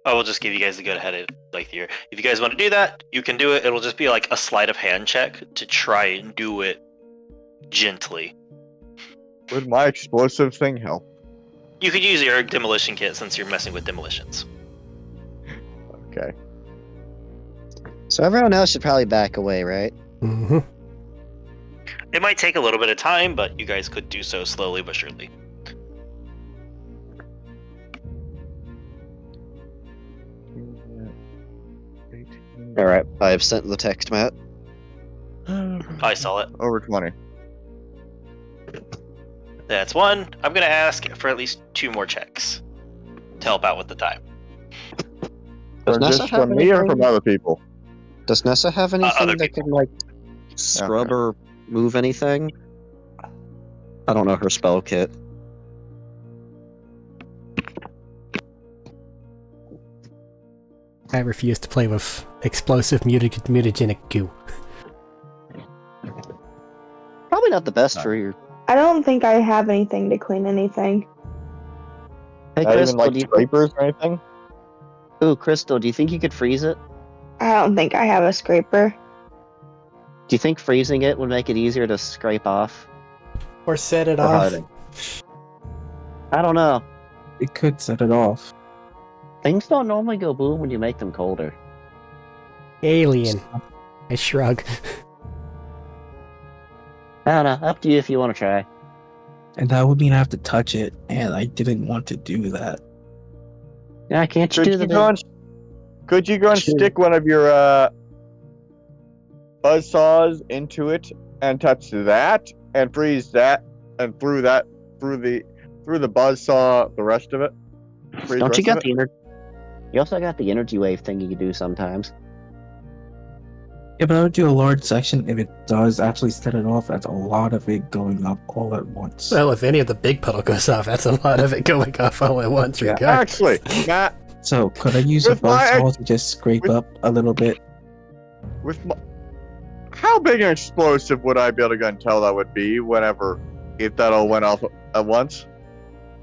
I will just give you guys the go ahead like here. If you guys want to do that, you can do it. It'll just be like a sleight of hand check to try and do it gently. Would my explosive thing help? You could use your demolition kit since you're messing with demolitions. Okay. So everyone else should probably back away, right? Mm-hmm. It might take a little bit of time, but you guys could do so slowly but surely. Alright, I've sent the text, Matt. I saw it. Over 20. That's one. I'm going to ask for at least 2 more checks to help out with the time. Does Or Nessa just have from me or anything? from other people? Does Nessa have anything other that can, like, scrub or move anything? I don't know her spell kit. I refuse to play with explosive mutagenic goo. Probably not the best for your... I don't think I have anything to clean anything. Hey, Not even Crystal, like do you... scrapers or anything? Ooh, Crystal, do you think you could freeze it? I don't think I have a scraper. Do you think freezing it would make it easier to scrape off? Or set it Or off. hiding? I don't know. It could set it off. Things don't normally go boom when you make them colder. Alien. I shrug. I don't know. Up to you if you want to try. And that would mean I have to touch it, and I didn't want to do that. Yeah, can't you Could do you the go and, could you go and Sure. stick one of your buzzsaws into it and touch that and freeze that and through the buzzsaw the rest of it? Freeze Don't you the rest of got it? the You also got the energy wave thing you can do sometimes. Yeah, but I would do a large section if it does actually set it off. That's a lot of it going up all at once. Well, if any of the big puddle goes off, that's a lot of it going off all at once, Yeah, regardless. Actually, Matt, So could I use a With my- buzzsaw to just scrape with- up a little bit? how big an explosive would I be able to go and tell that would be if that all went off at once?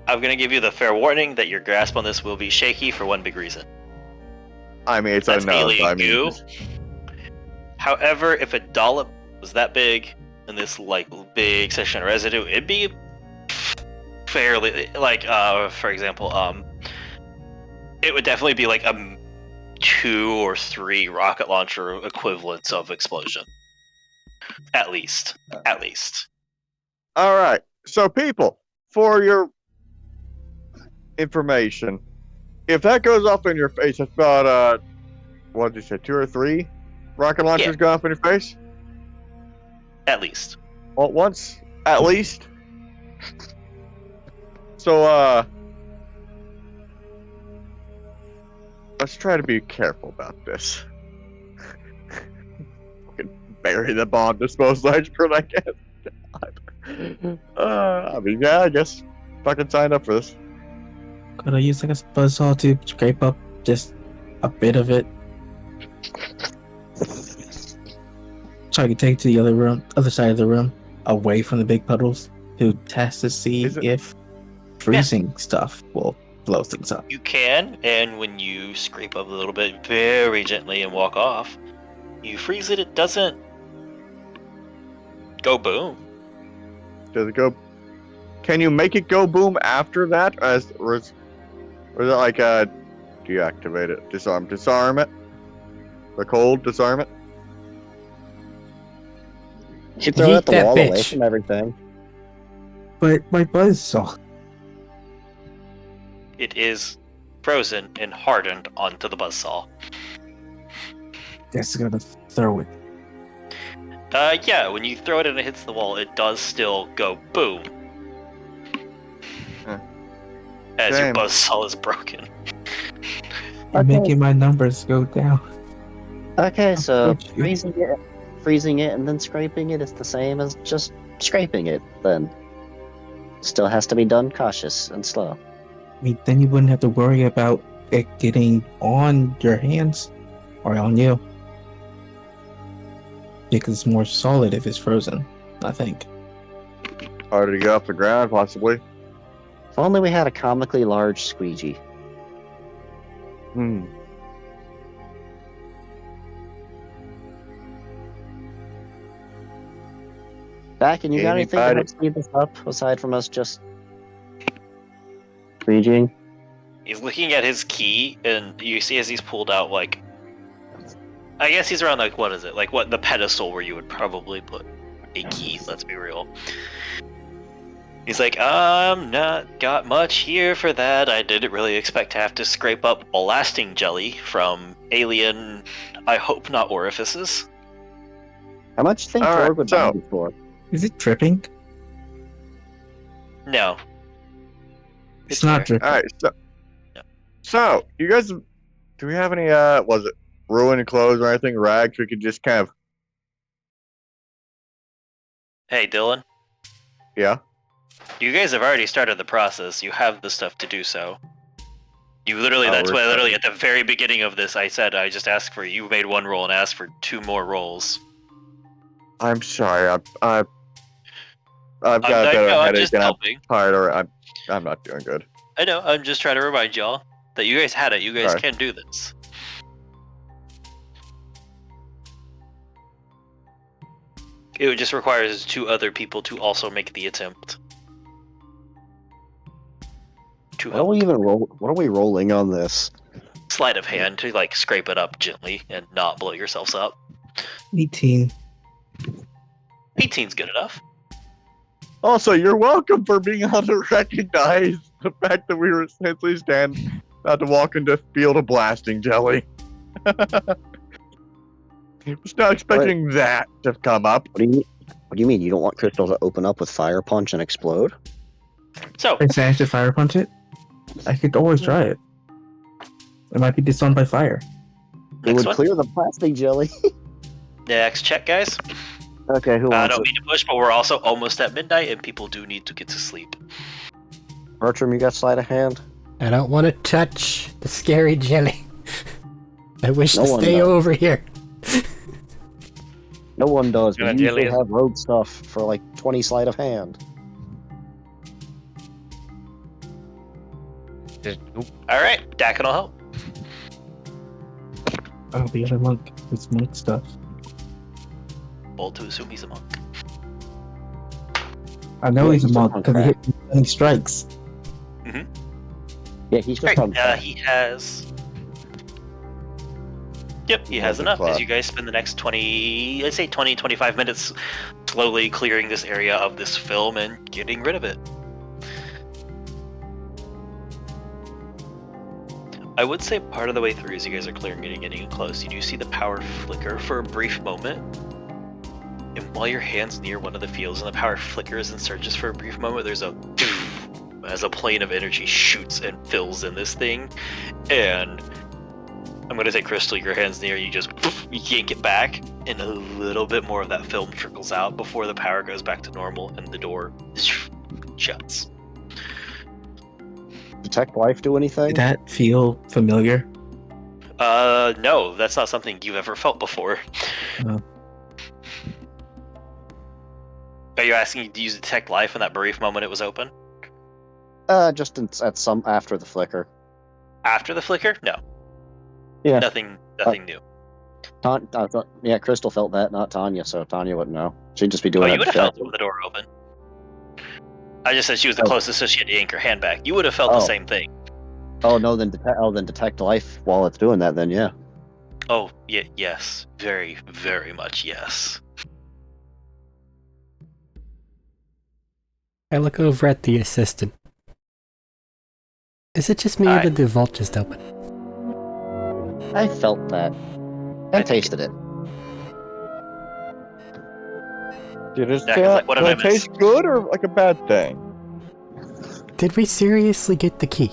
I'm gonna give you the fair warning that your grasp on this will be shaky for one big reason. I mean, it's That's enough. melee I mean, goo. However, if a dollop was that big in this like big section of residue, it'd be fairly like for example, it would definitely be like a 2 or 3 rocket launcher equivalents of explosion. At least. all right. So, people, for your information, if that goes off in your face, it's about what did you say, 2 or 3 rocket launchers go off in your face? At least. All at once, at least. So, let's try to be careful about this. Fucking bury the bomb disposal expert, I guess. I mean, yeah, I guess fucking sign up for this. Could I use like a buzzsaw to scrape up just a bit of it? So I can take it to the other side of the room, away from the big puddles, to test to see if freezing stuff will blow things up. You can, and when you scrape up a little bit very gently and walk off, you freeze it, it doesn't go boom. Does it go? Can you make it go boom after that? Or is it like deactivate it, disarm it? The cold, disarm it. You should throw it Yeet at the that wall away bitch. from everything. But my buzzsaw. It is frozen and hardened onto the buzzsaw. Guess I'm gonna throw it. Yeah, when you throw it and it hits the wall, it does still go boom. As your Damn. buzzsaw is broken. You're making my numbers go down. Okay, so Thank you. freezing it and then scraping it is the same as just scraping it, then. Still has to be done cautious and slow. I mean, then you wouldn't have to worry about it getting on your hands or on you. Because it's more solid if it's frozen, I think. Harder to get off the ground, possibly. If only we had a comically large squeegee. Hmm. Back, and you got anything to Anybody- help speed this up aside from us just squeegeeing? He's looking at his key, and you see as he's pulled out, like, I guess he's around, like, what is it? Like, what, the pedestal where you would probably put a key, let's be real. He's like, not got much here for that. I didn't really expect to have to scrape up blasting jelly from alien, I hope not orifices. How much do you think All right, Torg would so- buy you for? Is it dripping? No. It's not fair. dripping. All right. So, you guys, do we have any? Was it ruined clothes or anything? Rags we could just kind of. Hey, Dylan, Yeah. you guys have already started the process. You have the stuff to do so. You literally, Oh, that's we're why literally at the very beginning of this, I said I just asked for, you made 1 roll and asked for 2 more rolls. I'm sorry. I've got a I bit of know, a I'm headache just and I'm helping. tired. Or I'm not doing good. I know, I'm just trying to remind y'all that you guys had it. You guys Alright. can do this. It just requires 2 other people to also make the attempt. To What are help. we even What are we rolling on this? Sleight of hand to like scrape it up gently and not blow yourselves up. 18. 18's good enough. Also, you're welcome for being able to recognize the fact that we were essentially about to walk into a field of blasting jelly. Was not expecting that to come up. What do you mean? You don't want Crystal to open up with Fire Punch and explode? So, If I should fire punch it, I could always try it. It might be disarmed by fire. It next would one. clear the plastic jelly. Next check, guys. Okay, who I wants don't it? mean to push, but we're also almost at midnight, and people do need to get to sleep. Bertram, you got sleight of hand? I don't want to touch the scary jelly. I wish No to one stay does. over here. No one does. Yeah, We usually jelly is- have rogue stuff for like 20 sleight of hand. Just, oop. All right, Dakin will help. Oh, the other monk. It's monk stuff. Bold to assume he's a monk. I know Yeah, he's a he's monk on because he hit me and he strikes. Yeah, he's just Great. on He has. Yep, he has Magic enough. class. As you guys spend the next 20, I'd say 20, 25 minutes slowly clearing this area of this film and getting rid of it. I would say part of the way through, as you guys are clearing it and getting close, you do see the power flicker for a brief moment. And while your hand's near one of the fields and the power flickers and surges for a brief moment, there's a as a plane of energy shoots and fills in this thing. And I'm going to say, Crystal, your hand's near, you just you can't get back. And a little bit more of that film trickles out before the power goes back to normal and the door shuts. Detect life do anything? Did that feel familiar? No, that's not something you've ever felt before. No. Are you asking to use detect life in that brief moment it was open? Just at some after the flicker. After the flicker? No. Yeah. Nothing new. Yeah, Crystal felt that, not Tanya, so Tanya wouldn't know. She'd just be doing Oh, you it. would have felt it with the door open. I just said she was the closest, so she had to yank her hand back. You would have felt the same thing. Oh no, then detect life while it's doing that. Then yeah. Oh, yeah, yes. Very, very much yes. I look over at the assistant. Is it just me or did the vault just open? I felt that. I I think tasted it. Did it, Yeah, 'cause, like, what did I miss? taste good or like a bad thing? Did we seriously get the key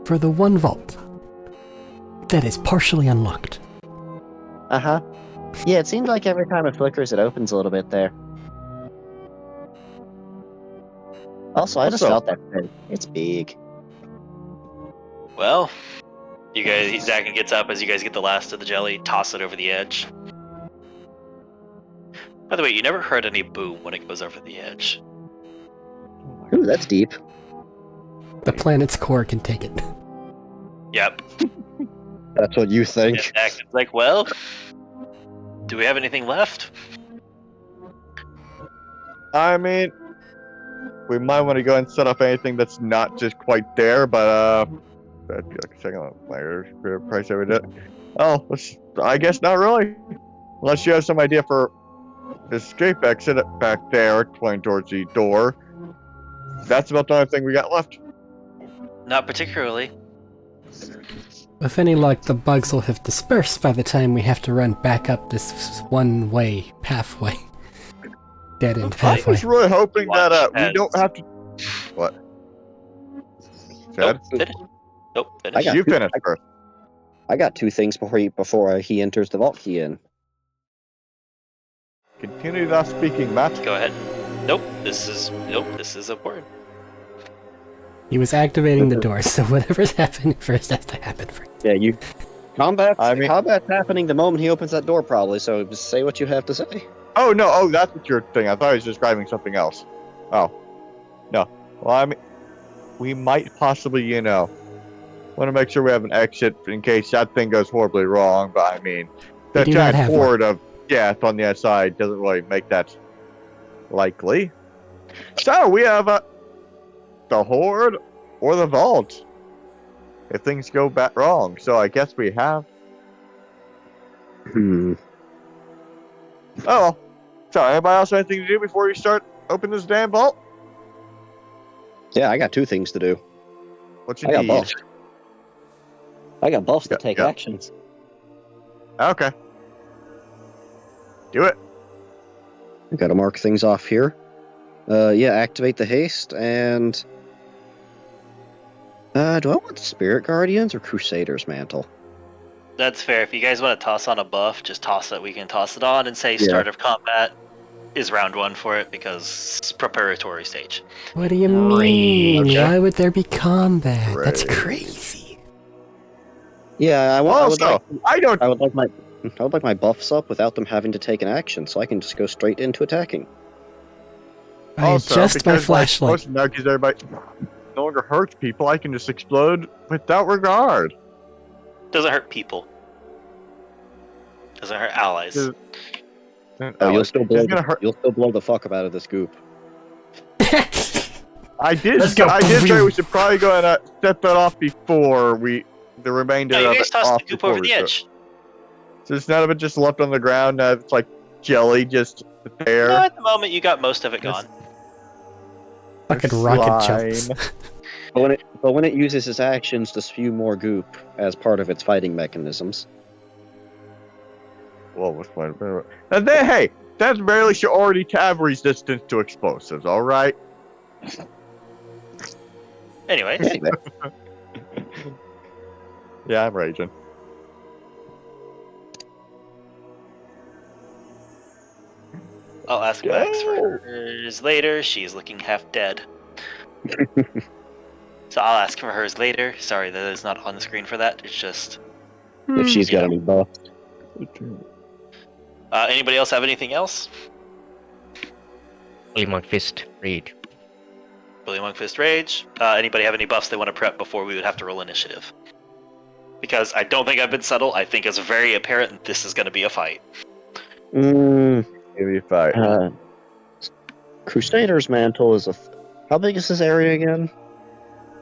for the one vault that is partially unlocked? Uh-huh. Yeah, it seems like every time it flickers, it opens a little bit there. Also, I just Also- felt that thing. It's big. Well, you guys, Zach gets up as you guys get the last of the jelly, toss it over the edge. By the way, you never heard any boom when it goes over the edge. Ooh, that's deep. The planet's core can take it. Yep. That's what you And think. Zach is like, well, do we have anything left? I mean, we might want to go and set up anything that's not just quite there, but that'd be like a second later price every day. Oh, I guess not really. Unless you have some idea for escape exit back there, pointing towards the door. That's about the only thing we got left. Not particularly. With any luck, the bugs will have dispersed by the time we have to run back up this one-way pathway. Dead-end I pathway. was really hoping that we Watch don't as- have to. What? Chad? Nope, finish. Nope, I finish. got You two- finish first. I got two things before he enters the vault key in. Continue not speaking, Matt. Go ahead. Nope, this is important. He was activating the door, so whatever's happening first has to happen first. Yeah, you. Combat's happening the moment he opens that door, probably. So just say what you have to say. Oh no! Oh, that's what you're saying. I thought he was describing something else. Oh, no. Well, I mean, we might possibly, want to make sure we have an exit in case that thing goes horribly wrong. But I mean, the We do not giant have one. horde of death on the outside doesn't really make that likely. So we have the horde or the vault if things go wrong. So I guess we have. Hmm. Oh, well. So anybody else have anything to do before we start opening this damn vault? Yeah, I got two things to do. What you I got need? buffs. I got buffs to Yeah, take yeah. actions. Okay. Do it. I gotta mark things off here. Yeah, activate the haste, and... do I want Spirit Guardians or Crusader's Mantle? That's fair. If you guys want to toss on a buff, just toss it. We can toss it on and say Yeah. start of combat is round 1 for it because it's preparatory stage. What do you mean? Okay. Why would there be combat? That's Rage. crazy. Yeah, I would Also, I don't. I would like my buffs up without them having to take an action, so I can just go straight into attacking. I adjust my flashlight. Like, now, because everybody no longer hurts people, I can just explode without regard. Doesn't hurt people. Doesn't hurt allies. Does- Oh, you'll still blow. It's gonna hurt. You'll still blow the fuck up out of this goop. I did. Let's go. I did say we should probably go and set that off before the remainder No, you of guys it tossed off the goop before over we the go. edge. So it's none of it just left on the ground. Now it's like jelly just there. No, at the moment you got most of it gone. Fucking rocket Slime. jumps. But when it uses its actions to spew more goop as part of its fighting mechanisms. Well, what's my? And then hey, that's barely should already have resistance to explosives. All right. Anyways, Anyway, Yeah, I'm raging. I'll ask Max for hers later. She's looking half dead. So I'll ask for hers later. Sorry, that is not on the screen for that. It's just... if she's got any buffs. Anybody else have anything else? William Monk Fist Rage. William Monk Fist Rage. Anybody have any buffs they want to prep before we would have to roll initiative? Because I don't think I've been subtle. I think it's very apparent that this is going to be a fight. Maybe fight. Crusader's Mantle is how big is this area again?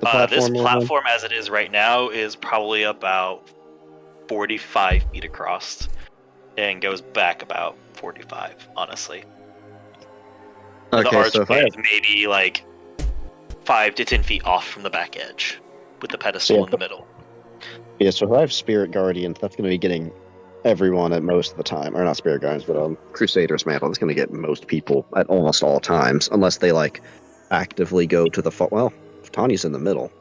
This we're on? platform, as it is right now, is probably about 45 feet across, and goes back about 45. Honestly, the Okay, so if I archway have, is maybe like 5 to 10 feet off from the back edge, with the pedestal in the middle. yeah, so if I have Spirit Guardians, that's going to be getting everyone at most of the time, or not Spirit Guardians, but Crusader's Mantle. That's going to get most people at almost all times, unless they like actively go to the well. If Tanya's in the middle,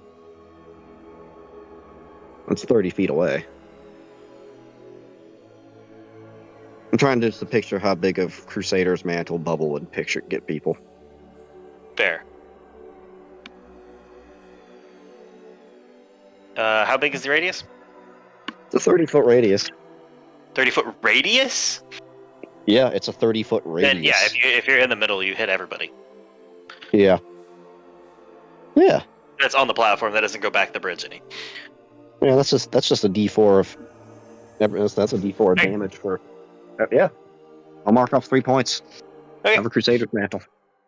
that's 30 feet away. I'm trying to just picture how big of Crusader's Mantle bubble would get people. Fair. How big is the radius? It's a 30-foot radius. 30-foot radius? Yeah, it's a 30-foot radius. Then yeah, if you're in the middle, you hit everybody. Yeah. Yeah. That's on the platform. That doesn't go back the bridge any. Yeah, that's just a D4 of. That's a D4 of damage for. Yeah. I'll mark off 3 points. Okay. Have a Crusader's Mantle.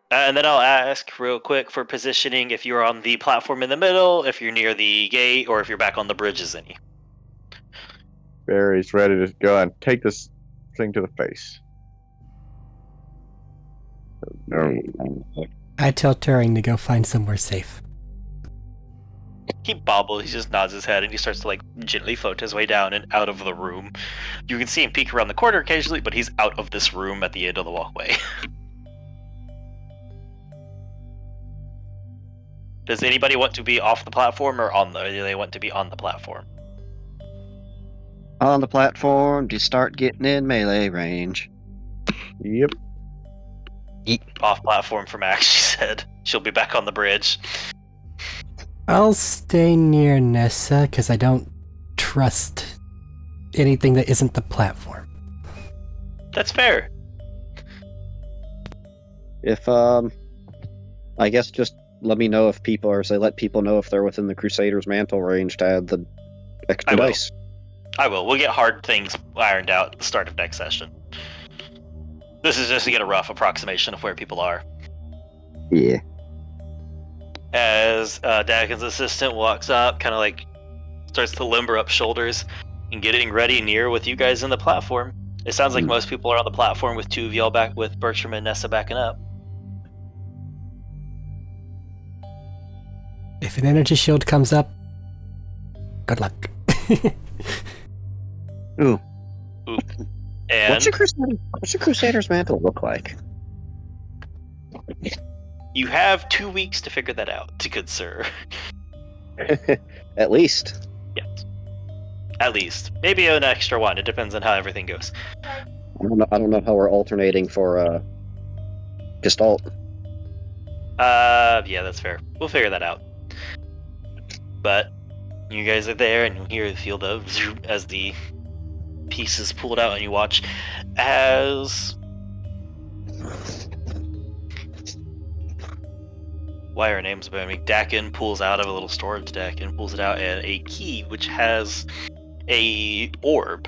And then I'll ask real quick for positioning if you're on the platform in the middle, if you're near the gate, or if you're back on the bridges any. Barry's ready to go and take this thing to the face. I tell Turing to go find somewhere safe. He bobbles, he just nods his head, and he starts to like gently float his way down and out of the room. You can see him peek around the corner occasionally, but he's out of this room at the end of the walkway. Does anybody want to be off the platform or or do they want to be on the platform? On the platform, you start getting in melee range. Yep. Off platform for Max, she said. She'll be back on the bridge. I'll stay near Nessa because I don't trust anything that isn't the platform. That's fair. If I guess just let me know if people, or say let people know if they're within the Crusader's Mantle range to add the extra I will. dice. I will. We'll get hard things ironed out at the start of next session. This is just to get a rough approximation of where people are. Yeah. As Dakin's assistant walks up, kind of like starts to limber up shoulders and getting ready near with you guys in the platform. It sounds like most people are on the platform with two of y'all back, with Bertram and Nessa backing up. If an energy shield comes up, good luck. Ooh. And What's your Crusader's mantle look like? you have 2 weeks to figure that out, good sir. At least. Yes. At least. Maybe an extra one. It depends on how everything goes. I don't know how we're alternating for Gestalt. Yeah, that's fair. We'll figure that out. But you guys are there, and you hear the field of zoom as the pieces pulled out, and you watch as why are names about me? Dakin pulls out of a little storage deck and pulls it out, and a key which has a orb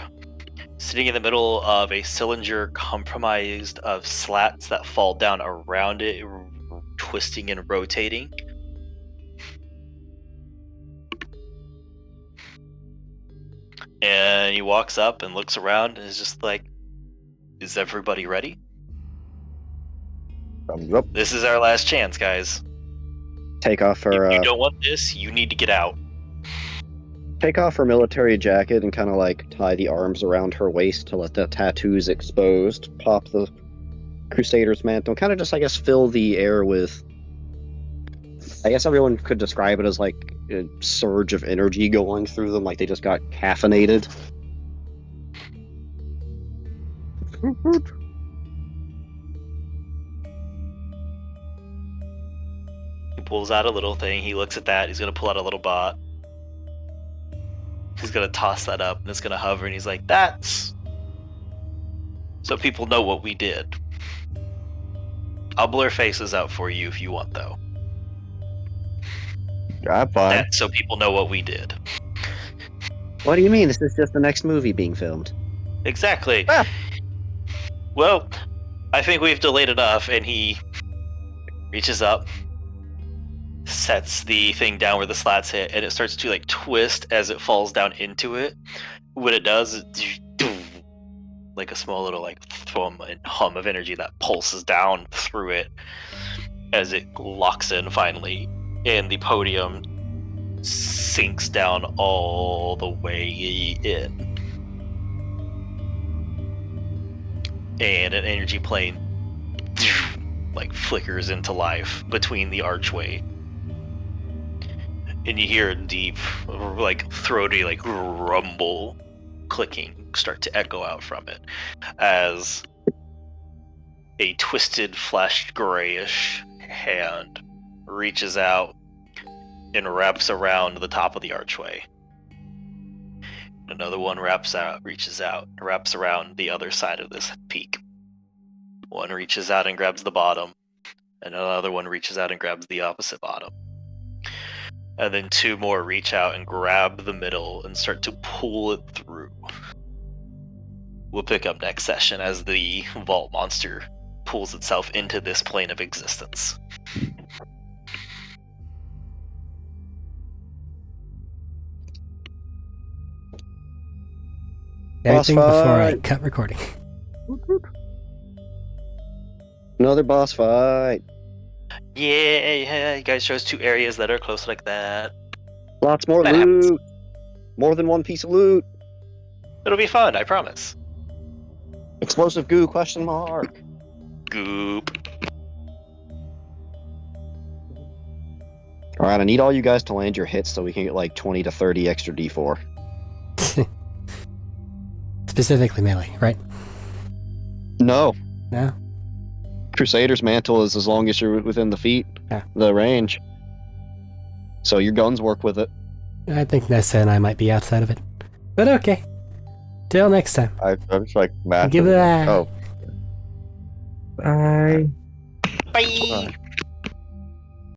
sitting in the middle of a cylinder comprised of slats that fall down around it, twisting and rotating. And he walks up and looks around and is just like, is everybody ready? Thumbs up. This is our last chance, guys. Take off If her you don't want this, you need to get out. take off her military jacket and kind of like tie the arms around her waist to let the tattoos exposed. Pop the Crusader's mantle. Kind of just, I guess, fill the air with. I guess everyone could describe it as like a surge of energy going through them, like they just got caffeinated. He pulls out a little thing. He looks at that. He's going to pull out a little bot. He's going to toss that up, and it's going to hover, and he's like, that's so people know what we did. I'll blur faces out for you if you want, though. I'm fine. That's so people know what we did. What do you mean? This is just the next movie being filmed. Exactly. Ah. Well, I think we've delayed enough, and he reaches up, sets the thing down where the slats hit, and it starts to like twist as it falls down into it. What it does is like a small little like thrum and hum of energy that pulses down through it as it locks in finally, and the podium sinks down all the way in. And an energy plane like flickers into life between the archway. And you hear a deep, like throaty, like rumble clicking start to echo out from it as a twisted, fleshed, grayish hand reaches out and wraps around the top of the archway. Another one reaches out, and wraps around the other side of this peak. One reaches out and grabs the bottom, and another one reaches out and grabs the opposite bottom. And then two more reach out and grab the middle and start to pull it through. We'll pick up next session as the vault monster pulls itself into this plane of existence. Anything before I fight. cut recording? Another boss fight. Yeah, you guys chose two areas that are close like that. Lots more That loot. happens. More than one piece of loot. It'll be fun, I promise. Explosive goo, question mark. Goop. Alright, I need all you guys to land your hits so we can get like 20 to 30 extra D4. Specifically melee, right? No. No? Crusader's mantle is as long as you're within the range. So your guns work with it. I think Nessa and I might be outside of it. But okay. Till next time. I'm just like math. Give it a... Oh. Bye. Bye.